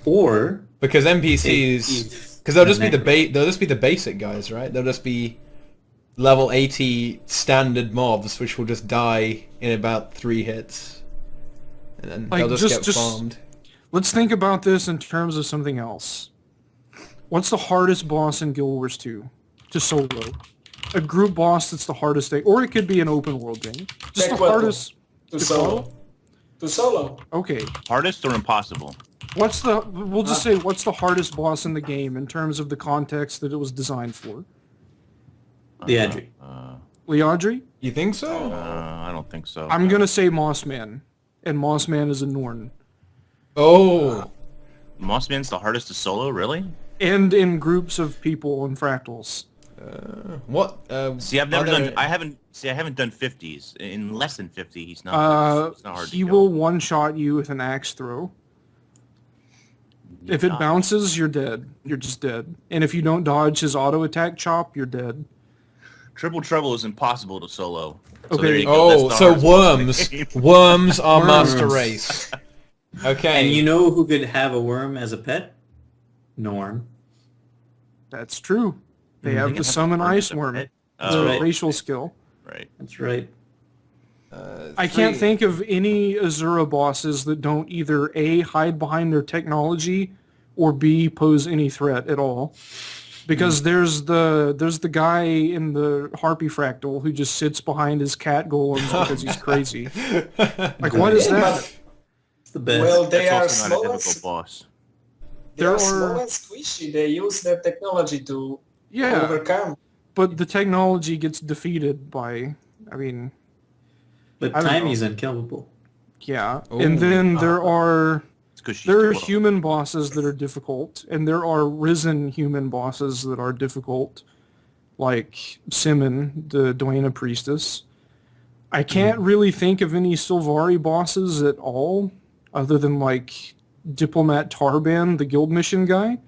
Or because NPCs, because they'll just be they'll just be the basic guys, right? They'll just be level 80 standard mobs, which will just die in about 3 hits, and then Like, they'll just get just- farmed. Let's think about this in terms of something else. What's the hardest boss in Guild Wars 2 to solo? A group boss that's the hardest thing, or it could be an open world thing. Just the Tech weapon. hardest. To To solo. To solo. Okay. Hardest or impossible? We'll just say what's the hardest boss in the game in terms of the context that it was designed for? the Adri. Liadri? You think so? I don't think so. I'm gonna say Mossman, and Mossman is a Norn. Oh, Mossman's the hardest to solo, really? And in groups of people and fractals. what? See, I've never are there- done. I haven't done 50s. In less than 50, he's not. It's not hard He to will kill. one-shot you with an axe throw. If it Yeah. bounces, you're dead. You're just dead. And if you don't dodge his auto attack chop, you're dead. Triple Trouble is impossible to solo. So Okay. there you go. That's Oh, the so hardest boss in the worms. game. Worms are Worms. master race. Okay. And you know who could have a worm as a pet? Norn. That's true. They They have can the have summon worms ice as a worm. pet. The Oh, right. racial skill. right. That's right. I can't think of any Azura bosses that don't either A, hide behind their technology, or B, pose any threat at all. Because there's the guy in the Harpy Fractal who just sits behind his cat golems because he's crazy. Like, what is Yeah, that? It's the best. Well, they That's are also not a small difficult boss. they There are small are- and squishy. They use their technology to Yeah, overcome. but the technology gets defeated by, I mean, But I don't Timey's know. unkillable. yeah. Ooh. And then there are... It's 'cause she's There are too little. human bosses that are difficult, and there are risen human bosses that are difficult, like Simon, the Duena priestess. I can't really think of any Sylvari bosses at all, other than like Diplomat Tarban, the guild mission guy.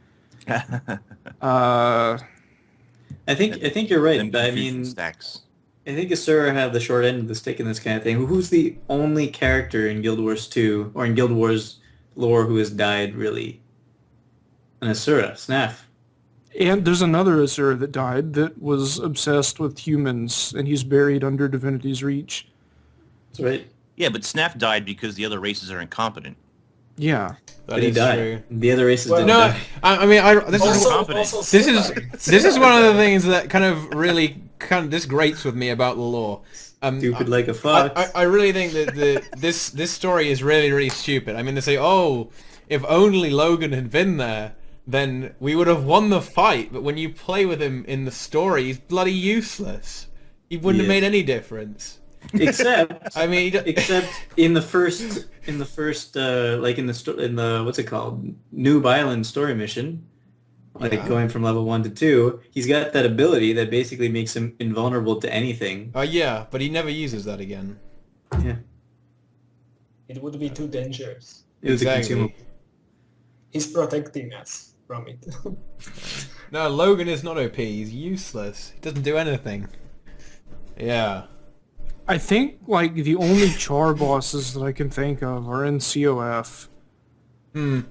I think you're right. Them But I confusion mean, stacks. I think Asura have the short end of the stick in this kind of thing. Who's the only character in Guild Wars 2 or in Guild Wars lore who has died really? An Asura, Snaf. And there's another Azur that died that was obsessed with humans, and he's buried under Divinity's Reach. That's right. Yeah, but Snaf died because the other races are incompetent. Yeah. That But he is died. true. The other races Well, didn't No, die. I mean, this is Confident. this is one of the things that kind of really this grates with me about the lore. Stupid like a fox. I really think that this story is really stupid. I mean, they say, oh, if only Logan had been there, then we would have won the fight. But when you play with him in the story, he's bloody useless. He wouldn't have Yeah. made any difference. Except I mean, except in the first like in the what's it called, Noob Island story mission, like Yeah. going from level 1 to 2, he's got that ability that basically makes him invulnerable to anything. yeah, but he never uses that again. Yeah, It would be too dangerous. it was a Exactly. consumable. He's protecting us from it. No, Logan is not OP. He's useless. He doesn't do anything. Yeah. I think like the only Char bosses that I can think of are in COF. And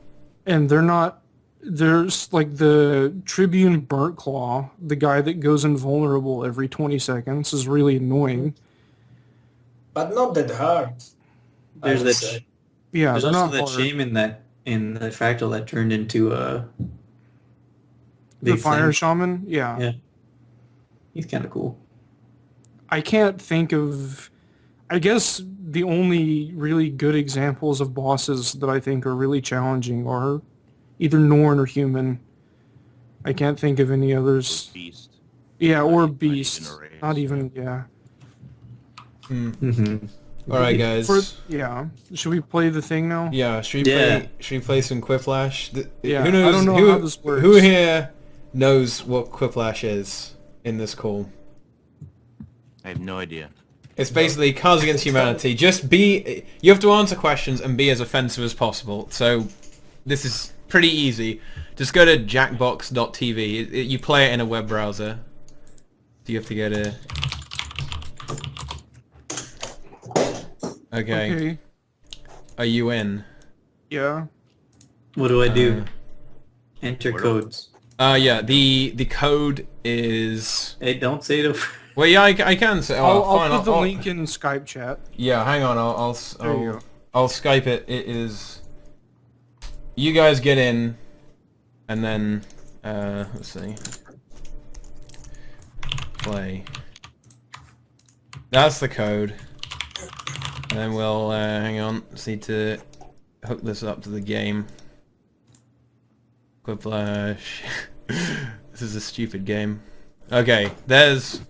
they're not. There's like the Tribune Burnt Claw, the guy that goes invulnerable every 20 seconds, is really annoying. but not that hard. I There's would that. say. Yeah, There's they're also not that hard. shame in the fractal that turned into a The big fire flame. shaman, yeah. Yeah, he's kind of cool. I can't think of. I guess the only really good examples of bosses that I think are really challenging are either Norn or human. I can't think of any others. Beast. Yeah, or Not even beast. a race, Not yeah. even, yeah. Mm-hmm. All right, guys. Yeah. Should we play the thing now? Yeah, should we play some Quiplash? Yeah, Who knows? I don't know who, how this works. Who here knows what Quiplash is in this call? I have no idea. It's basically Cards Against Humanity. Just be... You have to answer questions and be as offensive as possible. So this is pretty easy. Just go to jackbox.tv. You play it in a web browser. So you have to go to... Okay. Are you in? Yeah. What do I do? Enter Where- codes. Yeah, the code is... Hey, don't say it over. Well, yeah, I can say... Oh, I'll fine, put the link in Skype chat. Yeah, hang on, There you go. I'll Skype it. It is... You guys get in, and then, let's see. Play. That's the code. And then we'll, hang on, just need to hook this up to the game. Quiplash. This is a stupid game. Okay, there's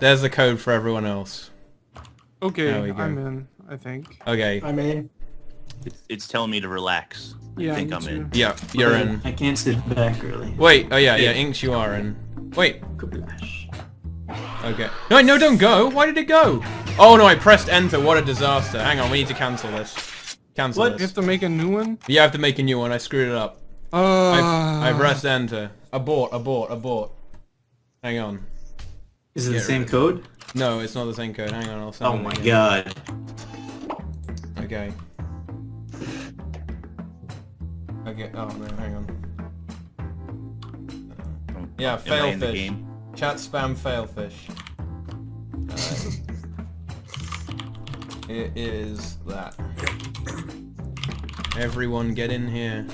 the code for everyone else. There Okay, we go. I'm in, I think. Okay, I mean, It's telling me to relax. Yeah, I think me I'm too. in. yeah, you're in. I can't sit back really. Wait, oh yeah, Inks, you are in. Wait, Quiplash. okay. No, don't go! Why did it go? Oh no, I pressed enter, what a disaster. Hang on, we need to cancel this. Cancel What? You this. have to make a new one? You have to make a new one, I screwed it up. I pressed enter. Abort. Hang on. Is it the Get same rid of code? No, it's not the same code. Hang on, I'll send Oh it my again. god. Okay. Okay, oh no, hang on. Yeah, Am I in the failfish. game? Chat spam failfish. It is that. Everyone get in here.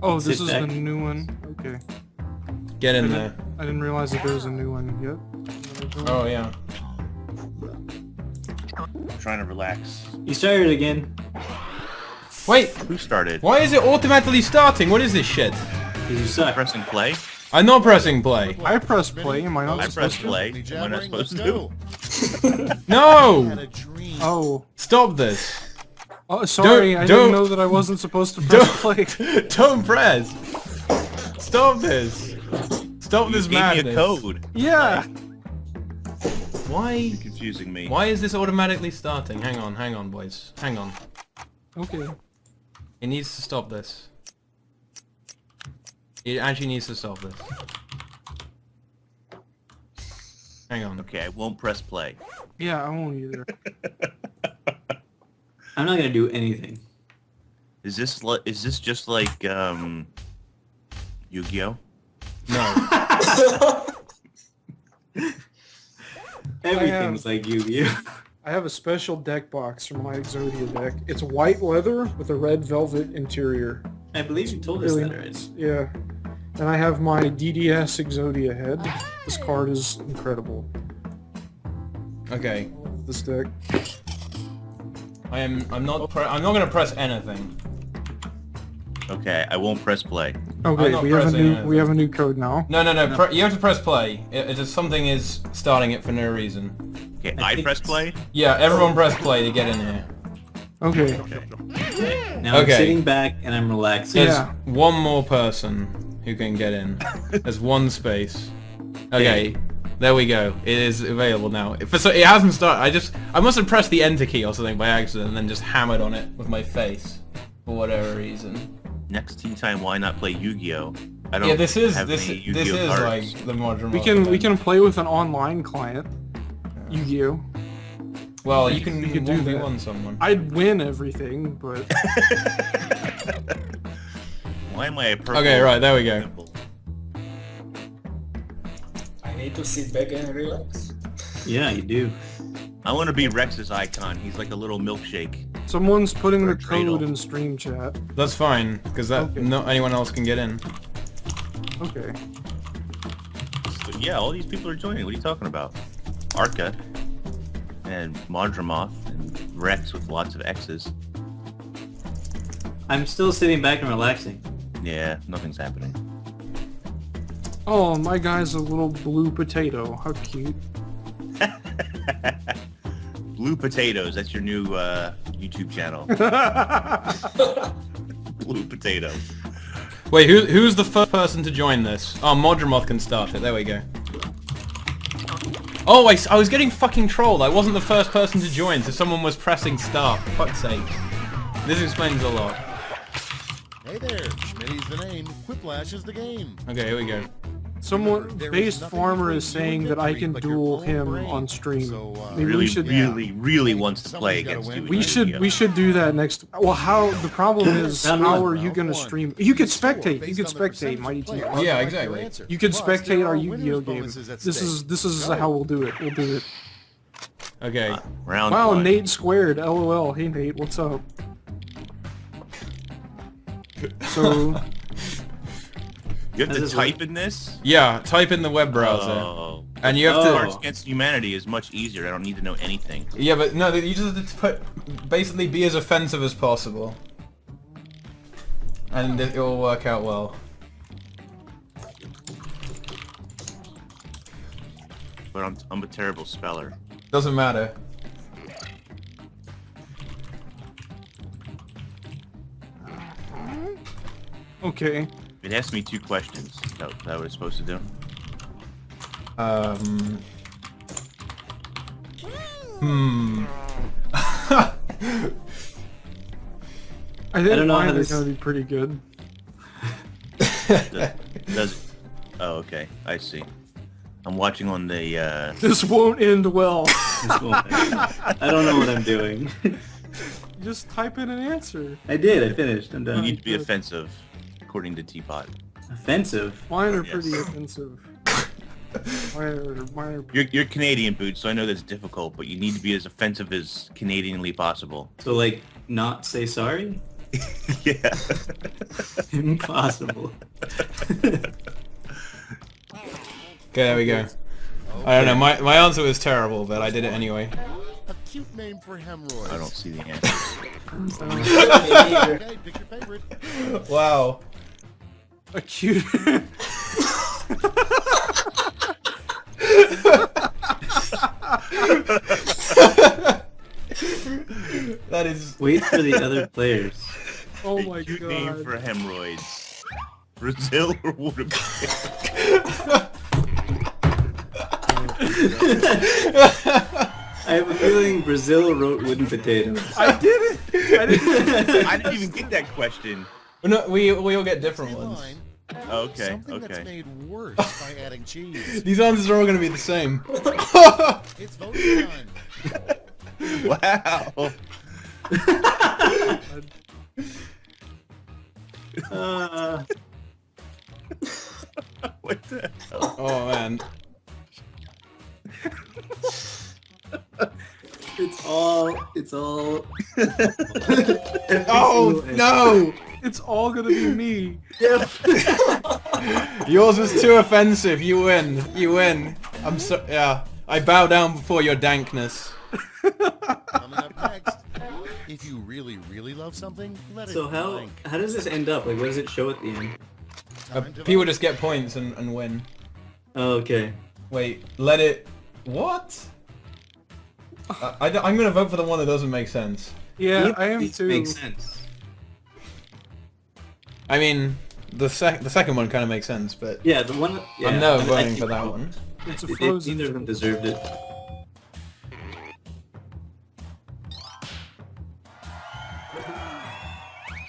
Oh, this Sit is back. the new one. Okay. Get in there. I didn't realize that there was a new one yet. Oh yeah. I'm trying to relax. You started again. Wait, Who started? why is it automatically starting? What is this shit? 'Cause you suck. Pressing play? I'm not pressing play. I pressed play. Am I not I supposed pressed to? play. Am I not supposed to? No! Oh. Stop this. Oh, sorry. I don't- didn't know that I wasn't supposed to press play. Don't press. Stop this. Stop You this gave me madness. a code. Yeah. Why? You're confusing me. Why is this automatically starting? Hang on, boys. Hang on. Okay. It needs to stop this. It actually needs to stop this. Hang on. Okay, I won't press play. Yeah, I won't either. I'm not gonna do anything. Is this just like Yu-Gi-Oh? No. Everything's like Yu-Gi-Oh. I have a special deck box from my Exodia deck. It's white leather with a red velvet interior. I believe you told us Really that already. nice. Yeah. And I have my DDS Exodia head. This card is incredible. Okay. This deck. I'm not gonna press anything. Okay, I won't press play. Okay, not we have a pressing new anything. we have a new code now. No. You have to press play. Something is starting it for no reason. Okay, I I think press it's- play? Yeah, everyone press play to get in here. Okay. Okay. Now Okay. I'm sitting back and I'm relaxing. There's Yeah. one more person who can get in. There's one space. Okay, there we go. It is available now. So it hasn't started. I must have pressed the enter key or something by accident and then just hammered on it with my face for whatever reason. Next tea time, why not play Yu-Gi-Oh? I don't Yeah, this is have any this Yu-Gi-Oh is cards. like the modern. We can play with an online client. Yu-Gi-Oh. Well, you can we can do 1v1 someone. I'd win everything, but Why am I a purple? Okay, right, there we go. Simple? I need to sit back and relax. Yeah, you do. I want to be Rex's icon. He's like a little milkshake. Someone's putting the Dreidel. code in stream chat. That's fine, because that Okay. not anyone else can get in. Okay. So, yeah, all these people are joining. What are you talking about? Arca and Mondramoth and Rex with lots of X's. I'm still sitting back and relaxing. Yeah, nothing's happening. Oh, my guy's a little blue potato. How cute. Blue Potatoes. That's your new YouTube channel. Blue Potato. Wait, who's the first person to join this? Oh, Modramoth can start it. There we go. Oh, I was getting fucking trolled. I wasn't the first person to join, so someone was pressing start. For fuck's sake. This explains a lot. Hey there, Schmitty's the name, Quiplash is the game. Okay, here we go. Someone, There is Based nothing Farmer between is you saying and that I victory can but your duel own him brain. on stream. So, Maybe Really, we should. really wants to play Somebody's against gotta you. win. We should do that next. Well, how the problem is, Round how one. are you gonna stream? You could spectate. You could spectate Mighty Teapot. Yeah, exactly. You could spectate our Yu-Gi-Oh game. This is how we'll do it. We'll do it. Okay. Round Wow, one. Nate squared. LOL. Hey Nate, what's up? So You have How to does it type in this? Yeah, type in the web browser. Oh. And you have Oh. to... Cards Against Humanity is much easier. I don't need to know anything. Yeah, but no, you just have to basically be as offensive as possible. And it will work out well. But I'm a terrible speller. Doesn't matter. okay. It asked me 2 questions. Is that what it's supposed to do? I think don't know how mine are this- gonna be pretty good. Does Oh, okay. I see. I'm watching on the This won't end well. I don't know what I'm doing. Just type in an answer. I did. I finished. I'm You done. need to be offensive, according to Teapot. Offensive. Mine are Yes. pretty offensive. Mine are You're Canadian, Boots, so I know that's difficult, but you need to be as offensive as Canadianly possible. So like, not say sorry? Yeah. Impossible. Okay, there we go. I don't know, my answer was terrible, but I did it anyway. A cute name for hemorrhoids. I don't see the answer. Okay, pick your favorite. Wow. a cute. That is... Wait for the other players. Oh my Cute name god. for hemorrhoids. Brazil or Waterbury? I have a feeling Brazil wrote wooden potatoes. I did it. I did it. I didn't even get that question. No, we all get different Say ones. line, Okay, something that's okay. made worse by adding cheese. These answers are all going to be the same. It's voting time. Wow. What the hell? Oh man. It's all. Oh no! It's all gonna be me. Yours was too offensive. You win. You win. I'm so... Yeah. I bow down before your dankness. Coming up next, if you really, really love something, let So it how blank. how does this end up? Like, what does it show at the end? Time to People vote. just get points and win. Oh, okay. Wait, let it... What? I'm gonna vote for the one that doesn't make sense. Yeah, I am These too. Makes sense. I mean, the second one kind of makes sense, but Yeah, the one. Yeah, I'm never I voting think for that one. It's a Neither frozen. of them deserved it.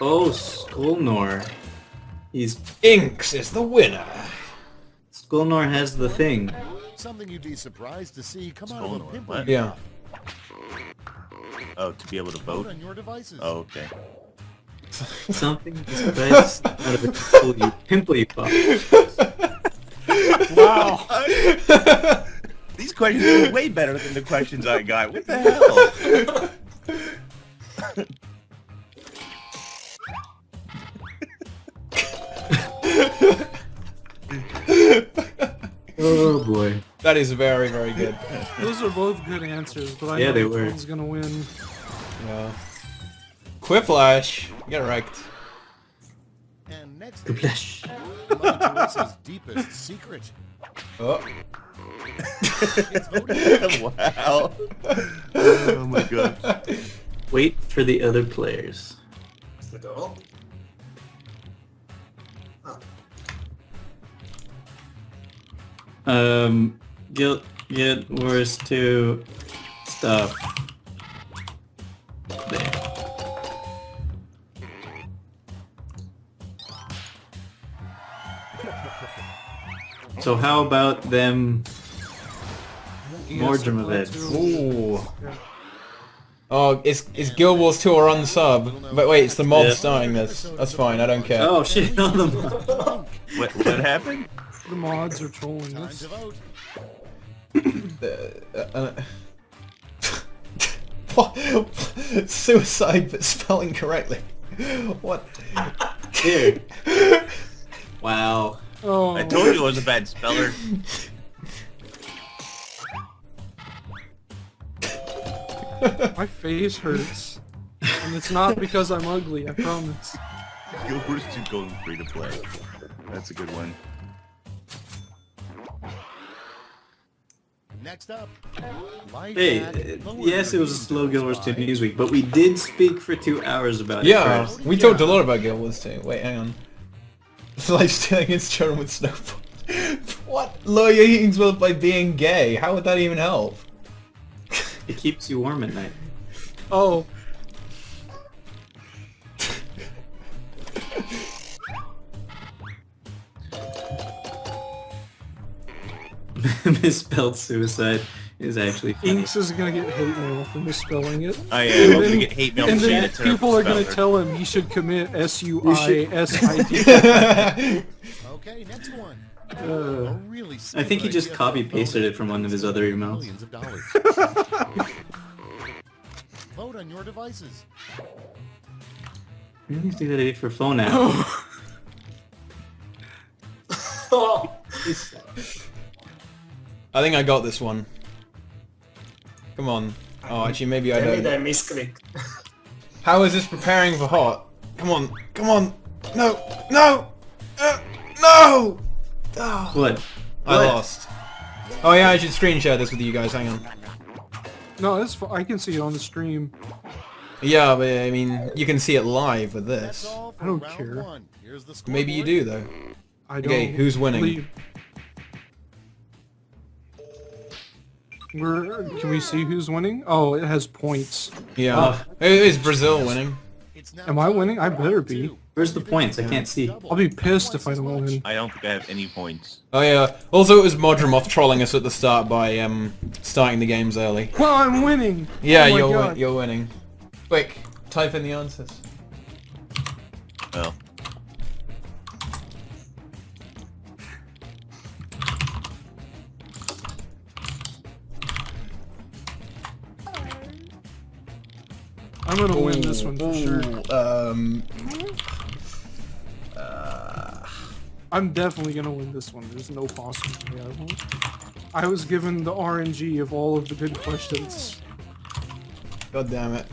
Oh, Skolnor. He's Inks is the winner. Skolnor has the thing. Something you'd be surprised to see come out of a Skolnor, pimple. what? Yeah. Oh, to be able to Vote vote? on your devices. Oh, okay. Something expressed out of a pimply pop. Wow. These questions are way better than the questions I got. What the hell? Oh boy. That is very, very good. Those are both good answers, but I Yeah, know they which were. one's gonna win. Yeah. Quiplash. Get wrecked. And next, Flash. Mother Teresa's deepest secret. Oh. It's voting. Wow. Oh my god. Wait for the other players. Let's go. Get worse to stuff. There. So how about them more Yes, drum of that it? too. Ooh. Oh, it's Guild Wars 2 or on sub. But wait, it's the mod Yeah. starting this. That's fine, I don't care. Oh shit, on them. What happened? The mods are trolling Time us. to vote. What? Suicide, but spelling correctly. What? Here. Wow. Oh, I told you I was a bad speller. my face hurts. And it's not because I'm ugly, I promise. Guild Wars 2 going free to play. That's a good one. Next up, Life Hey, at Lower yes, it was a Games slow Guild Wars 2 by- Newsweek, but we did speak for 2 hours about it Yeah, first. we talked a lot about Guild Wars 2. Wait, hang on. Life stealing against children with snowball. What? Lower your heating bills by being gay? How would that even help? It keeps you warm at night. Oh, Misspelled suicide is actually funny. Inks is gonna get hate mail for misspelling it. I am And hoping to then- get hate mail And from then Shannon Turner people for are gonna speller. tell him he should commit SUISID. Okay, next one. Uh, A really I think he stupid just idea copy for pasted voting it from one of his other emails. millions of dollars. Vote on your devices. I need to do that for phone app. Oh, I think I got this one. Come on. Oh, actually, maybe I damn it, I don't. misclicked. How is this preparing for hot? Come on, come on. No, no, no! Oh, What? I What? lost. Oh yeah, I should screen share this with you guys. Hang on. no, that's I can see it on the stream. Yeah, but I mean, you can see it live with That's this. all for I don't round care. one. Here's the Maybe you scoreboard. do though. I don't. Okay, who's winning? believe- Can we see who's winning? Oh, it has points. Yeah. Is Brazil winning? It's now Am I time winning? for I round better be. two. Where's the points? I can't see. I'll be pissed if I don't win. I don't think I have any points. Oh yeah. Also, it was Modromov trolling us at the start by starting the games early. Well, I'm winning. Yeah, Oh my you're God. you're winning. Quick, type in the answers. Well, I'm gonna win this one for sure. I'm definitely gonna win this one. There's no possible way I won't. I was given the RNG of all of the good questions. God damn it.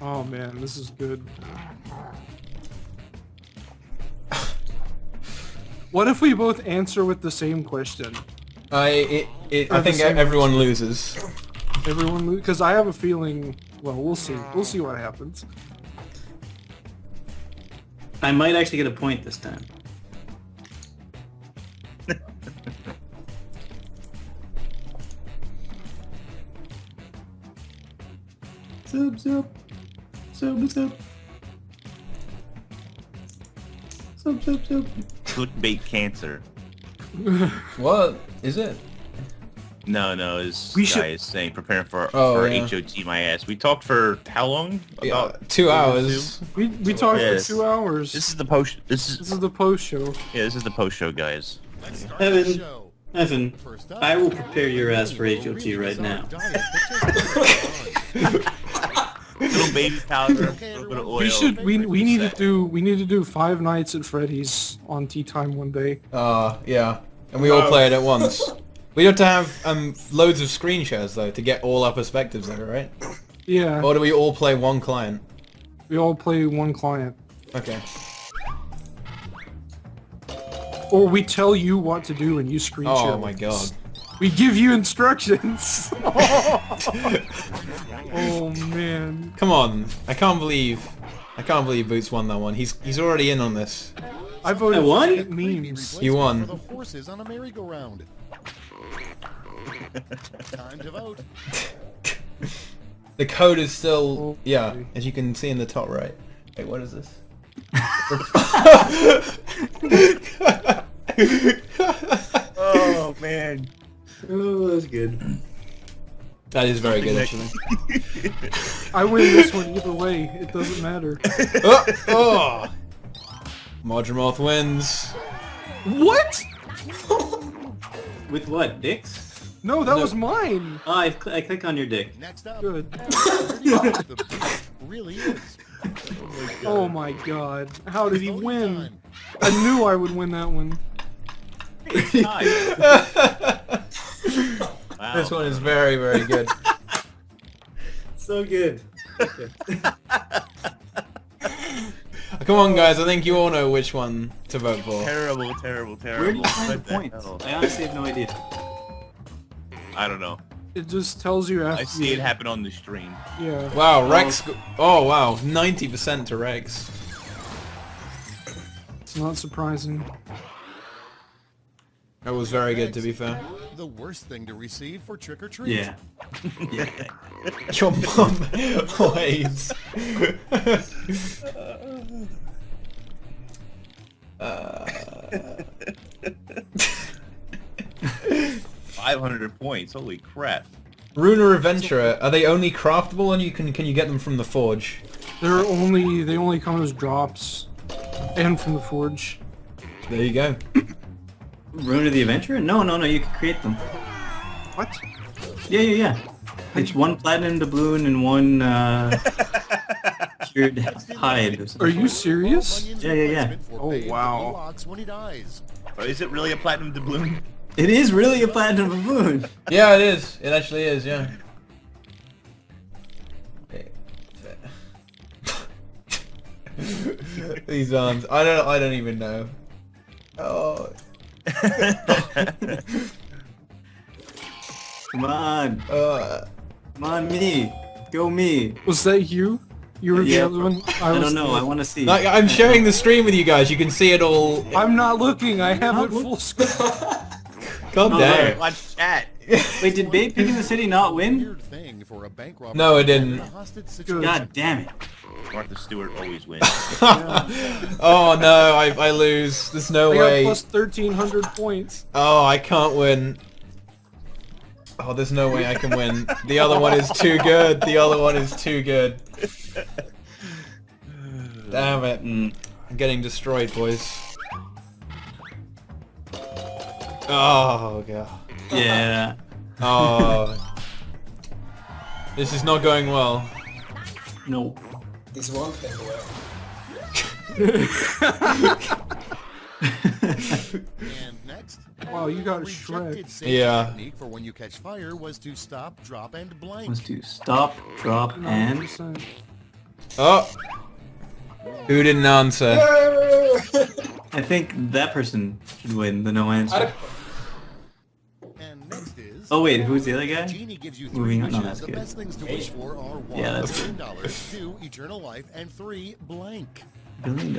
Oh man, this is good. What if we both answer with the same question? I Or the think same everyone loses. Everyone, because I have a feeling. Well, we'll see. We'll see what happens. I might actually get a point this time. Sub, sub. Sub, sub. Sub, sub, sub. clickbait cancer. What is it? No, it's We should- guys saying preparing for yeah. HOT my ass. We talked for how long? Yeah, About 2 hours. We talked Yes. for 2 hours. This is the post. This is the post show. This is the post show, guys. Let's start the Evan, show. Evan, First up, I will prepare your ass for Angel HOT right Reeves on now. diet that Little baby powder, Okay, a little bit of everyone. oil. We need to do 5 Nights at Freddy's on Tea Time one day. Yeah. And we all play it at once. We have to have loads of screen shares though to get all our perspectives there, right? Yeah, Or do we all play one client? we all play one client. Okay. Or we tell you what to do and you screen share. Oh my god. We give you instructions. Oh man. Come on. I can't believe Boots won that one. He's already in on this. I voted I won? for memes. You won. For the horses on a merry-go-round. Time to vote. The code is still yeah, Okay. as you can see in the top right. Wait, what is this? Oh man. Oh, that's good. That is very good actually. I win this one either way. It doesn't matter. Oh! Modromoth wins. What? With what, dicks? No, that was mine. Oh, I click on your dick. Next up, Good. the beef really is. Oh my god. How did he Voting win? time. I knew I would win that one. Nice. Wow. This one is very, very good. So good. Come on guys, I think you all know which one to vote for. Terrible. Where do you find the What the points? hell? I honestly have no idea. I don't know. It just tells you after. I see it happen on the stream. Yeah. Wow, Rex. Oh wow, 90% to Rex. It's not surprising. That was very good, to be fair. The worst thing to receive for trick or treat. Yeah. Your mum waits. 500 points. Holy crap. Runa Adventurer, are they only craftable and can you get them from the forge? They only come as drops, and from the forge. There you go. Rune of the Adventurer? No, you can create them. What? Yeah. It's one platinum doubloon and one cured hide or Are something. you serious? Yeah. Oh, wow. Blocks when he dies. Oh, is it really a platinum doubloon? It is really a platinum doubloon. Yeah, it is. It actually is, yeah. These arms. I don't even know. Oh. Come on. Come on, me. Go me. Was that you? You were the Yeah. other one? I don't know. I want to see. Like, I'm sharing the stream with you guys. You can see it all. I'm not looking. I have it full screen. God Oh, damn. there. Watch chat. Wait, did Babe Pig in the City not win? Weird thing for a bank robber. No, it didn't. In a hostage situation. God damn it. Martha Stewart always wins. Oh no, I lose. There's no I got way. plus 1,300 points. Oh, I can't win. Oh, there's no way I can win. The other one is too good. The other one is too good. Damn it. I'm getting destroyed, boys. Oh, God. Yeah. Oh. This is not going well. No. This won't end well. And next, Wow, you got a rejected Shrek. safety Yeah. technique for when you catch fire was to stop, drop, and blank. Let's do stop, drop, and 9%. Oh. Who didn't answer? I think that person should win the no answer. And next is. Oh wait, who's the other guy? Genie gives you 3 Moving on. No, wishes. that's The good. best things to wish for are 1, Yeah, that's $1 billion, 2, eternal life, and 3, blank. $1 billion.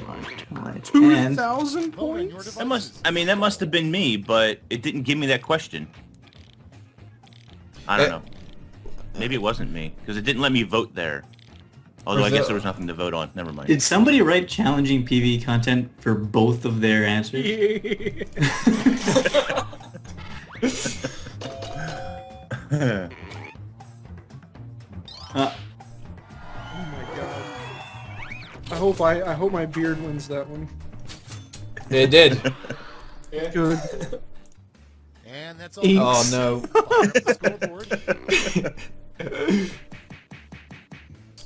And 2,000 Vote on your points? devices. That must have been me, but it didn't give me that question. I don't know. Maybe it wasn't me, because it didn't let me vote there. Although I guess there was nothing to vote on. Never mind. did somebody write challenging PV content for both of their answers? Oh my god. I hope my beard wins that one. It did. Yeah. Good. And that's all. Inks. Oh no. Scoreboard.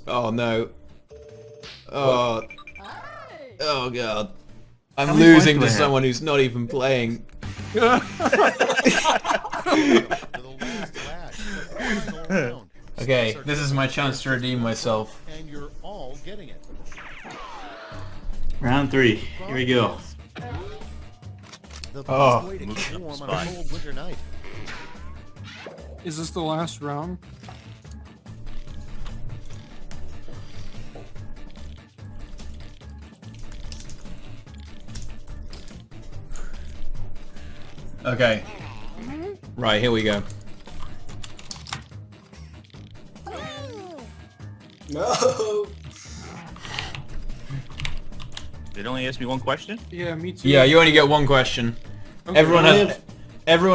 Oh no. Oh. Oh god. I'm How many losing points to do I have? someone who's not even playing. To the last lash. The final round. Okay, this is my chance to redeem myself. And you're all getting it. Round 3. Here we go. The best Oh. way to Moving keep up warm the on a spine. cold winter night. Is this the last round? Okay. Right, here we go. No. Did it only ask me one question? Yeah, me too. Yeah, you only get one question. Okay. Everyone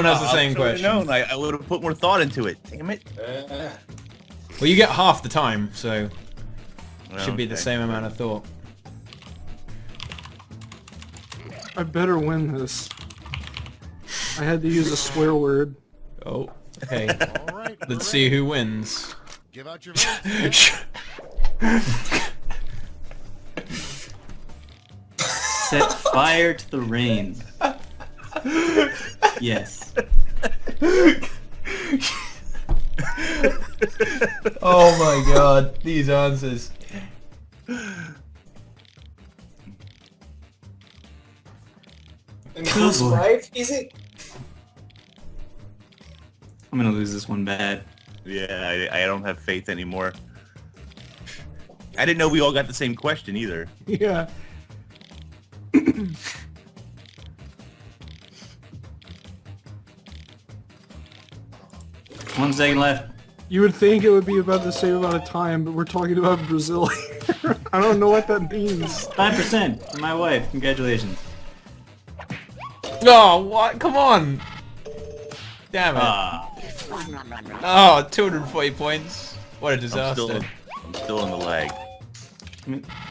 has the I same should've question. known. I would have put more thought into it. Damn it. Well, you get half the time, so Well, should be the okay. same amount of thought. I better win this. I had to use a swear word. Oh, okay. All right. we're Let's see ready. who wins. Give out your votes. Set fire to the rain. Yes. Oh my god, these answers. And who's boy. 5 is it? I'm gonna lose this one bad. Yeah, I don't have faith anymore. I didn't know we all got the same question either. Yeah. 1 second left. You would think it would be about the same amount of time, but we're talking about Brazil here. I don't know what that means. 5% for my wife. Congratulations. Oh, what? Come on! Damn it. Ah. Oh, 240 points. What a I'm disaster. still in the lag.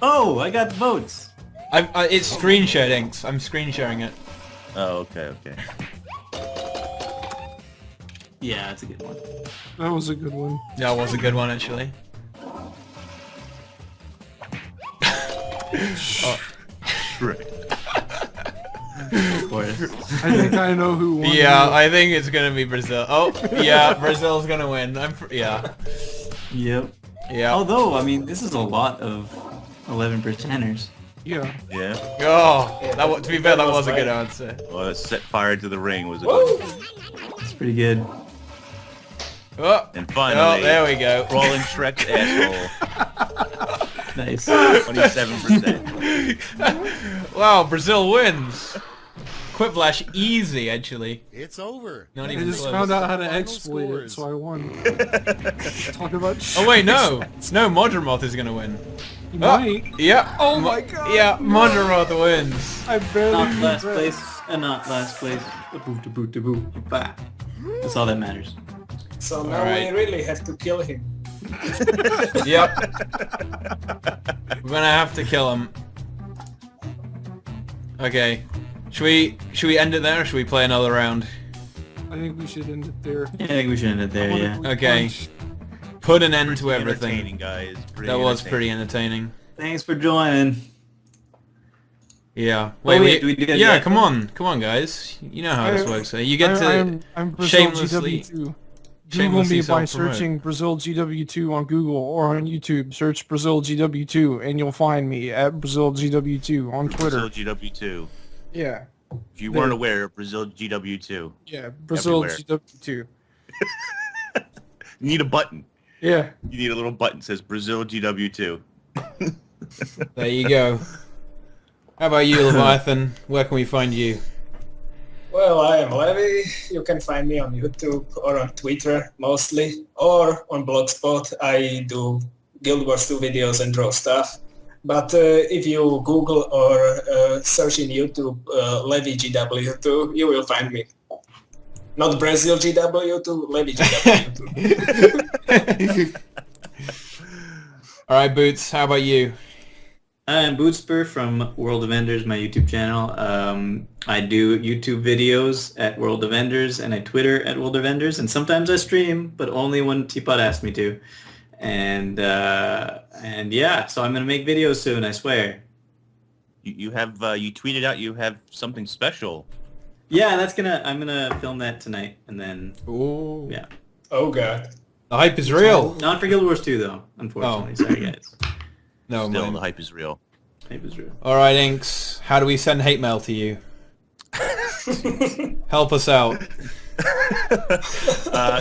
Oh, I got votes. It's screen shared, Inks. I'm screen sharing it. Oh, okay. Yeah, that's a good one. That was a good one. That was a good one, actually. Right. Of course. I think I know who won. Yeah, I think it's gonna be Brazil. Oh, yeah, Brazil's gonna win. Yeah. Yep. Yeah. Although, I mean, this is a lot of 11%ers. Yeah. Yeah. Oh, Yeah, to be fair, that was a right. good answer. Well, set fire to the ring was a good Woo! one. It's pretty good. Oh, And finally, there we go. Crawling Shrek's asshole. Nice. 27%. Wow, Brazil wins. Quiplash easy, actually. It's over. Not I even just close. found out how to Final exploit scores. it, so I won. Talk about Oh wait, no. No, Modromoth is gonna win. You might. Yeah. Oh my god. Yeah, Modromoth wins. I barely Not beat last that. place, and not last place. Bah. That's all that matters. So now Alright. we really have to kill him. Yep. We're gonna have to kill him. Okay. Should we end it there, or should we play another round? I think we should end it there. Yeah, I think we should end it there, yeah. Okay. Put an end to Pretty everything. entertaining, guys. That was pretty entertaining. Thanks for joining. Yeah. Oh, wait, do we do that yeah, yet? come on, guys. You know how this works. You get to I'm Brazil shamelessly- GW2. Google shamelessly me by self-promote. searching Brazil GW2 on Google or on YouTube. Search Brazil GW2 and you'll find me at Brazil GW2 on Twitter. Brazil GW2. Yeah. If you weren't aware, Brazil GW2. Yeah, Brazil Everywhere. GW2. You need a button. Yeah. You need a little button that says Brazil GW2. There you go. How about you, Leviathan? Where can we find you? Well, I am Levi. You can find me on YouTube or on Twitter mostly, or on Blogspot. I do Guild Wars 2 videos and draw stuff. But if you Google or search in YouTube Levi GW2, you will find me. Not Brazil GW2, maybe GW2. All right, Boots, how about you? I'm Bootspur from World of Enders, my YouTube channel. I do YouTube videos at World of Enders, and I Twitter at World of Enders, and sometimes I stream, but only when Teapot asks me to. And yeah, so I'm gonna make videos soon, I swear. You have you tweeted out you have something special. Yeah, I'm gonna film that tonight, and then Ooh. yeah. Oh god. The hype is real. Not for Guild Wars 2 though, unfortunately. Sorry guys. No, Still, man. the hype is real. Hype is real. All right, Inks, how do we send hate mail to you? Help us out.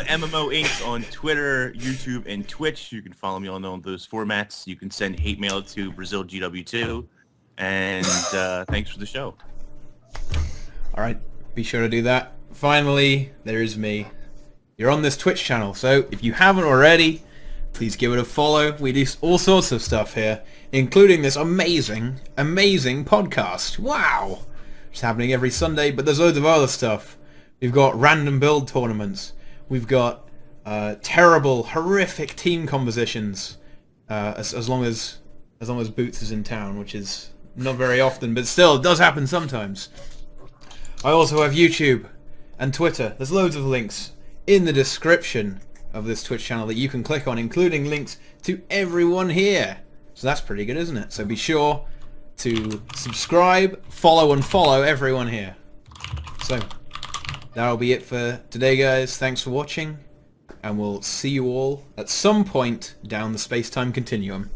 MMO Inc. on Twitter, YouTube, and Twitch. You can follow me on those formats. You can send hate mail to BrazilGW2. And thanks for the show. All right, be sure to do that. Finally, there is me. You're on this Twitch channel, so if you haven't already, please give it a follow. We do all sorts of stuff here, including this amazing, amazing podcast. Wow! It's happening every Sunday, but there's loads of other stuff. We've got random build tournaments. We've got terrible, horrific team compositions. As long as Boots is in town, which is not very often, but still, it does happen sometimes. I also have YouTube and Twitter. There's loads of links in the description of this Twitch channel that you can click on, including links to everyone here. So that's pretty good, isn't it? So be sure to subscribe, follow, and follow everyone here. So that'll be it for today, guys. Thanks for watching, and we'll see you all at some point down the space-time continuum.